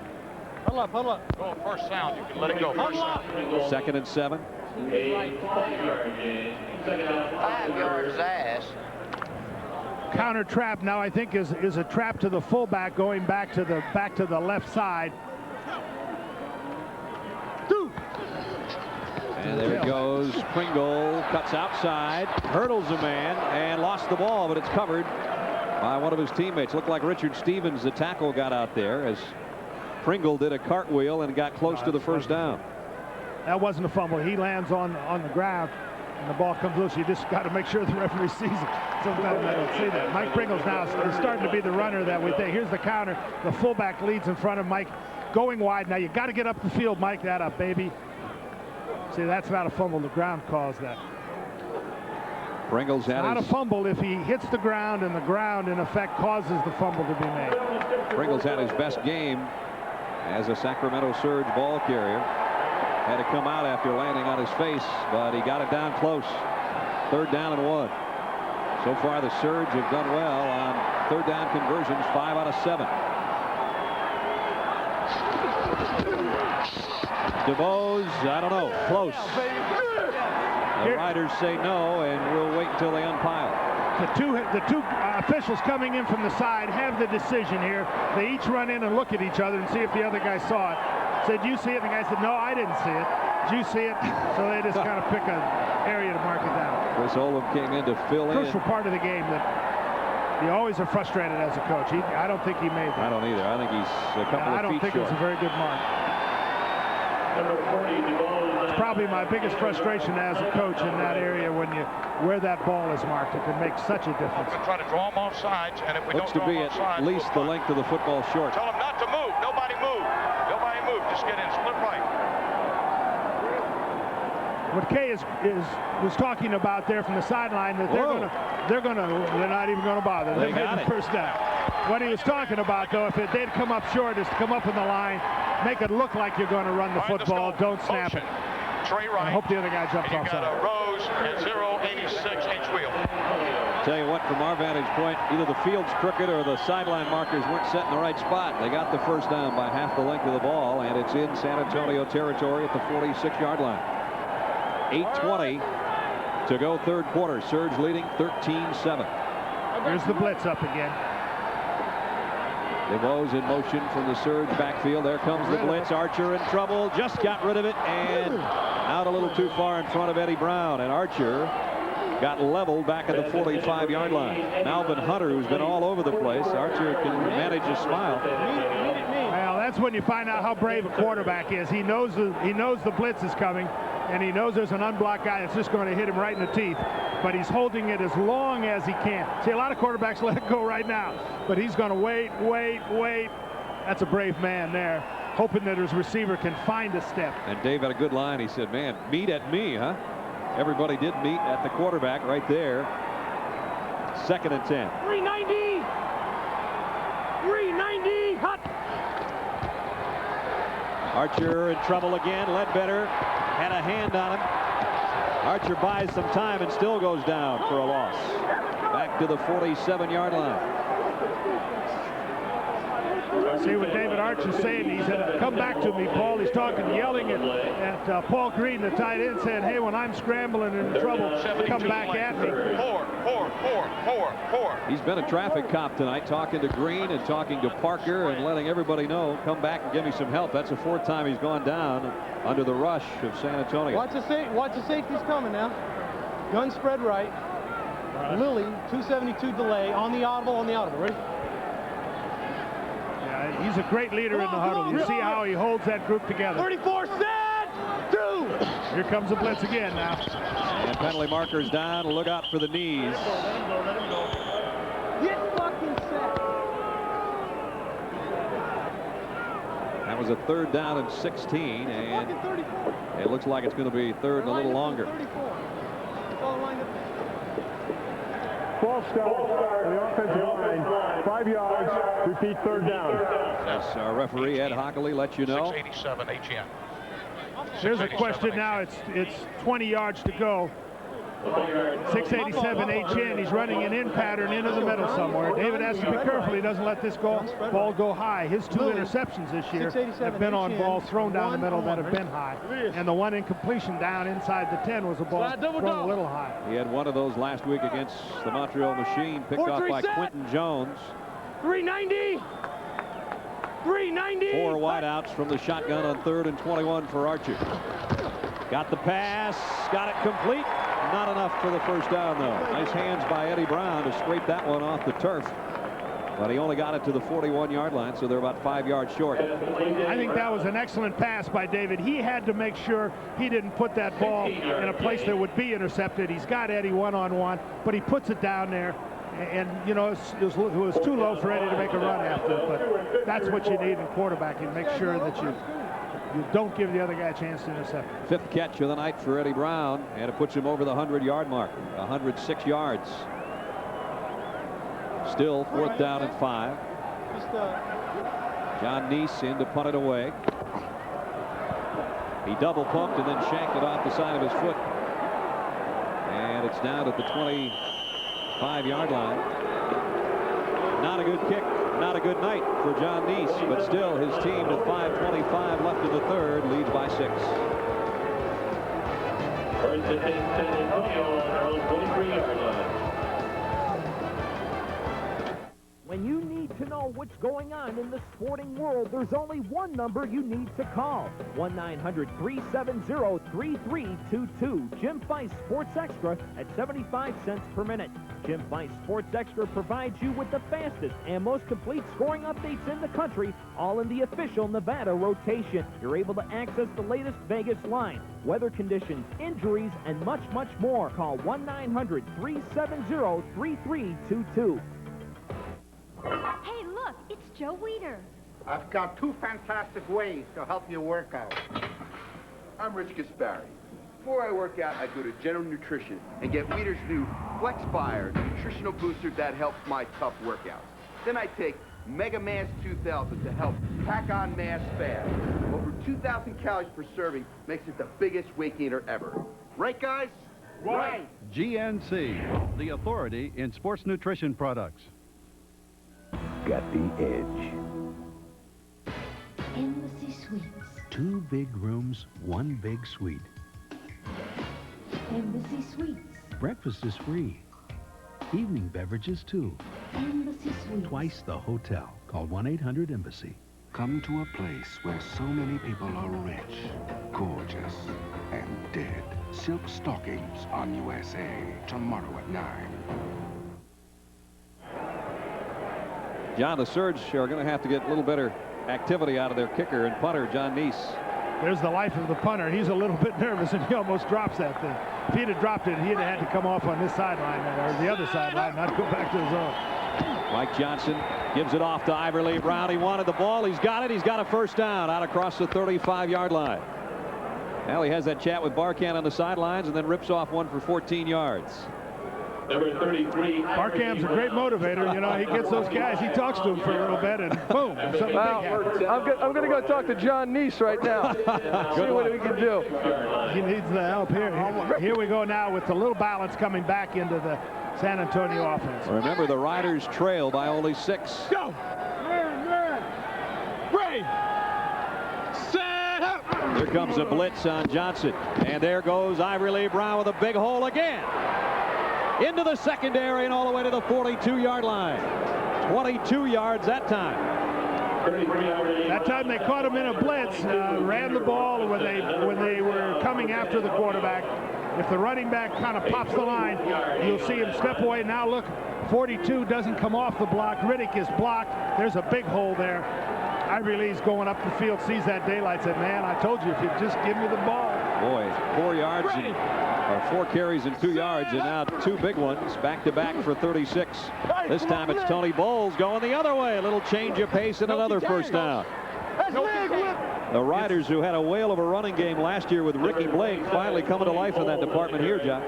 Huddle up, huddle up. Go first sound. You can let it go. First sound. 2nd and 7. 5 yards ass. Counter trap now I think is a trap to the fullback going back to the left side. 2. And there it goes. Pringle cuts outside, hurdles a man, and lost the ball, but it's covered by one of his teammates. Looked like Richard Stevens, the tackle, got out there as Pringle did a cartwheel and got close to the first down. That wasn't a fumble. He lands on the ground. and the ball comes loose. You just got to make sure the referee sees it. Sometimes I don't see that. Mike Pringles now is starting to be the runner that we think. Here's the counter. The fullback leads in front of Mike, going wide. Now you got to get up the field. Mike that up, baby. See, that's not a fumble. The ground caused that. Pringles had not a fumble if he hits the ground, and the ground, in effect, causes the fumble to be made. Pringles had his best game as a Sacramento Surge ball carrier. Had to come out after landing on his face, but he got it down close. 3rd down and 1. So far, the Surge have done well on 3rd down conversions, 5 out of 7. DeBose, I don't know, close. The Riders say no, and we'll wait until they unpile. The two officials coming in from the side have the decision here. They each run in and look at each other and see if the other guy saw it. Said, "You see it?" The guy said, "No, I didn't see it." "Did you see it?" So they just kind of pick an area to mark it down. Chris Olam came in to fill in. Crucial part of the game that you always are frustrated as a coach. I don't think he made that. I don't either. I think he's a couple of feet short. I don't think it was a very good mark. It's probably my biggest frustration as a coach in that area where that ball is marked. It can make such a difference. We're trying to draw them off sides, and if we Looks don't to draw be them off sides, at least the length of the football short. Tell them not to move. Nobody move. Nobody move. Just get in. Split right. What Kay was talking about there from the sideline, that they're not even gonna bother. They made the first down. What he was talking about, though, if they'd come up short, is to come up in the line, make it look like you're going to run the football. Don't snap it. Trey Wright. I hope the other guy jumps off. offside. You got a Rose at 0.86 H wheel. Tell you what, from our vantage point, either the field's crooked or the sideline markers weren't set in the right spot. They got the first down by half the length of the ball, and it's in San Antonio territory at the 46-yard line. 8:20 to go, 3rd quarter. Surge leading 13-7. Here's the blitz up again. DeVos in motion from the Surge backfield. There comes the blitz. Archer in trouble. Just got rid of it and out a little too far in front of Eddie Brown. And Archer got leveled back at the 45-yard line. Malvin Hunter, who's been all over the place. Archer can manage a smile. Well, that's when you find out how brave a quarterback is. He knows the blitz is coming, and he knows there's an unblocked guy that's just going to hit him right in the teeth. But he's holding it as long as he can. See, a lot of quarterbacks let it go right now, but he's going to wait. That's a brave man there, hoping that his receiver can find a step. And Dave had a good line. He said, "Man, meet at me, huh?" Everybody did meet at the quarterback right there. 2nd and 10. 390. 390. Hot. Archer in trouble again. Ledbetter had a hand on him. Archer buys some time and still goes down for a loss. Back to the 47-yard line. See what David Archer's saying. He said, "Come back to me, Paul." He's yelling at Paul Green, the tight end, saying, "Hey, when I'm scrambling and in trouble, come back at me." 4. He's been a traffic cop tonight, talking to Green and talking to Parker and letting everybody know, come back and give me some help. That's the 4th time he's gone down under the rush of San Antonio. Watch the safety's coming now. Gun spread right. Lilly, 272 delay on the audible. Ready? Yeah, he's a great leader in the huddle. You see how he holds that group together. 34 set. 2. Here comes the blitz again now. And penalty markers down. Look out for the knees. Let him go. Get fucking set. That was a 3rd down and 16, and it looks like it's going to be 3rd and a little longer. False start on the offensive line. 5 yards. Repeat 3rd down. As our referee Ed Hockley lets you know. 687 HN. There's a question now. It's 20 yards to go. 687 HN. He's running an in pattern into the middle somewhere. David has to be careful he doesn't let this ball go high. His 2 interceptions this year have been on balls thrown down the middle that have been high. And the one incompletion down inside the 10 was a ball thrown a little high. He had one of those last week against the Montreal Machine, picked off by Quentin Jones. 390. 390. 4 wideouts from the shotgun on 3rd and 21 for Archer. Got the pass, got it complete. Not enough for the first down, though. Nice hands by Eddie Brown to scrape that one off the turf. But he only got it to the 41-yard line, so they're about 5 yards short. I think that was an excellent pass by David. He had to make sure he didn't put that ball in a place that would be intercepted. He's got Eddie one-on-one, but he puts it down there. And, you know, it was too low for Eddie to make a run after it, but that's what you need in quarterbacking. Make sure that you don't give the other guy a chance to intercept. 5th catch of the night for Eddie Brown, and it puts him over the 100-yard mark, 106 yards. Still 4th down and 5. John Neese in to punt it away. He double pumped and then shanked it off the side of his foot. And it's down at the 25-yard line. Not a good kick, not a good night for John Neese, but still his team with 5:25 left in the third leads by 6. First and 10, San Antonio on their own 23-yard line. When you need to know what's going on in the sporting world, there's only one number you need to call. 1-900-370-3322. Jim Fice Sports Extra at 75 cents per minute. Jim Fice Sports Extra provides you with the fastest and most complete scoring updates in the country, all in the official Nevada rotation. You're able to access the latest Vegas line, weather conditions, injuries, and much, much more. Call 1-900-370-3322. Hey, look, it's Joe Weider. I've got 2 fantastic ways to help you work out. I'm Rich Gaspari. Before I work out, I go to General Nutrition and get Weider's new Flex Fire nutritional booster that helps my tough workouts. Then I take Mega Mass 2000 to help pack on mass fast. Over 2,000 calories per serving makes it the biggest weight gainer ever. Right, guys? Right. GNC, the authority in sports nutrition products. Got the edge. Embassy Suites. 2 big rooms, 1 big suite. Embassy Suites. Breakfast is free. Evening beverages, too. Embassy Suites. Twice the hotel. Call 1-800-EMBASSY. Come to a place where so many people are rich, gorgeous, and dead. Silk Stockings on USA, tomorrow at 9. John, the Surge are going to have to get a little better activity out of their kicker and punter, John Neese. There's the life of the punter. He's a little bit nervous, and he almost drops that thing. If he'd have dropped it, he'd have had to come off on this sideline or the other sideline, not go back to the zone. Mike Johnson gives it off to Iverly Brown. He wanted the ball. He's got it. He's got a first down out across the 35-yard line. Now he has that chat with Barkan on the sidelines and then rips off one for 14 yards. Number 33. Barkam's a great motivator. You know, he gets those guys, he talks to them for a little bit, and boom, something big happens. I'm going to go talk to John Neese right now. See what we can do. He needs the help here. Here we go now with the little balance coming back into the San Antonio offense. Remember, the Riders trail by only 6. Go! Ready! Set up! Here comes a blitz on Johnson. And there goes Iverly Brown with a big hole again. Into the secondary and all the way to the 42-yard line. 22 yards that time. That time they caught him in a blitz, ran the ball when they were coming after the quarterback. If the running back kind of pops the line, you'll see him step away. Now look, 42 doesn't come off the block. Riddick is blocked. There's a big hole there. Iverly's going up the field, sees that daylight, said, man, I told you if you just give me the ball. Boy, 4 yards and 4 carries and 2 yards, and now 2 big ones back-to-back for 36. This time it's Tony Bowles going the other way. A little change of pace and another first down. The Riders, who had a whale of a running game last year with Ricky Blake, finally coming to life in that department here, John.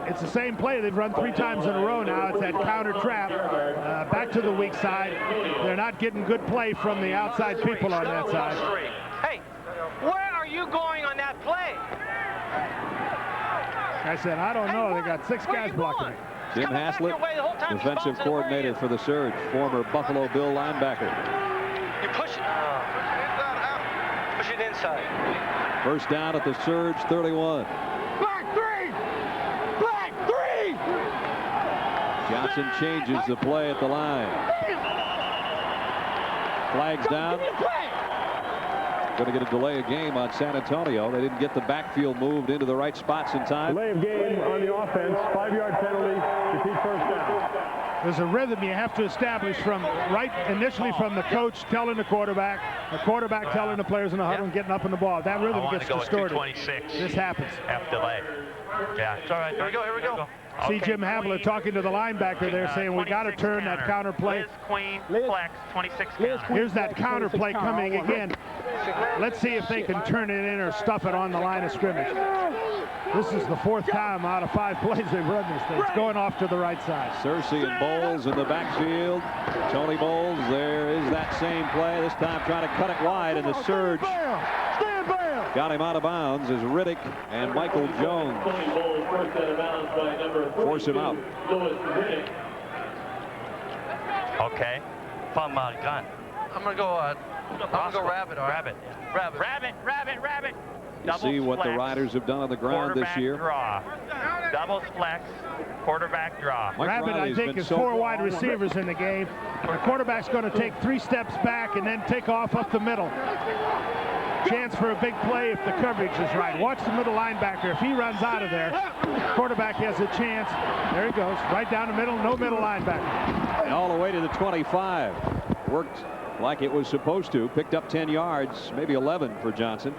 It's the same play. They've run 3 times in a row now. It's that counter trap back to the weak side. They're not getting good play from the outside people on that side. Hey, where are you going on that play? I said, I don't know. They got 6 guys blocking it. Jim Haslett, defensive coordinator for the Surge, former Buffalo Bill linebacker. You push it. Push it inside. First down at the Surge 31. Black 3! Black 3! Johnson changes the play at the line. Flags down. Going to get a delay of game on San Antonio. They didn't get the backfield moved into the right spots in time. Delay of game on the offense. 5-yard penalty. Repeat first down. There's a rhythm you have to establish from initially from the coach telling the quarterback telling the players in the huddle and getting up in the ball. That rhythm gets distorted. 226. This happens. Half delay. Yeah, it's all right. Here we go. Here we go. See Okay, Jim Havler talking to the linebacker there saying we got to turn that counter play. Liz, queen, flex, 26 counter. Here's that counter play coming again. Let's see if they can turn it in or stuff it on the line of scrimmage. This is the 4th time out of 5 plays they've run this thing. It's going off to the right side. Searcy and Bowles in the backfield. Tony Bowles, there is that same play. This time trying to cut it wide, and the surge got him out of bounds as Riddick and Michael Jones force him out. Okay. From gun. I'm gonna go. Rabbit. Rabbit. See what the Riders have done on the ground this year. Draw. Doubles flex. Quarterback draw. Rabbit, I think, is 4 wide receivers in the game. The quarterback's going to take 3 steps back and then take off up the middle. Chance for a big play if the coverage is right. Watch the middle linebacker. If he runs out of there, quarterback has a chance. There he goes, right down the middle, no middle linebacker. And all the way to the 25. Worked like it was supposed to. Picked up 10 yards, maybe 11 for Johnson.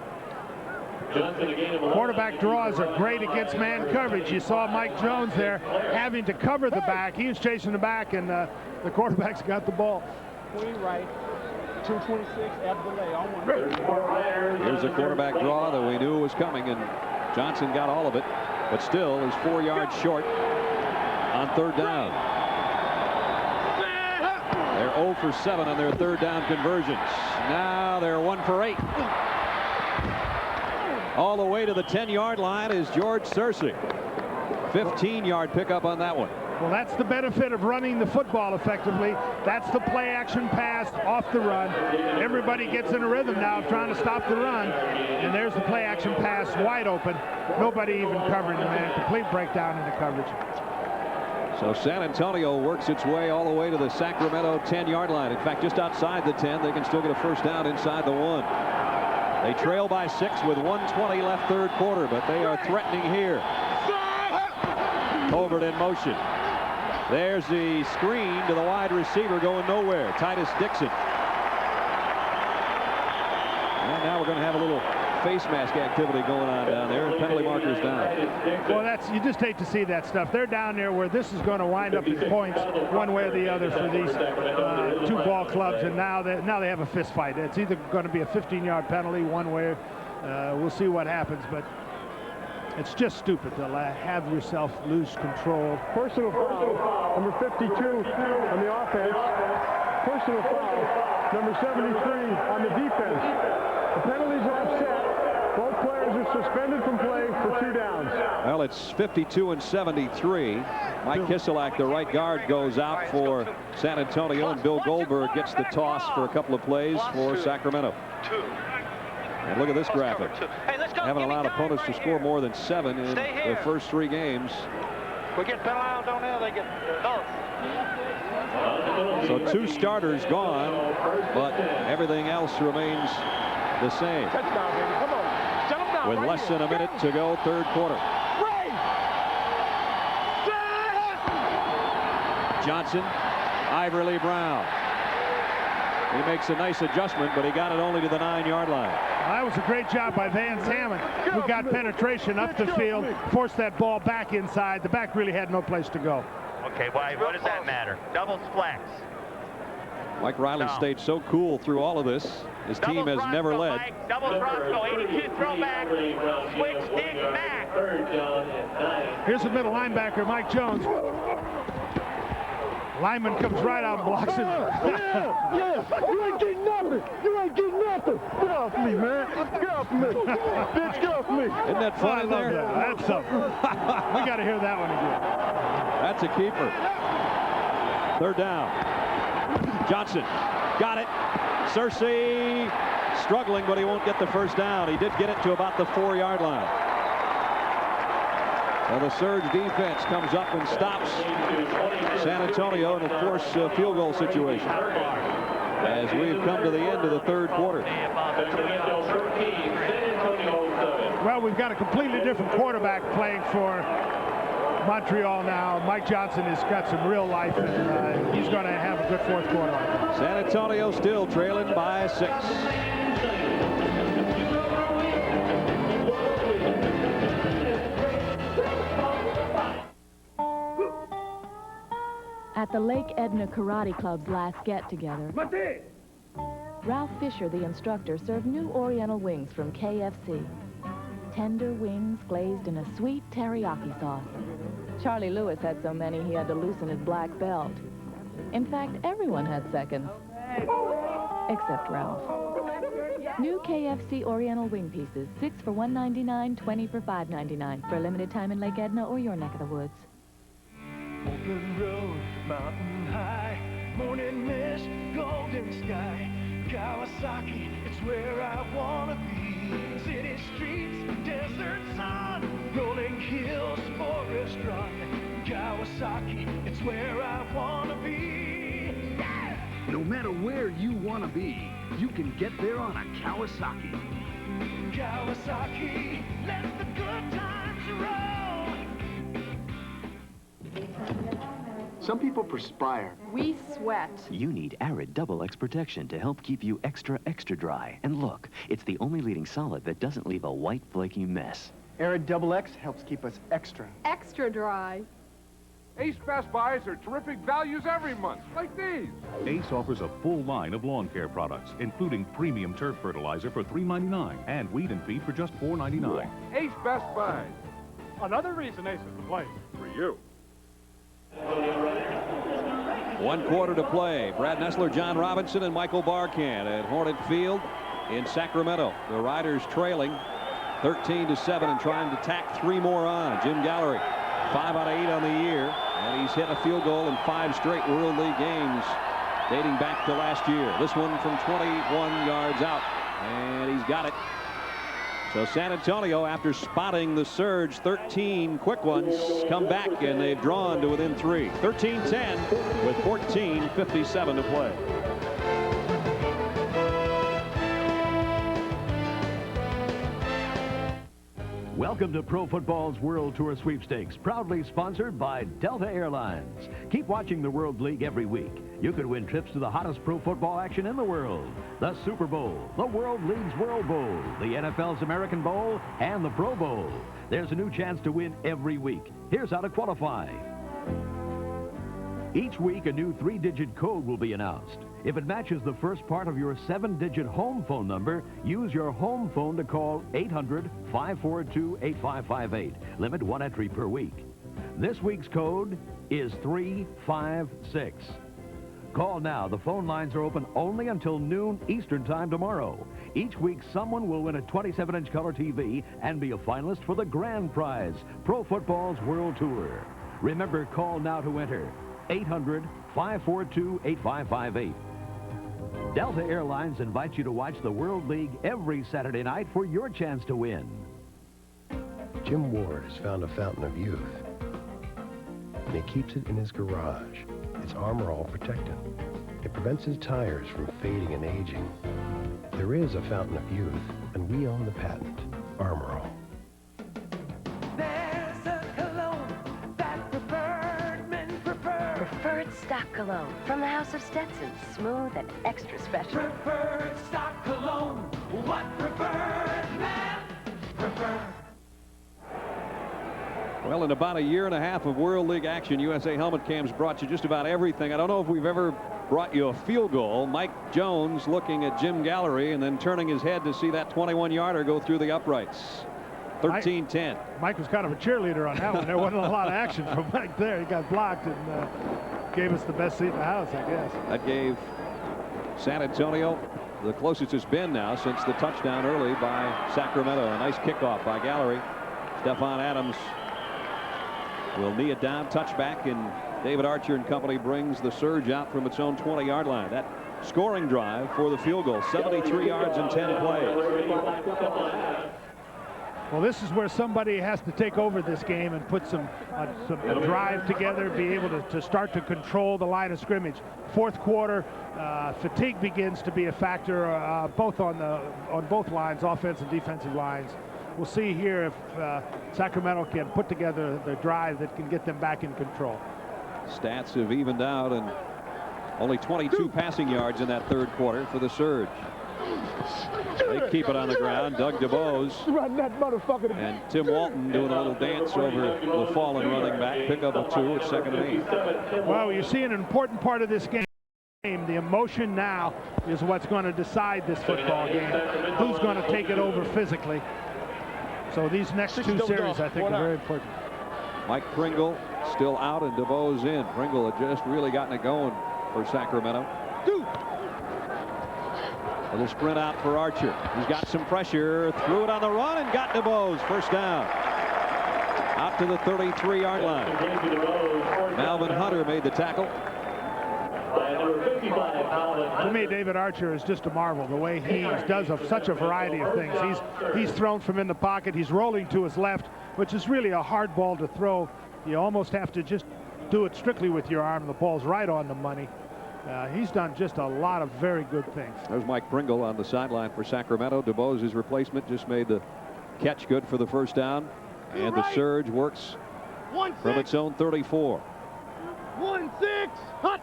Quarterback draws are great against man coverage. You saw Mike Jones there having to cover the back. He was chasing the back, and the quarterback's got the ball. Queen right. 226 at delay on one. Here's a quarterback draw that we knew was coming, and Johnson got all of it, but still is 4 yards short on 3rd down. They're 0 for 7 on their 3rd down conversions. Now they're 1 for 8. All the way to the 10-yard line is George Searcy. 15-yard pickup on that one. Well, that's the benefit of running the football effectively. That's the play-action pass off the run. Everybody gets in a rhythm now of trying to stop the run. And there's the play-action pass wide open. Nobody even covering the man. Complete breakdown in the coverage. So San Antonio works its way all the way to the Sacramento 10-yard line. In fact, just outside the 10, they can still get a first down inside the 1. They trail by 6 with 1:20 left 3rd quarter, but they are threatening here. Colbert in motion. There's the screen to the wide receiver going nowhere. Titus Dixon. And now we're going to have a little face mask activity going on down there, and penalty markers down. Well, you just hate to see that stuff. They're down there where this is going to wind up in points one way or the other for these 2 ball clubs, and now they have a fist fight. It's either going to be a 15-yard penalty one way. We'll see what happens, but it's just stupid to have yourself lose control. Personal foul, number 52 on the offense. Personal foul, number 73 on the defense. The penalties are offset. Both players are suspended from play for 2 downs. Well, it's 52 and 73. Mike Kiselak, the right guard, goes out for San Antonio, and Bill Goldberg gets the toss for a couple of plays for Sacramento. And look at this graphic. Haven't allowed opponents to score more than 7 in the first 3 games. We get penalized on there, they get both. So 2 starters gone, but everything else remains the same. With less than a minute to go, 3rd quarter. Johnson, Ivory Lee Brown. He makes a nice adjustment, but he got it only to the 9-yard line. That was a great job by Vance Hammond, who got penetration up the field, forced that ball back inside. The back really had no place to go. Okay, why? What does that matter? Doubles flex. Mike Riley stayed so cool through all of this. His team has never led. Doubles Roscoe, 82 throwback, switch, dig back. Here's the middle linebacker, Mike Jones. Lineman comes right out and blocks him. Yeah, you ain't getting nothing. You ain't getting nothing. Get off me, man. Get off me. Bitch, get off me. Isn't that fun there? That's something. We got to hear that one again. That's a keeper. 3rd down. Johnson got it. Searcy struggling, but he won't get the first down. He did get it to about the 4-yard line. Well, the surge defense comes up and stops San Antonio in a forced field goal situation as we've come to the end of the 3rd quarter. Well, we've got a completely different quarterback playing for Montreal now. Mike Johnson has got some real life, and he's going to have a good fourth quarter. San Antonio still trailing by 6. At the Lake Edna Karate Club's last get-together, Ralph Fisher, the instructor, served new Oriental wings from KFC. Tender wings glazed in a sweet teriyaki sauce. Charlie Lewis had so many he had to loosen his black belt. In fact, everyone had seconds, except Ralph. New KFC Oriental wing pieces, 6 for $1.99, 20 for $5.99, for a limited time in Lake Edna or your neck of the woods. Open road, mountain high, morning mist, golden sky. Kawasaki, it's where I wanna be. City streets, desert sun, rolling hills, forest run. Kawasaki, it's where I wanna be. Yeah! No matter where you wanna be, you can get there on a Kawasaki. Kawasaki, let the good times roll. Some people perspire. We sweat. You need Arid Double X Protection to help keep you extra, extra dry. And look, it's the only leading solid that doesn't leave a white, flaky mess. Arid Double X helps keep us extra. Extra dry. Ace Best Buys are terrific values every month, like these. Ace offers a full line of lawn care products, including premium turf fertilizer for $3.99 and weed and feed for just $4.99. Ace Best Buys. Another reason Ace is the place for you. 1 quarter to play. Brad Nessler, John Robinson, and Michael Barkan at Hornet Field in Sacramento. The Riders trailing 13-7 and trying to tack 3 more on. Jim Gallery, 5 out of 8 on the year, and he's hit a field goal in 5 straight World League games dating back to last year. This one from 21 yards out, and he's got it. So San Antonio, after spotting the surge, 13 quick ones, come back, and they've drawn to within 3. 13-10 with 14:57 to play. Welcome to Pro Football's World Tour Sweepstakes, proudly sponsored by Delta Airlines. Keep watching the World League every week. You could win trips to the hottest pro football action in the world. The Super Bowl, the World League's World Bowl, the NFL's American Bowl, and the Pro Bowl. There's a new chance to win every week. Here's how to qualify. Each week, a new 3-digit code will be announced. If it matches the first part of your 7-digit home phone number, use your home phone to call 800-542-8558. Limit 1 entry per week. This week's code is 356. Call now. The phone lines are open only until noon Eastern Time tomorrow. Each week, someone will win a 27-inch color TV and be a finalist for the grand prize, Pro Football's World Tour. Remember, call now to enter. 800-542-8558. Delta Airlines invites you to watch the World League every Saturday night for your chance to win. Jim Ward has found a fountain of youth, and he keeps it in his garage. It's Armor All Protectant. It prevents his tires from fading and aging. There is a fountain of youth, and we own the patent, Armor All. There's a cologne that preferred men prefer. Preferred stock cologne from the House of Stetson. Smooth and extra special. Preferred stock cologne. What preferred men prefer. Well, in about a year and a half of World League action, USA Helmet Cams brought you just about everything. I don't know if we've ever brought you a field goal. Mike Jones looking at Jim Gallery and then turning his head to see that 21-yarder go through the uprights. 13-10. Mike was kind of a cheerleader on that one. There wasn't a lot of action from Mike there. He got blocked and gave us the best seat in the house, I guess. That gave San Antonio the closest it's been now since the touchdown early by Sacramento. A nice kickoff by Gallery. Stephon Adams will knee it down, touchback, and David Archer and company brings the surge out from its own 20-yard line. That scoring drive for the field goal, 73 yards in 10 plays. Well, this is where somebody has to take over this game and put some drive together, be able to start to control the line of scrimmage. Fourth quarter, fatigue begins to be a factor both on both lines, offensive and defensive lines. we'll see here if Sacramento can put together the drive that can get them back in control. Stats have evened out, and only 22 passing yards in that third quarter for the Surge. They keep it on the ground. Doug DeBose and Tim Walton doing a little dance over the fallen running back. Pick up a 2 at 2nd and 8. Well, you see an important part of this game. The emotion now is what's going to decide this football game. Who's going to take it over physically? So these next 2 series, I think, are very important. Mike Pringle still out and DeBose in. Pringle had just really gotten it going for Sacramento. A little sprint out for Archer. He's got some pressure, threw it on the run and got DeBose. First down. Out to the 33-yard line. Malvin Hunter made the tackle. To me, David Archer is just a marvel. The way he does such a variety of things. He's thrown from in the pocket. He's rolling to his left, which is really a hard ball to throw. You almost have to just do it strictly with your arm. The ball's right on the money. He's done just a lot of very good things. There's Mike Pringle on the sideline for Sacramento. DeBose's replacement just made the catch good for the first down. And the Surge works from its own 34. 1-6, hut.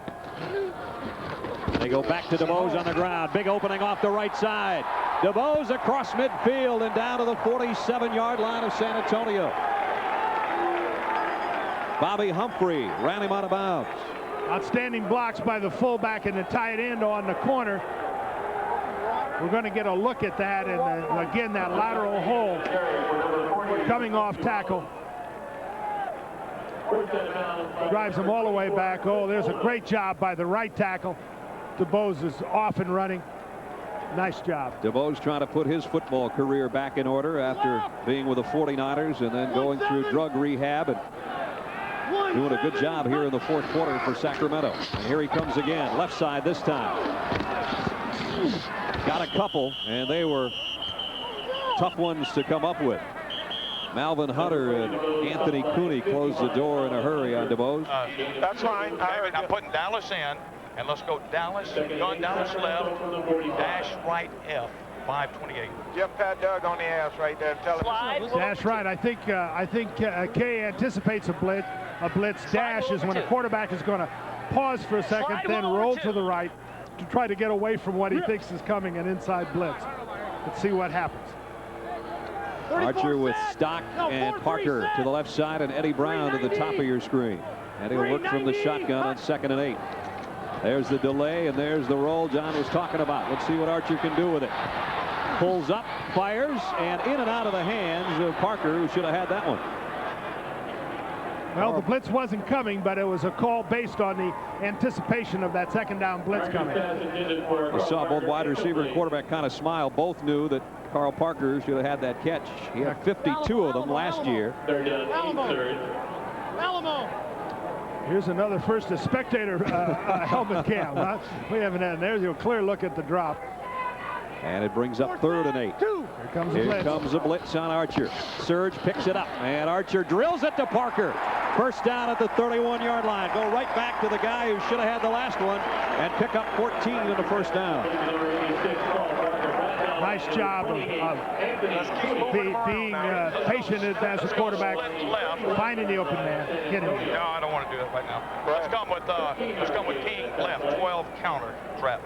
They go back to DeBose on the ground. Big opening off the right side. DeBose across midfield and down to the 47-yard line of San Antonio. Bobby Humphrey ran him out of bounds. Outstanding blocks by the fullback and the tight end on the corner. We're going to get a look at that, and again, that lateral hole coming off tackle. Drives him all the way back. Oh, there's a great job by the right tackle. DeBose is off and running. Nice job. DeBose trying to put his football career back in order after being with the 49ers and then going through drug rehab and doing a good job here in the fourth quarter for Sacramento. And here he comes again, left side this time. Got a couple, and they were tough ones to come up with. Malvin Hunter and Anthony Cooney closed the door in a hurry on DeBose. That's fine. David, I'm putting Dallas in, and let's go Dallas, gun Dallas left, dash right F, 528. Just pat Doug on the ass right there. Tell him. Dash right. I think Kay anticipates a blitz. A blitz dash is when a quarterback is going to pause for a second, then roll to the right to try to get away from what he thinks is coming, an inside blitz. Let's see what happens. Archer with Stock and Parker to the left side and Eddie Brown to the top of your screen. And he'll work from the shotgun on 2nd and 8. There's the delay and there's the roll John was talking about. Let's see what Archer can do with it. Pulls up, fires, and in and out of the hands of Parker, who should have had that one. Well, the blitz wasn't coming, but it was a call based on the anticipation of that second down blitz coming. You saw both wide receiver and quarterback kind of smile. Both knew that Carl Parker should have had that catch. He had 52 of them last year. Here's another first spectator helmet cam. Huh? We haven't had. There's a clear look at the drop. And it brings up 3rd and 8. Here comes a blitz on Archer. Surge picks it up, and Archer drills it to Parker. First down at the 31-yard line. Go right back to the guy who should have had the last one and pick up 14 in the first down. Nice job of being patient as a quarterback, finding the open man, hitting him. No, I don't want to do that right now. Let's come with King left, 12 counter trap.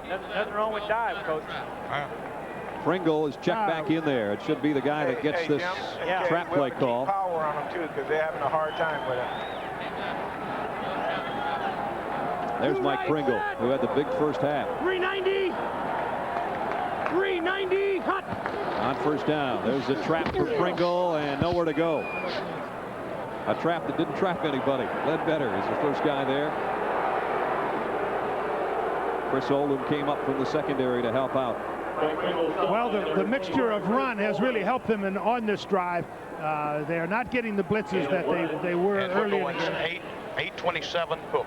Nothing wrong with dive, Coach. Pringle is checked back in there. It should be the guy that gets this trap play call. Power on them too, because they're having a hard time with it. There's Mike Pringle, who had the big first half. 390. 390. Hot. On first down, there's a trap for Pringle and nowhere to go. A trap that didn't trap anybody. Ledbetter is the first guy there. Chris Oldham came up from the secondary to help out. Well, the mixture of run has really helped them on this drive. They're not getting the blitzes that they were earlier. 827 hook.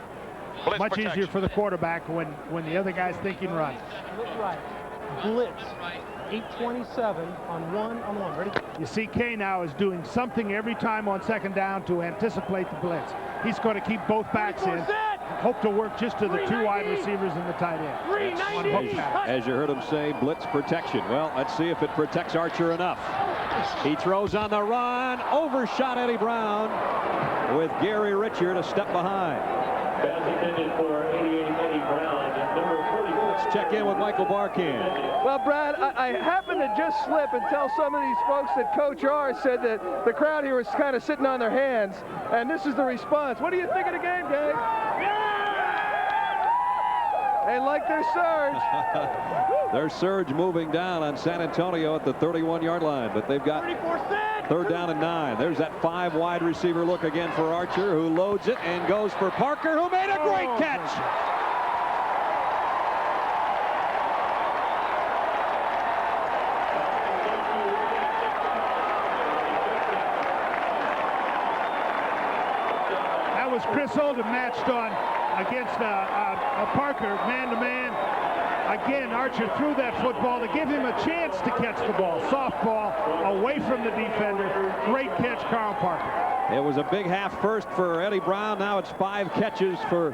Blitz Much protection. easier for the quarterback when the other guy's thinking run. Look right. Blitz. 827 on one. Ready? You see Kay now is doing something every time on second down to anticipate the blitz. He's going to keep both backs in. Hope to work just to the 2 wide receivers and the tight end. As you heard him say, blitz protection. Well, let's see if it protects Archer enough. He throws on the run. Overshot Eddie Brown with Gary Richard a step behind. Pass intended for 88 Eddie Brown, number 44. Let's check in with Michael Barkan. Well, Brad, I happened to just slip and tell some of these folks that Coach R said that the crowd here was kind of sitting on their hands, and this is the response. What do you think of the game, gang? They like their surge. Their surge moving down on San Antonio at the 31-yard line, but they've got 3rd down and 9. There's that 5 wide receiver look again for Archer, who loads it and goes for Parker, who made a great catch. That was Chris Oldham matched on against Parker, man-to-man. Again, Archer threw that football to give him a chance to catch the ball. Soft ball away from the defender. Great catch, Carl Parker. It was a big half first for Eddie Brown. Now it's 5 catches for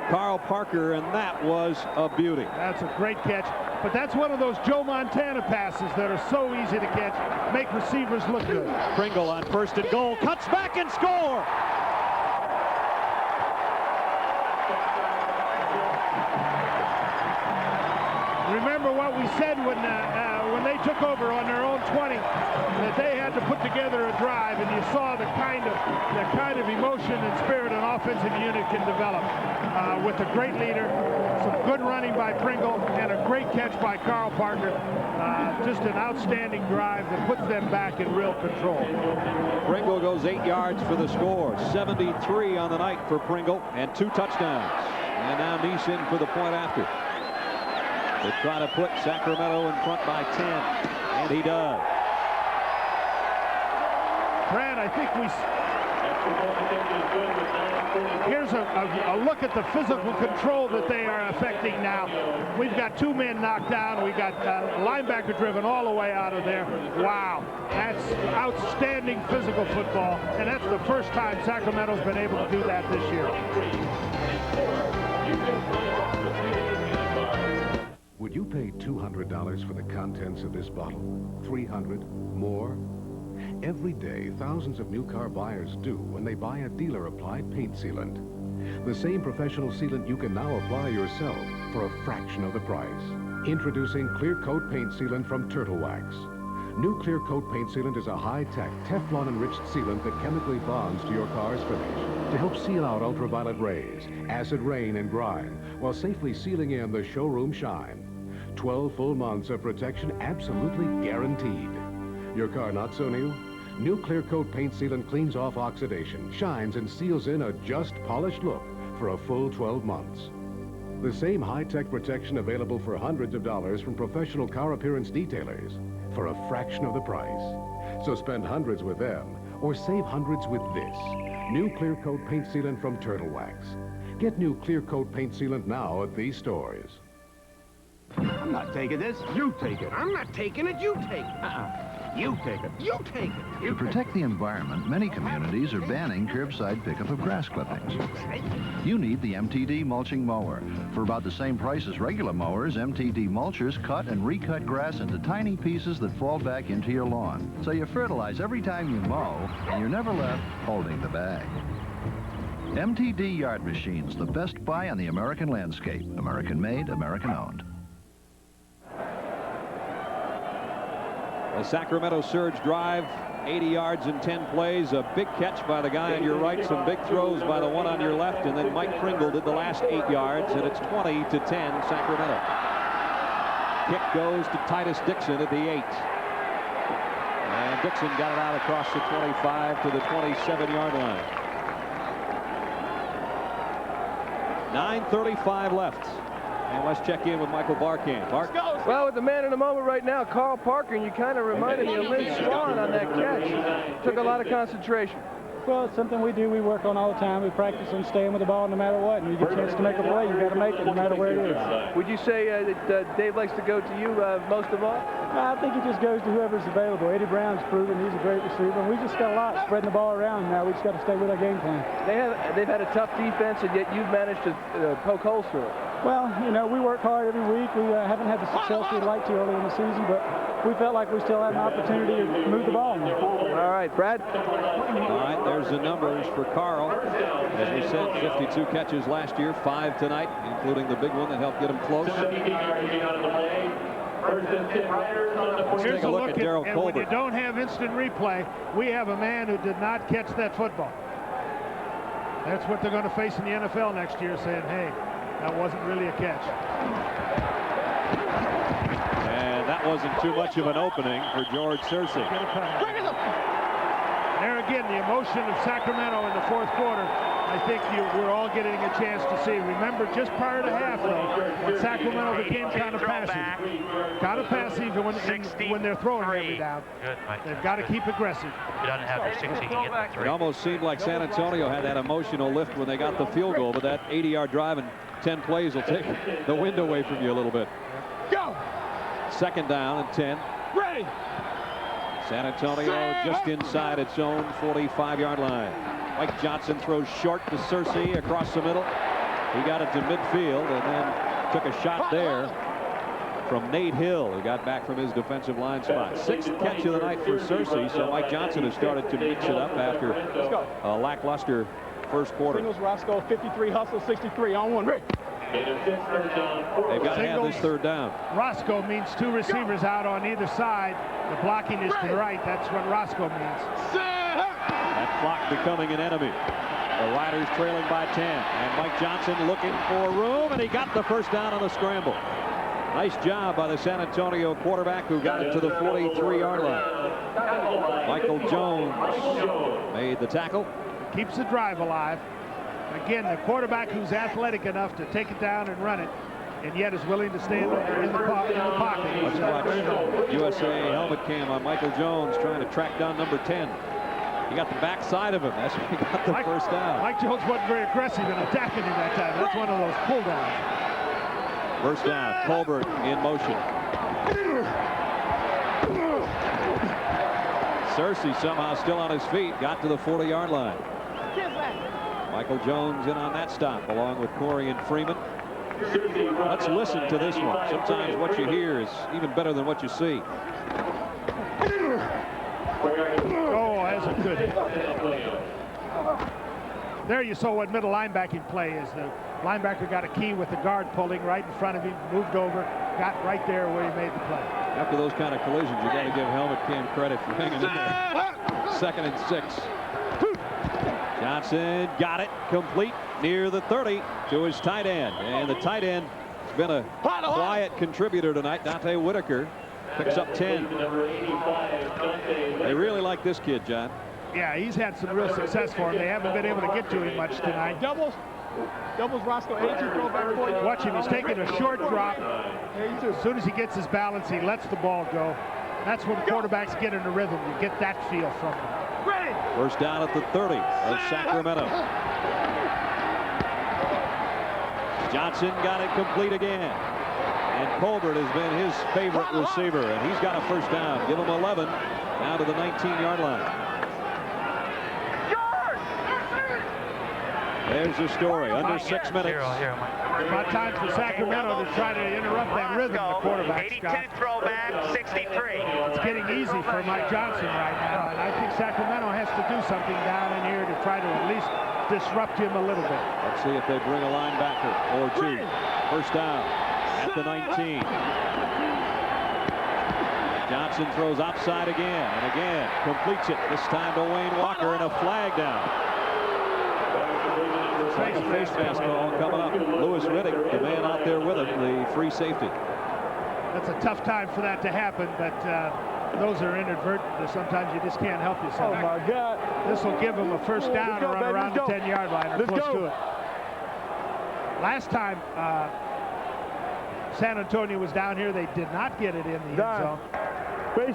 Carl Parker, and that was a beauty. That's a great catch. But that's one of those Joe Montana passes that are so easy to catch, make receivers look good. Pringle on 1st and goal, cuts back and score. Remember what we said when they took over on their own 20, that they had to put together a drive, and you saw the kind of emotion and spirit an offensive unit can develop with a great leader, some good running by Pringle, and a great catch by Carl Parker. Just an outstanding drive that puts them back in real control. Pringle goes 8 yards for the score. 73 on the night for Pringle, and 2 touchdowns. And now Neese in for the point after. They try to put Sacramento in front by 10, and he does. Brad, I think here's a look at the physical control that they are affecting now. We've got 2 men knocked down. We've got linebacker driven all the way out of there. Wow, that's outstanding physical football, and that's the first time Sacramento's been able to do that this year. Would you pay $200 for the contents of this bottle? $300? More? Every day, thousands of new car buyers do when they buy a dealer-applied paint sealant. The same professional sealant you can now apply yourself for a fraction of the price. Introducing Clear Coat Paint Sealant from Turtle Wax. New Clear Coat Paint Sealant is a high-tech, Teflon-enriched sealant that chemically bonds to your car's finish to help seal out ultraviolet rays, acid rain, and grime, while safely sealing in the showroom shine. 12 full months of protection absolutely guaranteed. Your car not so new? New Clear Coat Paint Sealant cleans off oxidation, shines, and seals in a just polished look for a full 12 months. The same high-tech protection available for hundreds of dollars from professional car appearance detailers for a fraction of the price. So spend hundreds with them, or save hundreds with this. New Clear Coat Paint Sealant from Turtle Wax. Get new Clear Coat Paint Sealant now at these stores. I'm not taking this. You take it. I'm not taking it. You take it. You take it. You take it. To protect the environment, many communities are banning curbside pickup of grass clippings. You need the MTD mulching mower. For about the same price as regular mowers, MTD mulchers cut and recut grass into tiny pieces that fall back into your lawn. So you fertilize every time you mow, and you're never left holding the bag. MTD yard machines, the best buy on the American landscape. American made, American owned. The Sacramento Surge drive, 80 yards in 10 plays, a big catch by the guy on your right, some big throws by the one on your left, and then Mike Pringle did the last 8 yards, and it's 20-10 Sacramento. Kick goes to Titus Dixon at the 8. And Dixon got it out across the 25 to the 27-yard line. 9:35 left. And let's check in with Michael Barkan. Bark. Well, with the man in the moment right now, Carl Parker, and you kind of reminded me of Lynn Swan on that catch. Took a lot of concentration. Well, it's something we do. We work on all the time. We practice on staying with the ball no matter what. And you get a chance to make a play, you got to make it no matter where it is. Would you say that Dave likes to go to you most of all? I think it just goes to whoever's available. Eddie Brown's proven he's a great receiver. And we just got a lot spreading the ball around now. We just got to stay with our game plan. They've had a tough defense, and yet you've managed to poke holes through it. Well, you know, we work hard every week. We haven't had the success we'd like to early in the season, but we felt like we still had an opportunity to move the ball. All right, Brad. All right, there's the numbers for Carl. As we said, 52 catches last year, 5 tonight, including the big one that helped get him close. Let's take a look at Darryl and when you Colbert. don't have instant replay, we have a man who did not catch that football. That's what they're going to face in the NFL next year, saying, hey, that wasn't really a catch. And that wasn't too much of an opening for George Searcy. There again, the emotion of Sacramento in the fourth quarter. I think we're all getting a chance to see. Remember, just prior to half, though, when Sacramento became kind of passive, when they're throwing every down. They've got to keep aggressive. He doesn't have the 60 to get the 3. It almost seemed like San Antonio had that emotional lift when they got the field goal, but that 80-yard drive in 10 plays will take the wind away from you a little bit. Go! Second down and 10. Ready! San Antonio just inside its own 45-yard line. Mike Johnson throws short to Searcy across the middle. He got it to midfield and then took a shot there from Nate Hill, who got back from his defensive line spot. 6th catch of the night for Searcy, so Mike Johnson has started to mix it up after a lackluster first quarter. Singles, Roscoe, 53, hustle, 63, on one. Ready. They've got to have this third down. Roscoe means 2 receivers out on either side. The blocking is to the right. That's what Roscoe means. That clock becoming an enemy. The Riders trailing by 10. And Mike Johnson looking for room, and he got the first down on the scramble. Nice job by the San Antonio quarterback, who got it to the 43-yard line. Michael Jones made the tackle. Keeps the drive alive. Again, the quarterback who's athletic enough to take it down and run it, and yet is willing to stay in the pocket. Let's watch USA helmet cam on Michael Jones trying to track down number 10. He got the backside of him. That's where he got the first down. Mike Jones wasn't very aggressive in attacking him that time. That's one of those pull downs. First down, Colbert in motion. Searcy somehow still on his feet, got to the 40-yard line. Michael Jones in on that stop, along with Corey and Freeman. Let's listen to this one. Sometimes what you hear is even better than what you see. Oh, that's a good hit. There you saw what middle linebacking play is. The linebacker got a key with the guard pulling right in front of him, moved over, got right there where he made the play. After those kind of collisions, you got to give helmet cam credit for hanging in there. 2nd and 6. Johnson got it complete near the 30 to his tight end. And the tight end has been a quiet contributor tonight. Dante Whitaker picks up 10. They really like this kid, John. Yeah, he's had some real success for him. They haven't been able to get to him much tonight. Doubles Roscoe, 82, throw back for you. Watch him, he's taking a short drop. As soon as he gets his balance, he lets the ball go. That's when quarterbacks get in a rhythm. You get that feel from them. First down at the 30 of Sacramento. Johnson got it complete again. And Colbert has been his favorite receiver, and he's got a first down. Give him 11 down to the 19-yard line. There's the story. Under 6 minutes. About time for Sacramento to try to interrupt that rhythm the quarterback's 82 got. throwback, 63. It's getting easy for Mike Johnson right now, and I think Sacramento has to do something down in here to try to at least disrupt him a little bit. Let's see if they bring a linebacker or 2. First down at the 19. Johnson throws outside again and again, completes it. This time to Wayne Walker, and a flag down. That's a face mask call coming up. Louis Riddick, the man out there with him, the free safety. That's a tough time for that to happen, but those are inadvertent. Sometimes you just can't help yourself. Oh, my God. This will give them a first down and run around the 10-yard line or close to it. Last time San Antonio was down here, they did not get it in the end zone. They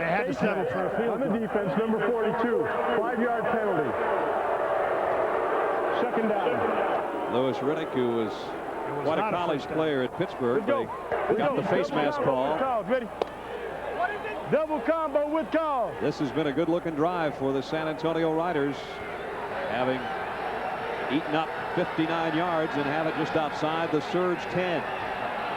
had to settle for a field goal. On the defense, number 42, 5-yard penalty. Second down. Louis Riddick, who was quite a college player at Pittsburgh, they got the face mask call. Ready? Double combo with call. This has been a good-looking drive for the San Antonio Riders, having eaten up 59 yards and have it just outside the Surge 10.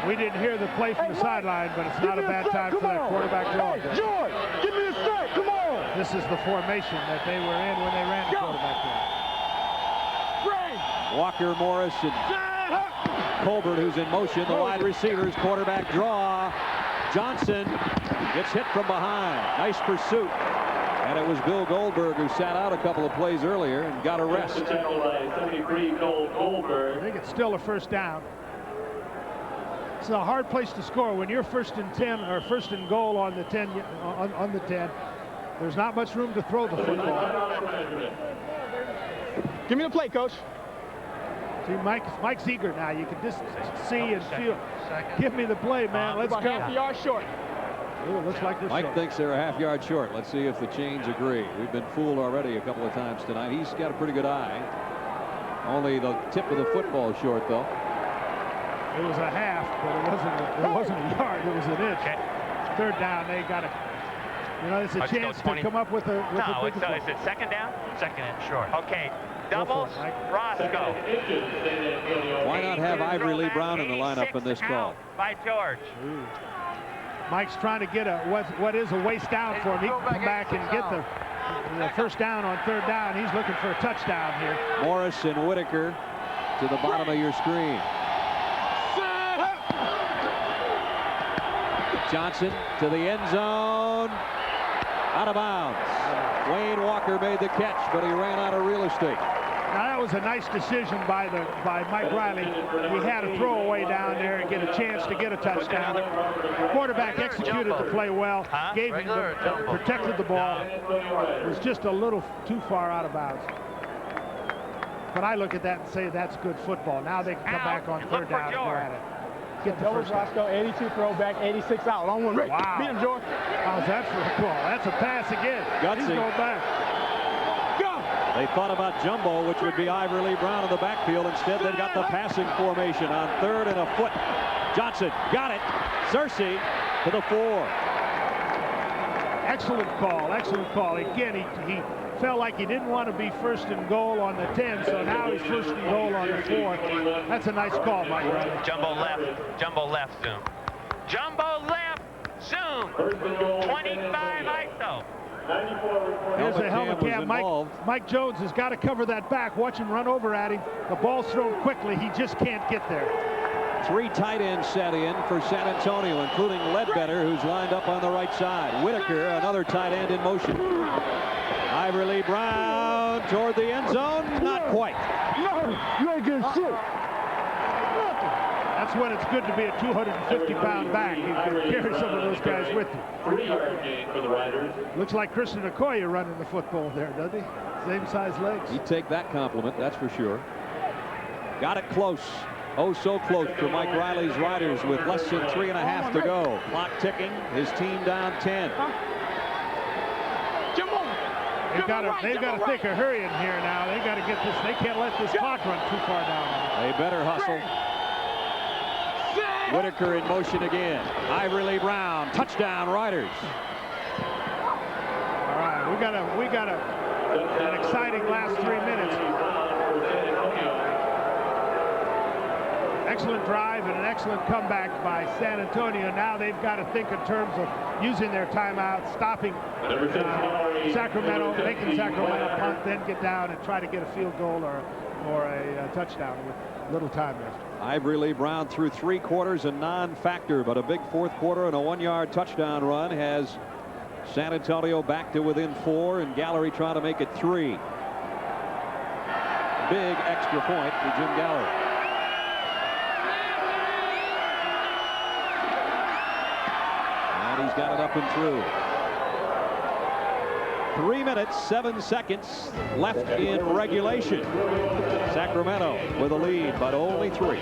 We didn't hear the play from the sideline, but it's not a bad time for that quarterback draw. George, give me a strike. Come on. This is the formation that they were in when they ran the quarterback draw. Walker, Morris, and Colbert, who's in motion. The wide receivers, quarterback draw. Johnson gets hit from behind. Nice pursuit. And it was Bill Goldberg who sat out a couple of plays earlier and got a rest. I think it's still a first down. It's a hard place to score when you're first and 10 or first and goal on the 10. On the 10, there's not much room to throw the football. Give me the play, Coach. See, Mike's eager now. You can just see and feel. Give me the play, man. Let's go. Half a yard short. Ooh, looks like Mike thinks they're a half-yard short. Let's see if the chains agree. We've been fooled already a couple of times tonight. He's got a pretty good eye. Only the tip of the football short, though. It was a half, but it wasn't a yard. It was an inch. Okay. Third down, they got it. You know, it's a chance to come up with a. No, is it second down? Second and short. Okay. Doubles, Roscoe. Why not have Ivory Lee Brown in the lineup in this call? By George. Ooh. Mike's trying to get what is a waste down for him. He can come back and get the first down on third down. He's looking for a touchdown here. Morris and Whitaker to the bottom of your screen. Johnson to the end zone. Out of bounds. Wayne Walker made the catch, but he ran out of real estate. Now that was a nice decision by Mike Riley. He had a throwaway down there and get a chance to get a touchdown. Quarterback executed the play well, gave him protected the ball. It was just a little too far out of bounds. But I look at that and say that's good football. Now they can come back on third down and go at it. Get the first Roscoe, 82 throwback, 86 out. On one. Wow. Beat him, George. How's that for a ball? That's a pass again. Gutsy. He's going back. Go. They thought about jumbo, which would be Ivory Lee Brown in the backfield. Instead, they've got the passing formation on third and a foot. Johnson got it. Searcy to the 4. Excellent call. Excellent call. Again, he felt like he didn't want to be first and goal on the 10, so now he's first and goal on the 4. That's a nice call, Mike. Jumbo left. Jumbo left, zoom. Jumbo left, zoom. 25 ISO. Here's a helmet cam. Mike Jones has got to cover that back. Watch him run over at him. The ball's thrown quickly. He just can't get there. 3 tight ends set in for San Antonio, including Ledbetter, who's lined up on the right side. Whitaker, another tight end in motion. Ivory Lee Brown toward the end zone. Not quite. You ain't getting shit. That's when it's good to be a 250-pound back. You can carry some of those guys with you. 3-yard gain for the Riders. Looks like Christian Okoye running the football there, doesn't he? Same size legs. He'd take that compliment, that's for sure. Got it close. Oh, so close for Mike Riley's Riders with less than 3.5 to go. Clock ticking. His team down 10. They've got to think of hurrying here now. They've got to get this. They can't let this clock run too far down. They better hustle. Whitaker in motion again. Ivory Lee Brown, touchdown Riders. All right, we got an exciting last 3 minutes. Excellent drive and an excellent comeback by San Antonio. Now they've got to think in terms of using their timeout, stopping Sacramento, making Sacramento punt, then get down and try to get a field goal or a touchdown with little time left. Ivory Lee Brown through 3 quarters a non-factor, but a big 4th quarter and a 1-yard touchdown run has San Antonio back to within 4 and Gallery trying to make it 3. Big extra point for Jim Gallery. And he's got it up and through. 3 minutes, 7 seconds left in regulation. Sacramento with a lead, but only 3.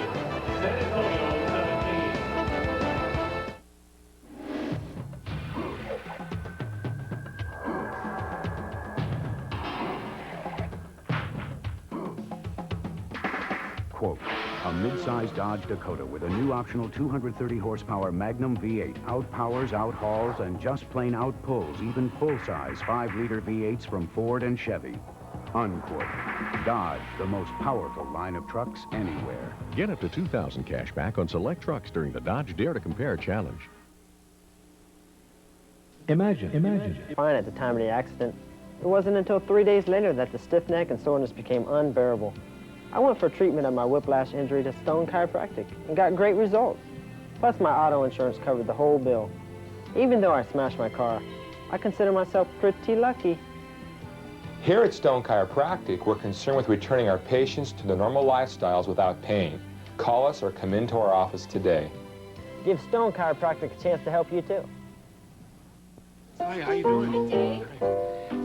Quote, a mid-size Dodge Dakota with a new optional 230 horsepower Magnum V8 outpowers, outhauls, and just plain outpulls even full-size 5-liter V8s from Ford and Chevy. Uncourt. Dodge, the most powerful line of trucks anywhere. Get up to $2,000 cash back on select trucks during the Dodge Dare to Compare Challenge. Imagine. Fine at the time of the accident. It wasn't until 3 days later that the stiff neck and soreness became unbearable. I went for treatment of my whiplash injury to Stone Chiropractic and got great results. Plus, my auto insurance covered the whole bill. Even though I smashed my car, I consider myself pretty lucky. Here at Stone Chiropractic, we're concerned with returning our patients to their normal lifestyles without pain. Call us or come into our office today. Give Stone Chiropractic a chance to help you, too. Hi, how you doing?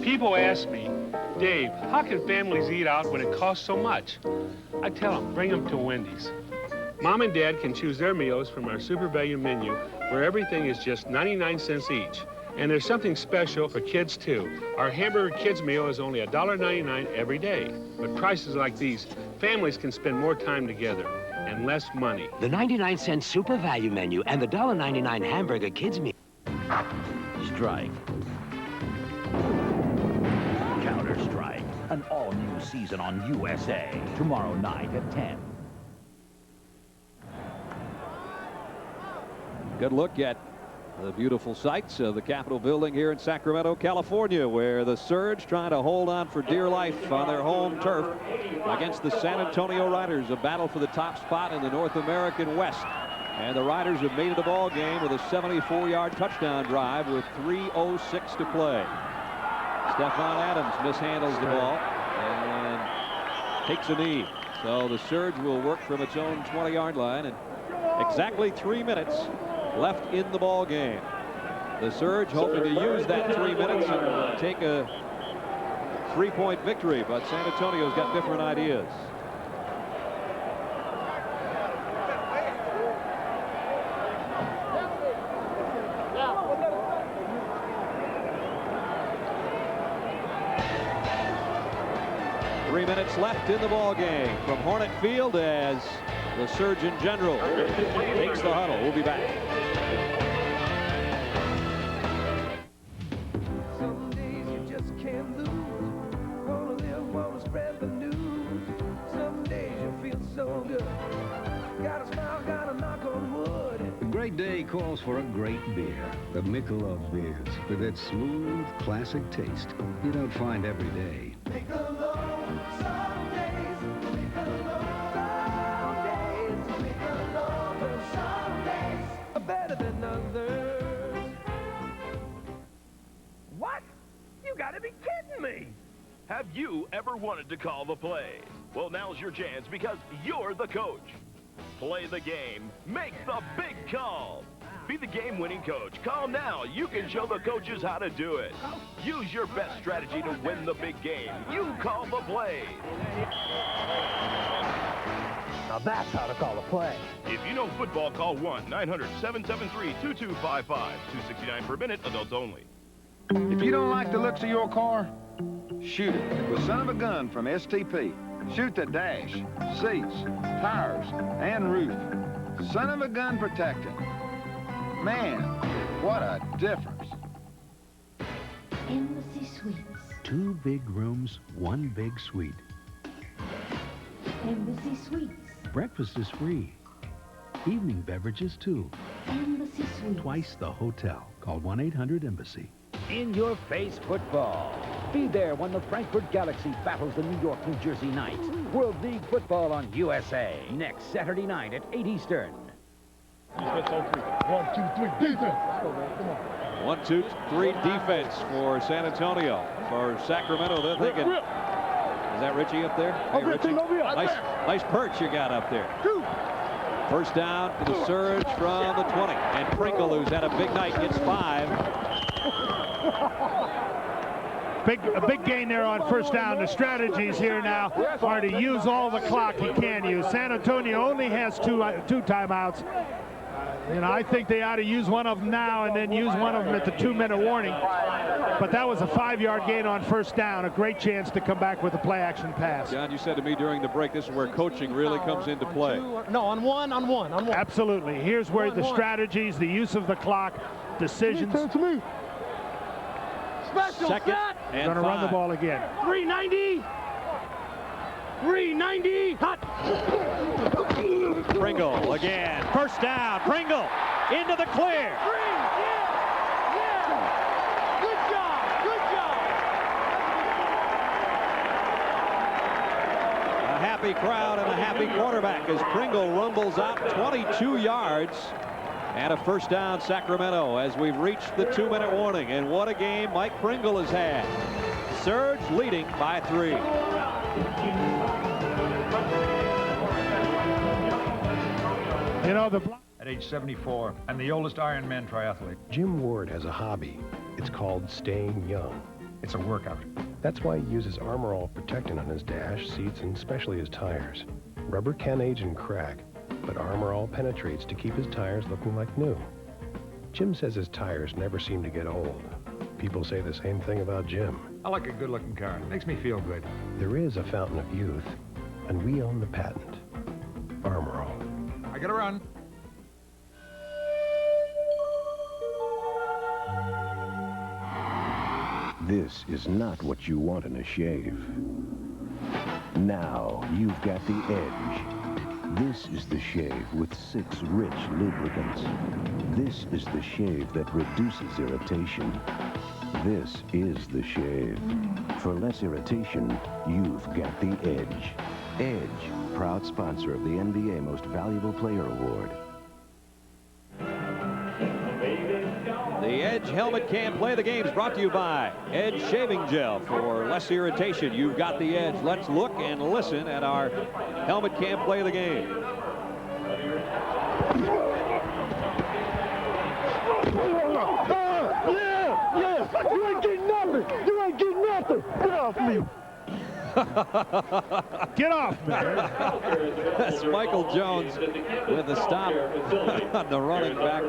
People ask me, Dave, how can families eat out when it costs so much? I tell them, bring them to Wendy's. Mom and Dad can choose their meals from our super value menu, where everything is just 99 cents each. And there's something special for kids, too. Our hamburger kids meal is only $1.99 every day. With prices like these, families can spend more time together and less money. The 99-cent super value menu and the $1.99 hamburger kids meal. Strike. Counter-Strike. An all-new season on USA. Tomorrow night at 10. Good look at the beautiful sights of the Capitol building here in Sacramento, California, where the Surge trying to hold on for dear life on their home turf against the San Antonio Riders, a battle for the top spot in the North American West. And the Riders have made it a ball game with a 74-yard touchdown drive with 3:06 to play. Stephon Adams mishandles the ball and takes a knee. So the Surge will work from its own 20-yard line, and exactly 3 minutes left in the ball game. The Surge hoping to use that 3 minutes and take a 3-point victory, but San Antonio's got different ideas. Left in the ball game from Hornet Field as the Surgeon General takes the huddle. We'll be back. Some days you just can't lose. Wanna live, wanna spread the news. Some days you feel so good. Gotta smile, gotta knock on wood. A great day calls for a great beer. The Michelob beers, with its smooth, classic taste you don't find every day. Better than others. What? You gotta be kidding me! Have you ever wanted to call the play? Well, now's your chance because you're the coach. Play the game. Make the big call. Be the game-winning coach. Call now. You can show the coaches how to do it. Use your best strategy to win the big game. You call the play. Now that's how to call a play. If you know football, call 1-900-773-2255. $2.69 per minute, adults only. If you don't like the looks of your car, shoot it with Son of a Gun from STP. Shoot the dash, seats, tires, and roof. Son of a Gun protecting. Man, what a difference. Embassy Suites. 2 big rooms, 1 big suite. Embassy Suites. Breakfast is free. Evening beverages, too. Embassy Suites. Twice the hotel. Call 1-800-EMBASSY. In-your-face football. Be there when the Frankfurt Galaxy battles the New York, New Jersey Knights. World League football on USA. Next Saturday night at 8 Eastern. Defense on 3. 1, 2, 3, defense. Come on. 1, 2, 3 defense for San Antonio. For Sacramento, they're thinking, is that Richie up there? Hey, Richie. Nice perch you got up there. First down for the Surge from the 20. And Pringle, who's had a big night, gets 5. A big gain there on first down. The strategies here now are to use all the clock he can use. San Antonio only has two timeouts. You know, I think they ought to use one of them now and then use one of them at the 2-minute warning. But that was a 5-yard gain on first down. A great chance to come back with a play-action pass. John, you said to me during the break, this is where coaching really comes into play. No, on one. Absolutely. Here's where the strategies, the use of the clock, decisions. Second and Going to run the 5. ball again. 390. 390. Hot. Pringle again. First down. Pringle into the clear. Good job. Good job. A happy crowd and a happy quarterback as Pringle rumbles out 22 yards and a first down, Sacramento, as we've reached the 2-minute warning. And what a game Mike Pringle has had. Surge leading by 3. You know, at age 74, I'm the oldest Ironman triathlete. Jim Ward has a hobby. It's called staying young. It's a workout. That's why he uses Armor All protectant on his dash, seats, and especially his tires. Rubber can age and crack, but Armor All penetrates to keep his tires looking like new. Jim says his tires never seem to get old. People say the same thing about Jim. I like a good-looking car. It makes me feel good. There is a fountain of youth, and we own the patent. Armor All. I gotta run. This is not what you want in a shave. Now you've got the edge. This is the shave with 6 rich lubricants. This is the shave that reduces irritation. This is the shave. For less irritation, you've got the edge. Edge, proud sponsor of the NBA Most Valuable Player Award. The Edge Helmet Can't Play the Games brought to you by Edge Shaving Gel. For less irritation, you've got the edge. Let's look and listen at our Helmet Can't Play the Game. Yeah. You ain't getting nothing. You ain't getting nothing. Get off me. Get off me. That's Michael Jones with the stop on the running back,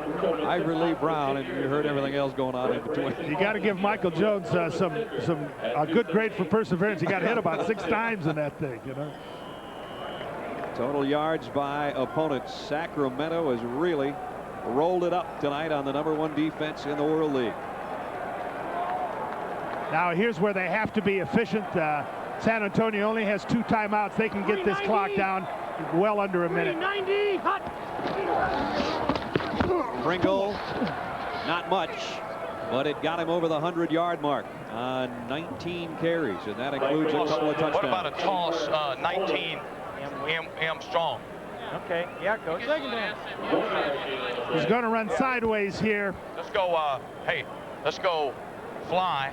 Ivory Lee Brown, and you heard everything else going on in between. You got to give Michael Jones a good grade for perseverance. He got hit about 6 times in that thing, you know. Total yards by opponents. Sacramento has really rolled it up tonight on the #1 defense in the World League. Now here's where they have to be efficient. San Antonio only has 2 timeouts. They can get this clock down well under a minute. 390. Hot. Pringle, not much, but it got him over the 100-yard mark on 19 carries, and that includes a couple of touchdowns. What about a toss, 19 M strong? Okay, yeah, go second down. He's going to run sideways here. Let's go, let's go fly,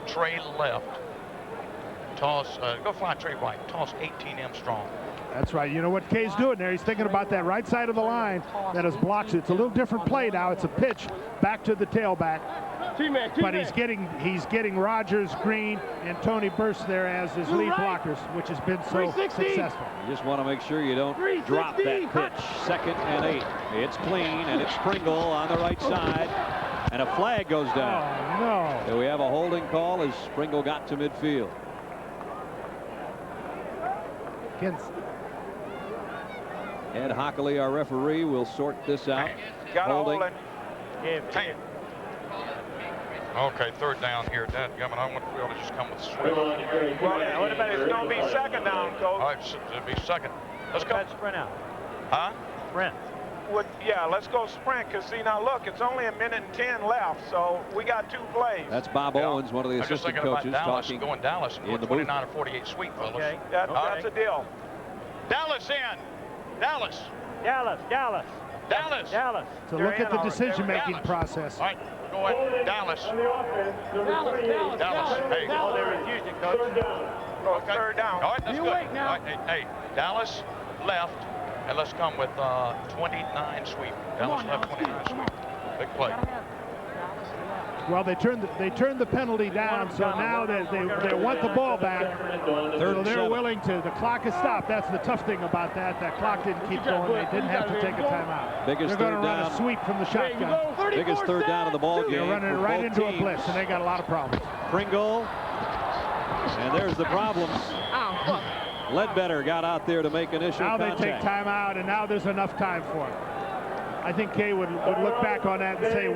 tray left. Toss, go fly, tray right. Toss 18 M strong. That's right. You know what Kay's doing there? He's thinking about that right side of the line that has blocked it. It's a little different play now. It's a pitch back to the tailback. But he's getting Rogers, Green, and Tony Burst there as his lead blockers, which has been so successful. You just want to make sure you don't drop that pitch. 2nd and 8. It's clean, and it's Pringle on the right side. And a flag goes down. Oh, no. So we have a holding call as Pringle got to midfield. Ed Hockley, our referee, will sort this out. Got holding. Take. Okay, 3rd down here. I want to be able to just come with a swing. Well, what about it's going to be 2nd down, Coach? All right, it'll be 2nd. Let's go. Sprint out. Huh? Sprint. Yeah, let's go sprint, because, see, now look, it's only 1:10 left, so we got 2 plays. That's Bob Owens, one of the assistant coaches, talking going Dallas in the 29 or 48 sweep, fellas. Okay, that's a deal. Dallas in. Dallas. So look at the decision-making process. All right, go ahead. Dallas. Hey. Oh, they refused it, Coach. Okay. 3rd down. All right, that's good. Wait now. All right, hey, Dallas left, and let's come with 29 sweep. Dallas left 29 sweep. Big play. Well, they turned the penalty down, so now they want the ball back. So they're willing to. The clock is stopped. That's the tough thing about that. That clock didn't keep going. They didn't have to take a timeout. They're going to run a sweep from the shotgun. Biggest 3rd down of the ball game. They're running for right both into teams. a blitz, and they got a lot of problems. Pringle, and there's the problems. Ledbetter got out there to make initial contact. Now they take timeout, and now there's enough time for it. I think Kay would look back on that and say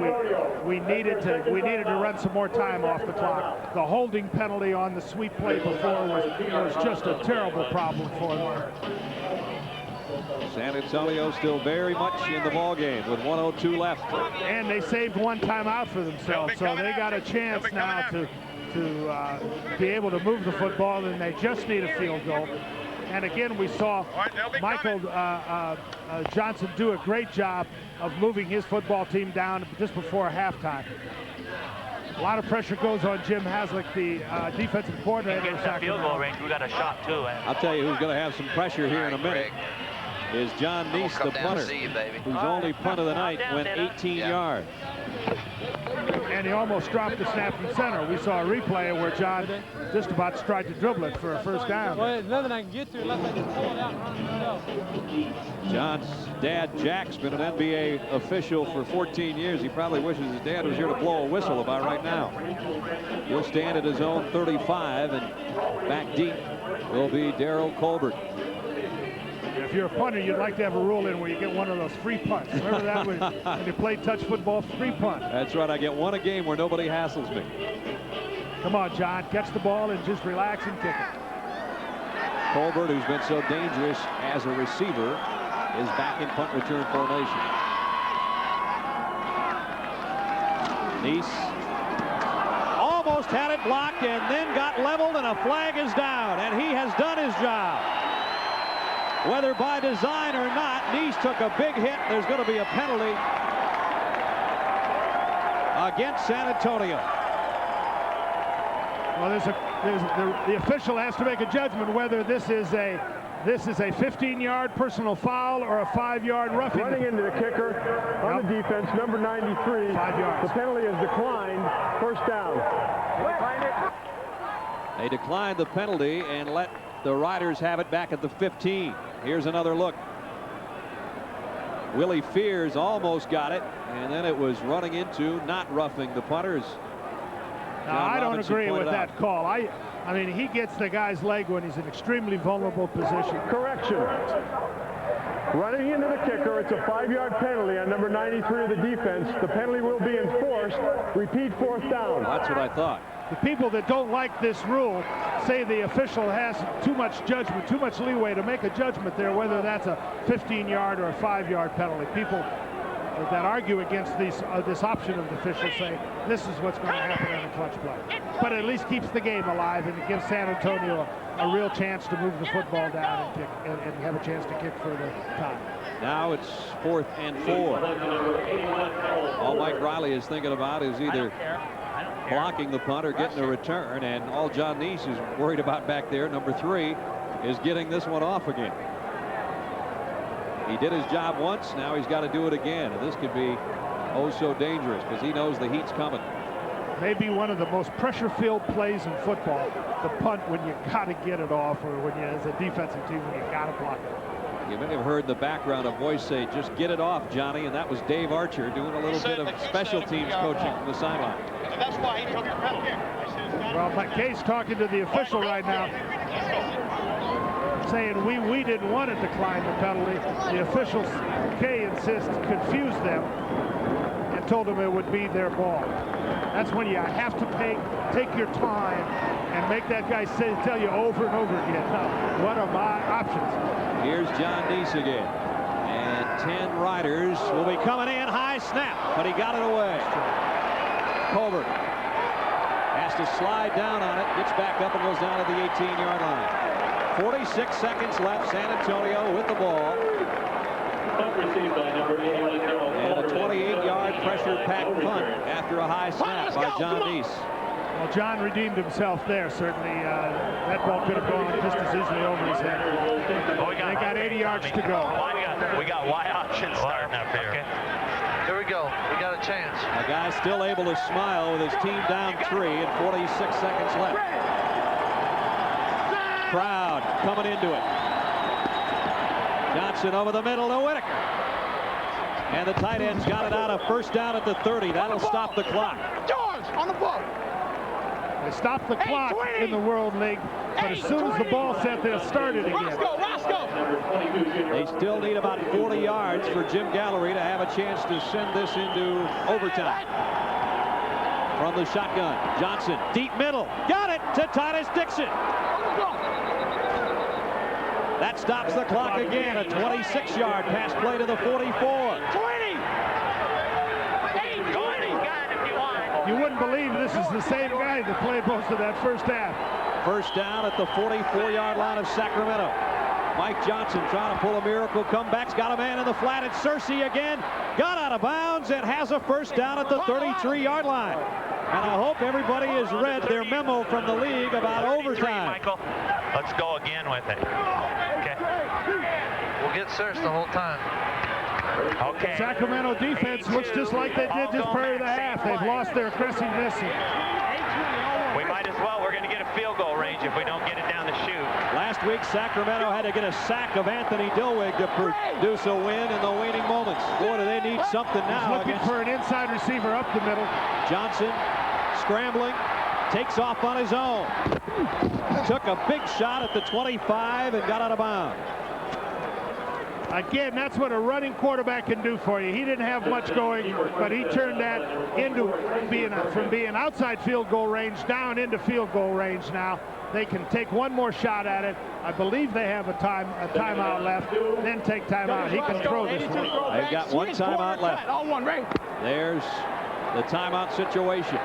we needed to run some more time off the clock. The holding penalty on the sweep play before was just a terrible problem for them. San Antonio still very much in the ball game with 1:02 left. And they saved one timeout for themselves, so they got a chance now to be able to move the football, and they just need a field goal. And again, we saw Michael Johnson do a great job of moving his football team down just before halftime. A lot of pressure goes on Jim Haslick, the defensive coordinator. Against that field goal range, we got a shot too. I'll tell you who's going to have some pressure here in a minute. Is John Neese, the punter, whose only punt of the night went 18 yards. And he almost dropped the snap from center. We saw a replay where John just about tried to dribble it for a first down. Well, there's nothing I can get to unless I just pull it out and run it myself. John's dad, Jack's been an NBA official for 14 years. He probably wishes his dad was here to blow a whistle about right now. He'll stand at his own 35, and back deep will be Darryl Colbert. If you're a punter, you'd like to have a rule in where you get one of those free punts. Remember that when you played touch football, free punt. That's right. I get one a game where nobody hassles me. Come on, John. Catch the ball and just relax and kick it. Colbert, who's been so dangerous as a receiver, is back in punt return formation. Neese almost had it blocked and then got leveled, and a flag is down, and he has done his job. Whether by design or not, Neese took a big hit. There's going to be a penalty against San Antonio. Well, the official has to make a judgment whether this is a 15-yard personal foul or a 5-yard roughing. Running into the kicker on the defense, number 93. 5 yards. The penalty is declined. First down. They declined the penalty and let the Riders have it back at the 15. Here's another look. Willie Fears almost got it, and then it was running into not roughing the punters. Now, I don't agree with that call. I mean, he gets the guy's leg when he's in extremely vulnerable position. Correction. Running into the kicker, it's a 5-yard penalty on number 93 of the defense. The penalty will be enforced. Repeat, fourth down. That's what I thought. The people that don't like this rule say the official has too much judgment, too much leeway to make a judgment there, whether that's a 15-yard or a 5-yard penalty. People that argue against this option of the officials say this is what's going to happen in a clutch play. But it at least keeps the game alive, and it gives San Antonio a real chance to move the football down and kick, and have a chance to kick for the tie. Now it's 4th and 4. All Mike Riley is thinking about is either blocking the punt or getting a return, and all John Neese is worried about back there, number 3, is getting this one off again. He did his job once, now he's got to do it again, and this could be oh so dangerous because he knows the heat's coming. Maybe one of the most pressure-filled plays in football, the punt when you got to get it off, or when you, as a defensive team, when you got to block it. You may have heard the background of voice say, just get it off, Johnny, and that was Dave Archer doing a little bit of special teams coaching from the sideline. And that's why he took the penalty. Well, McKay's talking to the official right now, saying we didn't want to decline the penalty. The officials, Kay insists, confused them and told them it would be their ball. That's when you have to take your time and make that guy tell you over and over again, what are my options? Here's John Neese again. And 10 Riders will be coming in. High snap, but he got it away. Colbert has to slide down on it, gets back up and goes down to the 18-yard line. 46 seconds left. San Antonio with the ball. And a 28-yard pressure-packed punt after a high snap by John Neese. Well, John redeemed himself there, certainly. That ball could have gone just as easily over his head. They got 80 yards to go. We got Y options starting up here. Okay. Here we go. We got a chance. A guy still able to smile with his team down 3 and 46 seconds left. Crowd coming into it. Johnson over the middle to Whitaker. And the tight end's got it out of first down at the 30. That'll stop the clock. George, on the ball. They stopped the clock in the World League, but as soon as the ball's set, they'll start it again. They still need about 40 yards for Jim Gallery to have a chance to send this into overtime. From the shotgun, Johnson, deep middle, got it to Titus Dixon. That stops the clock again. A 26-yard pass play to the 44. 20! You wouldn't believe this is the same guy that played most of that first half. First down at the 44-yard line of Sacramento. Mike Johnson trying to pull a miracle comeback. Got a man in the flat. It's Searcy again. Got out of bounds and has a first down at the 33-yard line. And I hope everybody has read their memo from the league about overtime. Michael, let's go again with it. Okay. We'll get searched the whole time. Okay. Sacramento defense looks just like they did just prior to the half. They've lost their aggressiveness. We might as well. We're going to get a field goal range if we don't get it down the chute. Last week, Sacramento had to get a sack of Anthony Dilweg to produce a win in the waning moments. Boy, do they need something now. He's looking for an inside receiver up the middle. Johnson scrambling, takes off on his own. Took a big shot at the 25 and got out of bounds. Again, that's what a running quarterback can do for you. He didn't have much going, but he turned that into from being outside field goal range down into field goal range now. They can take one more shot at it. I believe they have a timeout left, then take timeout. He can throw this one. They've got one timeout left. There's the timeout situation.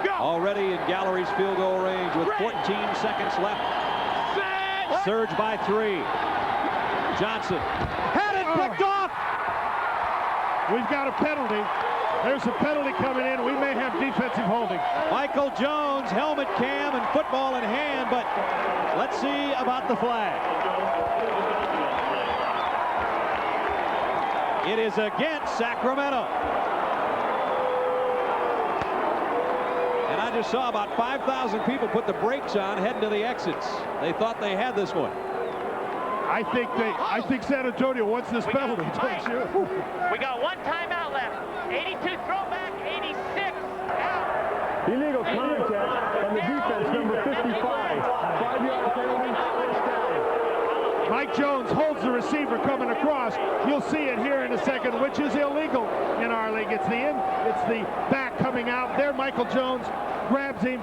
Already in Gallery's field goal range with 14 seconds left. Surge by 3. Johnson had it picked off. We've got a penalty. There's a penalty coming in. We may have defensive holding. Michael Jones, helmet cam and football in hand, but let's see about the flag. It is against Sacramento. And I just saw about 5,000 people put the brakes on heading to the exits. They thought they had this one. I think San Antonio wants this penalty, don't you? We got one timeout left. 82 throwback, 86 out. Illegal contact on the defense, number 55. 5-yard penalty, first down. Mike Jones holds the receiver coming across. You'll see it here in a second, which is illegal in our league. It's the back coming out. There, Michael Jones grabs him.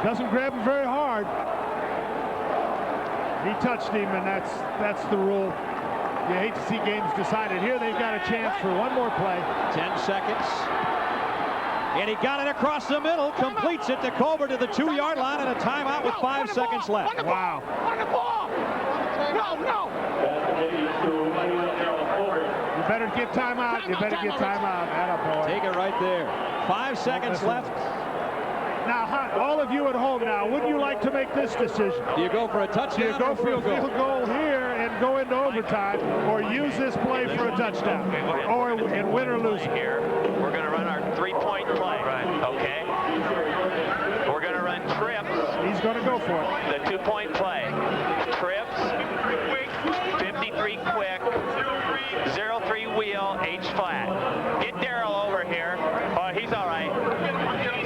Doesn't grab him very hard. He touched him, and that's the rule. You hate to see games decided. Here they've got a chance for one more play. 10 seconds. And he got it across the middle, completes it to Colbert to the 2-yard line, and a timeout with 5 seconds left. Wow. On the ball! No! You better get timeout. You better get timeout. Take it right there. 5 seconds left. Now, all of you at home now, wouldn't you like to make this decision? Do you go for a touchdown? Do you go for a field goal here and go into overtime, or use this play for a touchdown, or and win or lose? Here, we're going to run our 3-point play. Right. Okay. We're going to run trips. He's going to go for it. The 2-point play. Trips, 53 quick, 0-3 wheel, H flat. Get Darrell over here. Oh, he's all right.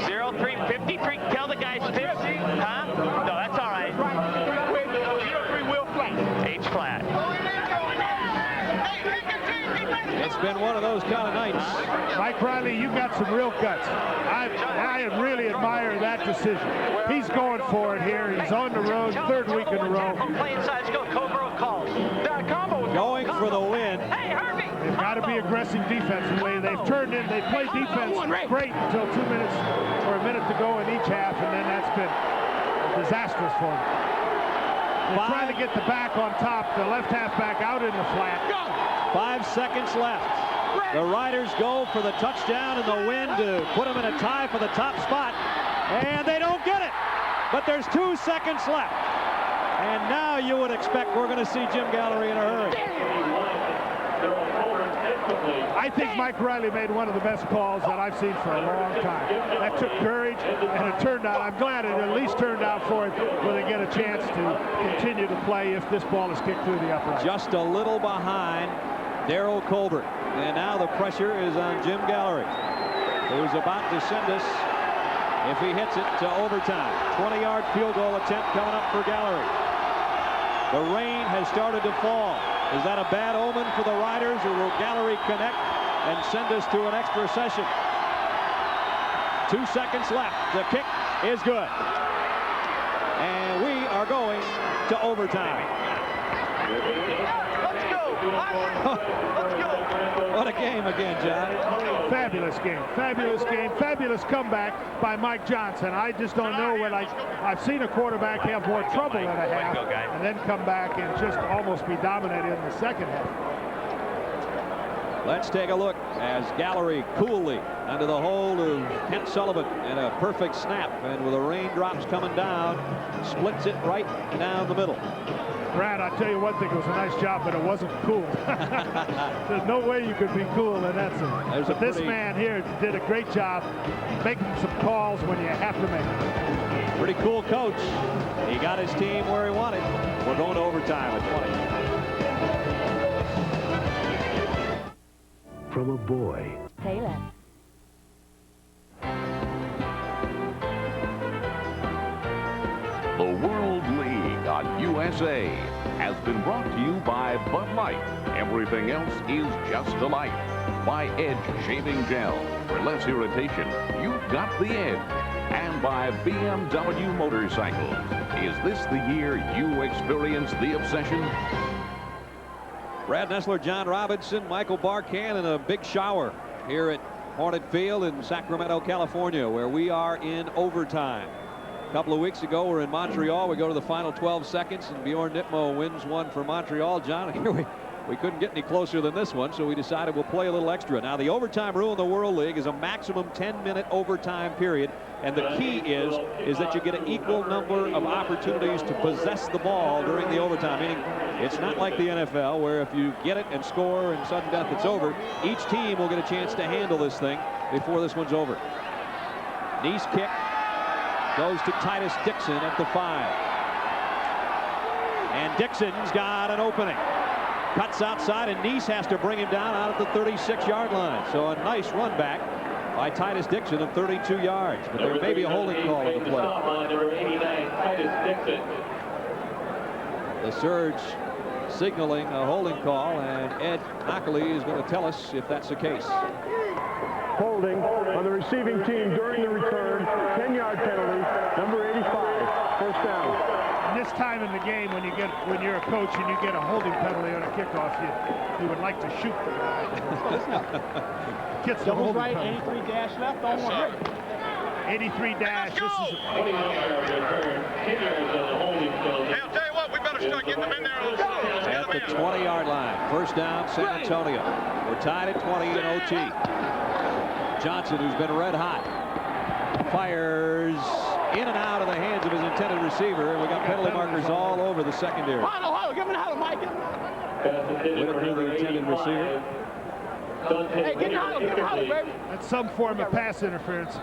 0-3, 53. Tell the guys 50. Huh? No, that's all right. 0-3 wheel flat. H flat. It's been one of those kind of nights. Mike Riley, you got some real guts. I really admire that decision. He's going for it here. He's on the road, 3rd week in a row. Play inside. Let's go. Cobra calls. Going for the win. Hey, Herbie. They've got to be aggressive defensively. They've turned in. They played defense great until 2 minutes or a minute to go in each half, and then that's been disastrous for them. They're trying to get the back on top, the left halfback out in the flat. 5 seconds left. The Riders go for the touchdown and the win to put them in a tie for the top spot. And they don't get it. But there's 2 seconds left. And now you would expect we're going to see Jim Gallery in a hurry. I think Mike Riley made one of the best calls that I've seen for a long time. That took courage, and it turned out, I'm glad it at least turned out for it where they get a chance to continue to play if this ball is kicked through the upright. Just a little behind Darrell Colbert. And now the pressure is on Jim Gallery, who's about to send us if he hits it to overtime. 20-yard field goal attempt coming up for Gallery. The rain has started to fall. Is that a bad omen for the Riders, or will Gallery connect and send us to an extra session? 2 seconds left. The kick is good. And we are going to overtime. Let's go. Let's go. What a game again, John. Fabulous game. Fabulous game. Fabulous comeback by Mike Johnson. I just don't know when I've seen a quarterback have more trouble in a half and then come back and just almost be dominated in the second half. Let's take a look as Gallery coolly under the hold of Kent Sullivan and a perfect snap, and with the raindrops coming down, splits it right down the middle. Brad, I'll tell you one thing, it was a nice job, but it wasn't cool. There's no way you could be cool in that sense. But this man here did a great job making some calls when you have to make them. Pretty cool coach. He got his team where he wanted. We're going to overtime at 20. From a boy. Taylor. The World League on USA has been brought to you by Bud Light. Everything else is just a light. By Edge Shaving Gel. For less irritation, you've got the edge. And by BMW Motorcycles. Is this the year you experience the obsession? Brad Nessler, John Robinson, Michael Barkan in a big shower here at Hornet Field in Sacramento, California, where we are in overtime. A couple of weeks ago, we're in Montreal. We go to the final 12 seconds, and Bjorn Nitmo wins one for Montreal. John, here we couldn't get any closer than this one, so we decided we'll play a little extra. Now, the overtime rule in the World League is a maximum 10-minute overtime period, and the key is that you get an equal number of opportunities to possess the ball during the overtime, meaning it's not like the NFL, where if you get it and score and sudden death, it's over. Each team will get a chance to handle this thing before this one's over. Nice kick goes to Titus Dixon at the 5. And Dixon's got an opening. Cuts outside, and Nice has to bring him down out at the 36-yard line. So a nice run back by Titus Dixon of 32 yards. But there may be a holding call on the play. Number 89, Titus Dixon. The Surge signaling a holding call, and Ed Knockley is going to tell us if that's the case. Holding on the receiving team during the return, 10-yard penalty, number 85, first down. And this time in the game, when you're a coach and you get a holding penalty on a kickoff, you would like to shoot the guy. Gets the holding right, penalty. 83 dash left, don't worry. 83 dash. This is. Hey, I'll tell you what, we better start getting them in there a little slow. Let's get At them the in. 20-yard line. First down, San Antonio. We're tied at 20 in OT. Johnson, who's been red hot, fires in and out of the hands of his intended receiver, and we got penalty markers all over the secondary. Hold, give me the huddle, Mike. Whitter to the intended receiver. Hey, get in the huddle, baby. That's some form of pass interference.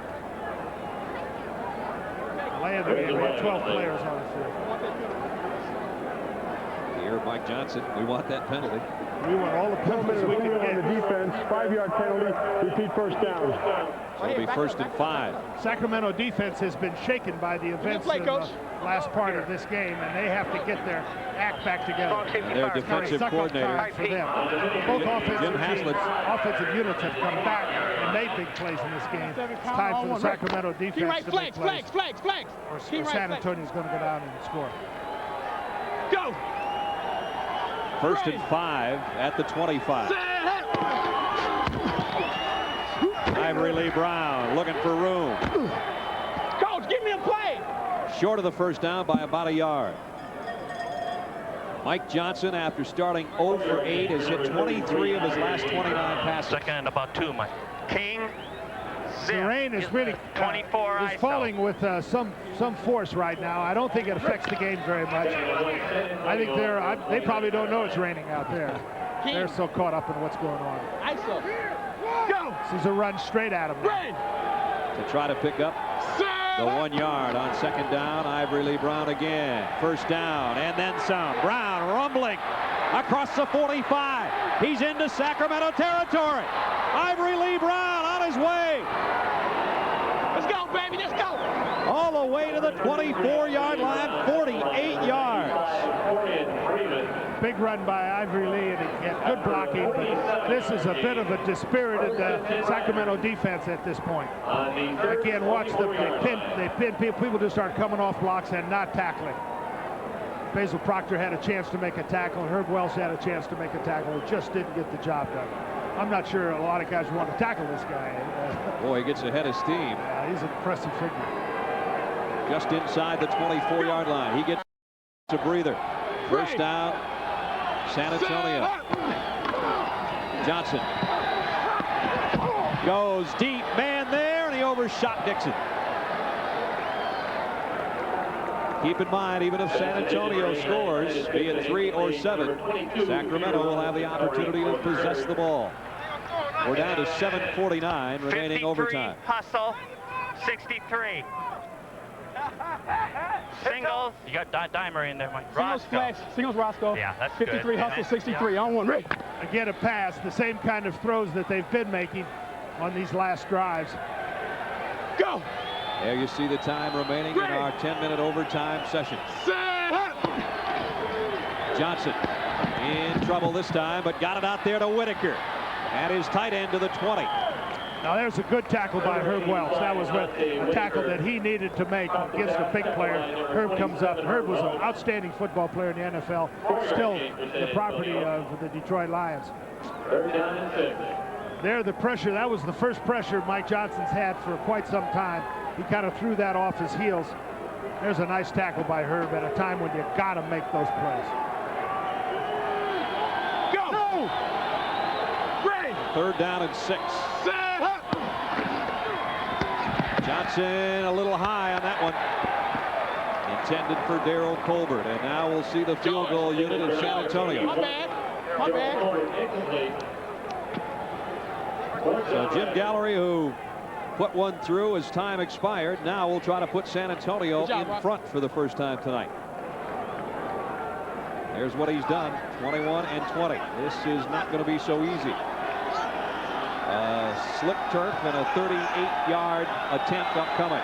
Play of the game. We have 12 players on the field. Here, Mike Johnson. We want that penalty. We want all the penalties we can get. On the defense, 5-yard penalty, repeat first down. So it'll be 1st and 5. Sacramento defense has been shaken by the events in the last part of this game, and they have to get their act back together. And their defensive coordinator, for them. Both offensive units have come back and made big plays in this game. It's time for the Sacramento defense to make plays. Flags. Or San Antonio's going to go down and score. Go! 1st and 5 at the 25. Ivory Lee Brown looking for room. Coach, give me a play. Short of the first down by about a yard. Mike Johnson, after starting 0 for 8, has hit 23 of his last 29 passes. Second and about 2, Mike. King. The rain is really 24 is falling with some force right now. I don't think it affects the game very much. I think they probably don't know it's raining out there. They're so caught up in what's going on. ISO. Go. This is a run straight at him. Rain. To try to pick up the 1 yard on second down. Ivory Lee Brown again. First down and then some. Brown rumbling across the 45. He's into Sacramento territory. Ivory Lee Brown on his way. Let's go. go, baby. Let's go. All the way to the 24-yard line, 48 yards. Big run by Ivory Lee, and he had good blocking, but this is a bit of a dispirited Sacramento defense at this point. Again, watch them. They pin people just start coming off blocks and not tackling. Basil Proctor had a chance to make a tackle. Herb Welsh had a chance to make a tackle. He just didn't get the job done. I'm not sure a lot of guys want to tackle this guy. Boy, he gets ahead of steam. Yeah, he's an impressive figure. Just inside the 24-yard line. He gets a breather. First down, San Antonio. Johnson goes deep, man there, and he overshot Dixon. Keep in mind, even if San Antonio scores, be it 3 or 7, Sacramento will have the opportunity to possess the ball. We're down to 7:49 remaining overtime. Hustle, 63. Singles. You got Dimer in there, Mike. Singles flash. Singles Roscoe. Yeah, that's 53 good. hustle, 63 on one. Rick. Again, a pass. The same kind of throws that they've been making on these last drives. Go. There you see the time remaining in our 10-minute overtime session. Johnson in trouble this time, but got it out there to Whitaker. At his tight end to the 20. Now there's a good tackle by Herb Welsh. That was a tackle that he needed to make against a big player. Herb comes up. Herb was an outstanding football player in the NFL, still the property of the Detroit Lions. There, the pressure, that was the first pressure Mike Johnson's had for quite some time. He kind of threw that off his heels. There's a nice tackle by Herb at a time when you got to make those plays. Go! No! Great! Third down and 6. Johnson a little high on that one. Intended for Darryl Colbert. And now we'll see the field goal unit of San Antonio. My bad. My bad. So Jim Gallery, who put one through as time expired, now will try to put San Antonio in front for the first time tonight. There's what he's done, 21 and 20. This is not going to be so easy. Slip turf and a 38-yard attempt upcoming.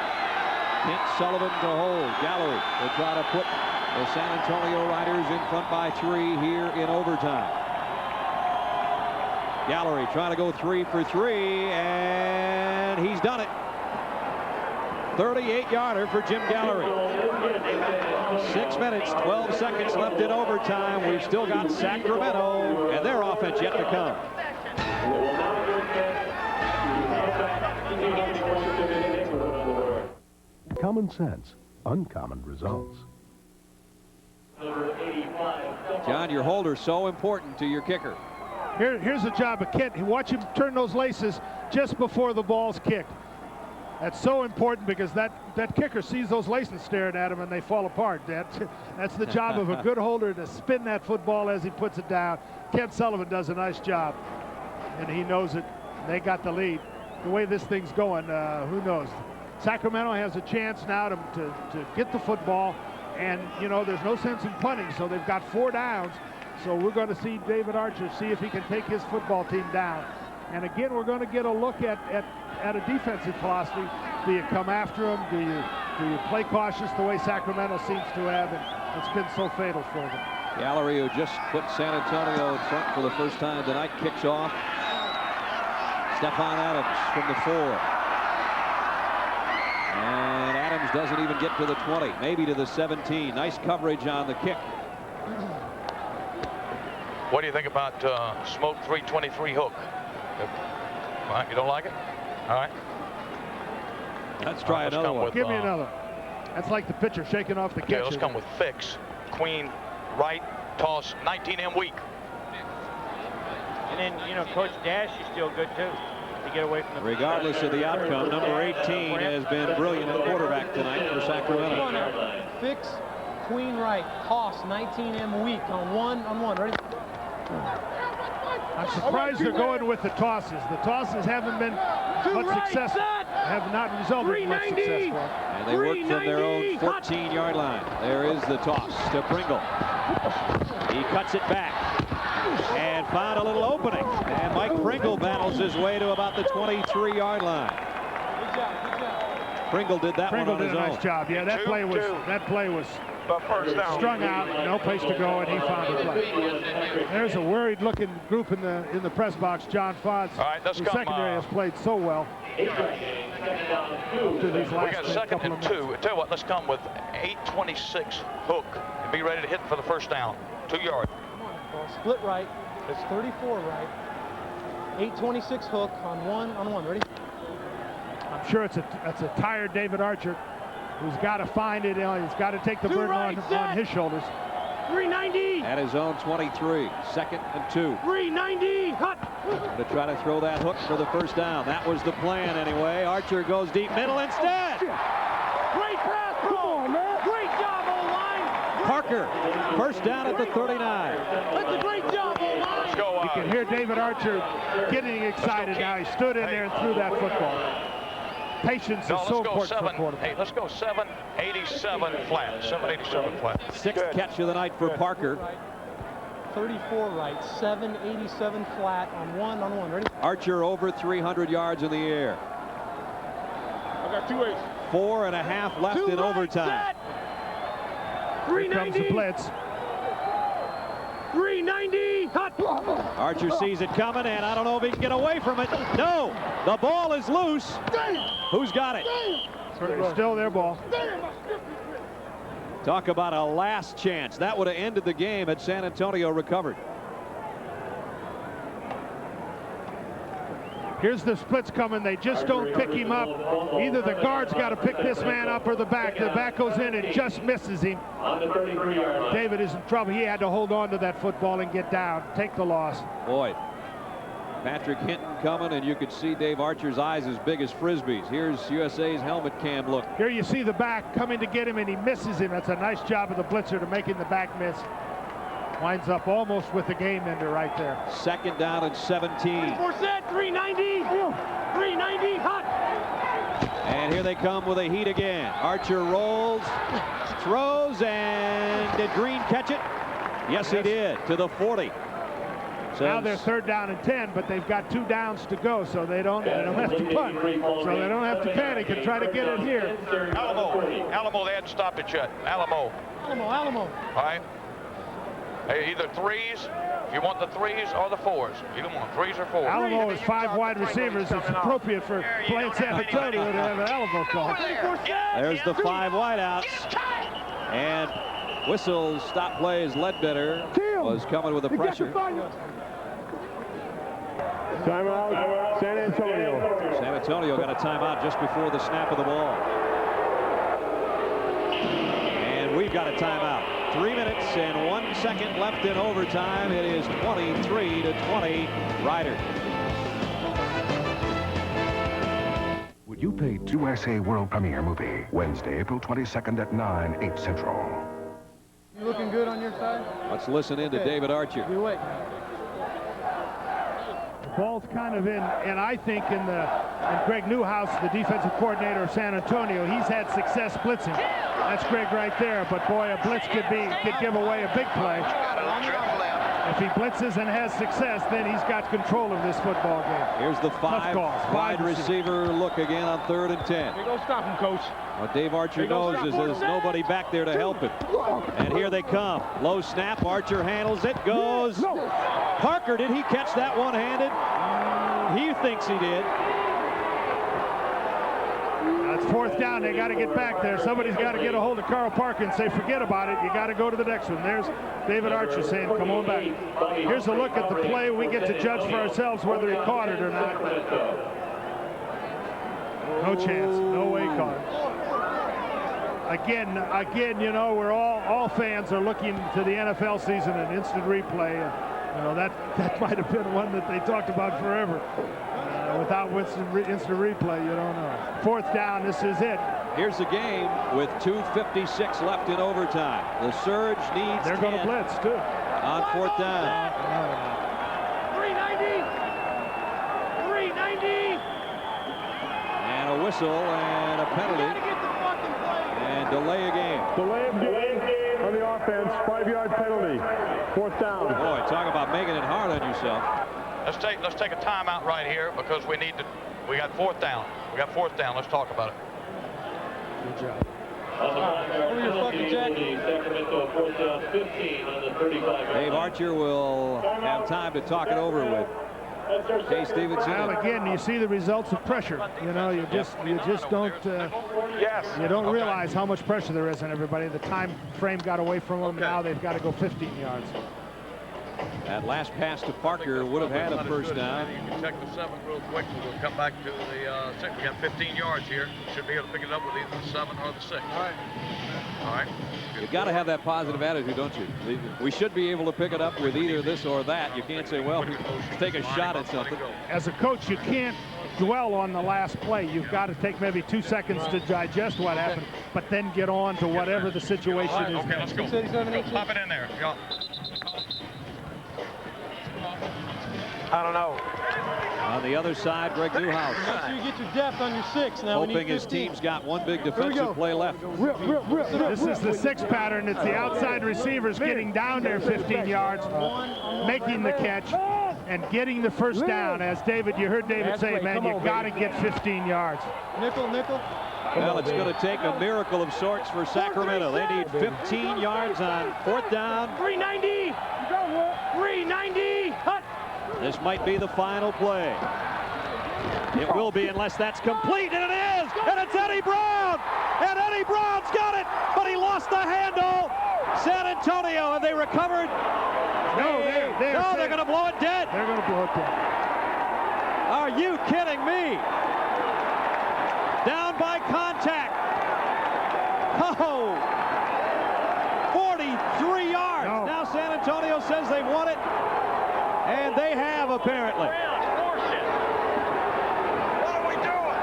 Kent Sullivan to hold. Gallery will try to put the San Antonio Riders in front by 3 here in overtime. Gallery trying to go 3 for 3, and he's done it. 38-yarder for Jim Gallery. 6 minutes, 12 seconds left in overtime. We've still got Sacramento and their offense yet to come. Common sense, uncommon results. John, your holder's so important to your kicker. Here's the job of Kent. Watch him turn those laces just before the ball's kicked. That's so important because that kicker sees those laces staring at him and they fall apart. That's the job of a good holder, to spin that football as he puts it down. Kent Sullivan does a nice job, and he knows it. They got the lead. The way this thing's going, who knows? Sacramento has a chance now to get the football, and you know there's no sense in punting, so they've got 4 downs. So we're going to see David Archer see if he can take his football team down. And again, we're going to get a look at a defensive philosophy. Do you come after them? Do you play cautious the way Sacramento seems to have? And it's been so fatal for them. Gallery, who just put San Antonio in front for the first time tonight, kicks off. Stephon Adams from the 4. And Adams doesn't even get to the 20, maybe to the 17. Nice coverage on the kick. What do you think about Smoke 323 hook? You don't like it? All right. Let's try another one. Give me another. That's like the pitcher shaking off the catcher. Okay, let's come with fix. Queen, right, toss, 19M weak. And then, you know, Coach Dash is still good, too, to get away from the... Regardless of the outcome, number 18 has been brilliant at quarterback tonight for Sacramento. Fix, queen right, toss, 19M weak on one. Ready? I'm surprised they're going with the tosses. The tosses haven't been much successful. Have not resulted in much success for them. And they work from their own 14-yard line. There is the toss to Pringle. He cuts it back and found a little opening. And Mike Pringle battles his way to about the 23-yard line. Good job, good job. Pringle did that Pringle one on did his a own. nice job. Yeah, that play was But first down. strung out, no place to go, and he found a play. There's a worried-looking group in the press box. John Fodds, All right, let's the come, secondary has played so well. We got 2nd and 2. Tell you what, let's come with 8:26 hook and be ready to hit for the first down. 2 yards. Split right. It's 34 right. 8:26 hook on one. Ready? I'm sure that's a tired David Archer who's got to find it. He's got to take the burden on his shoulders. 390. At his own 23. 2nd and 2. 390. Hut. To try to throw that hook for the first down. That was the plan anyway. Archer goes deep middle instead. Great pass, bro. Come on, man. Great job, O-line. Parker, first down at the 39. That's a great job, O-line. Let's go. You can hear David Archer getting excited now. He stood in there and threw that football. Patience is so important for a quarterback. Hey, let's go 787 flat. 787 flat. Sixth catch of the night for Parker. 34 right. 787 flat on one. Ready? Archer over 300 yards in the air. I got 2-8. 4.5 left in overtime. Here comes the blitz. 390. Hut. Archer sees it coming, and I don't know if he can get away from it. No, the ball is loose. Who's got it? It's still their ball. Talk about a last chance. That would have ended the game had San Antonio recovered. Here's the splits coming. They just don't pick him up. Either the guard's got to pick this man up or the back. The back goes in and just misses him. David is in trouble. He had to hold on to that football and get down. Take the loss. Boy, Patrick Hinton coming, and you could see Dave Archer's eyes as big as Frisbees. Here's USA's helmet cam look. Here you see the back coming to get him, and he misses him. That's a nice job of the blitzer to making the back miss. Winds up almost with the game ender right there. 2nd down and 17. 390. 390. Hot. And here they come with a heat again. Archer rolls, throws, and did Green catch it? Yes, he did, to the 40. So now they're 3rd down and 10, but they've got 2 downs to go, so they don't have to punt. So they don't have to panic and try to get it here. Alamo, they hadn't stopped it yet. Alamo. All right. Hey, either 3s, if you want the 3s or the 4s. Either one, 3s or 4s. Alamo is 5 wide receivers. It's appropriate for playing San Antonio to have an Alamo call. There's the 5 wideouts. And whistle stop play as Ledbetter was coming with the pressure. Timeout, San Antonio. San Antonio got a timeout just before the snap of the ball. And we've got a timeout. 3 minutes and 1 second left in overtime. It is 23-20 Ryder. Would you pay USA World Premiere movie Wednesday, April 22nd at 9, 8 Central. You looking good on your side? Let's listen in to David Archer. We wait. The ball's kind of in, and I think in Greg Newhouse, the defensive coordinator of San Antonio, he's had success blitzing. That's Greg right there, but boy, a blitz could give away a big play. If he blitzes and has success, then he's got control of this football game. Here's the 5 wide receiver look again on 3rd and 10. Here goes stop him, coach. What Dave Archer knows is there's nobody back there to help him. And here they come. Low snap. Archer handles it. Goes. Parker, did he catch that one-handed? He thinks he did. That's 4th down. They got to get back there. Somebody's got to get a hold of Carl Parker and say, forget about it. You got to go to the next one. There's David Archer saying, come on back. Here's a look at the play. We get to judge for ourselves whether he caught it or not. No chance. No way he caught it. Again, you know, we're all fans are looking to the NFL season and instant replay. You know, that might have been one that they talked about forever. Without instant replay, you don't know. 4th down, this is it. Here's the game with 2:56 left in overtime. The Surge needs They're going to blitz, too. On 4th down. 390! 390! And a whistle and a penalty. And delay a game. Delay of game on the offense. 5-yard penalty. 4th down. Boy, talk about making it hard on yourself. Let's take a timeout right here because we got 4th down. We got 4th down. Let's talk about it. Good job. Over your fucking jacket. Sacramento fourth down 15 on the 35. Dave Archer will have time to talk it over with Jay Stevenson. Well, again, you see the results of pressure. You know, you just don't you don't realize how much pressure there is on everybody. The time frame got away from them. Now they've got to go 15 yards. That last pass to Parker would have had a first down. You can check the 7 real quick. We'll come back to the 6. We got 15 yards here. Should be able to pick it up with either the 7 or the 6. All right. All right. You've got to have that positive attitude, don't you? We should be able to pick it up with either this or that. You can't say, well, take a shot at something. As a coach, you can't dwell on the last play. You've got to take maybe 2 seconds to digest what happened, but then get on to whatever the situation is. Okay, let's go. Pop it in there. Go. I don't know. On the other side, Greg Newhouse. Make sure you get your depth on your 6 now. Hoping his team's got one big defensive play left. This is the 6 pattern. It's the outside receivers getting down there 15 yards, making the catch, and getting the first down. As David, you heard David say, man, you got to get 15 yards. Nickel. Well, it's going to take a miracle of sorts for Sacramento. They need 15 yards on 4th down. 390. 390. Hut. This might be the final play. It will be unless that's complete, and it is! And it's Eddie Brown! And Eddie Brown's got it, but he lost the handle! San Antonio, have they recovered? No, they're going to blow it dead! They're going to blow it dead. Are you kidding me? Down by contact. Oh! 43 yards. No. Now San Antonio says they won it. And they have, apparently. What are we doing?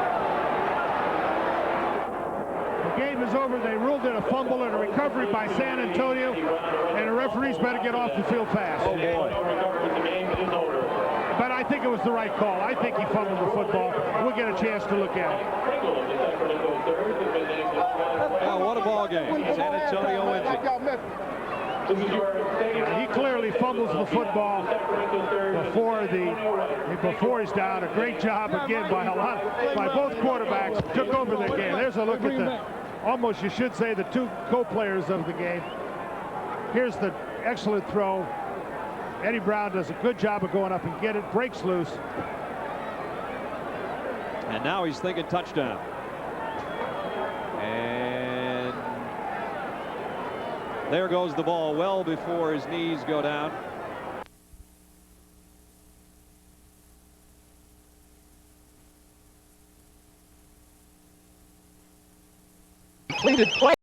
The game is over. They ruled it a fumble and a recovery by San Antonio, and the referees better get off the field fast. Oh, boy. But I think it was the right call. I think he fumbled the football. We'll get a chance to look at it. Oh, what a ball game. San Antonio wins it. He clearly fumbles the football before he's down. A great job again by both quarterbacks. Took over the game. There's a look at the, almost you should say, the 2 co-players of the game. Here's the excellent throw. Eddie Brown does a good job of going up and get it. Breaks loose. And now he's thinking touchdown. And there goes the ball well before his knees go down. Completed play.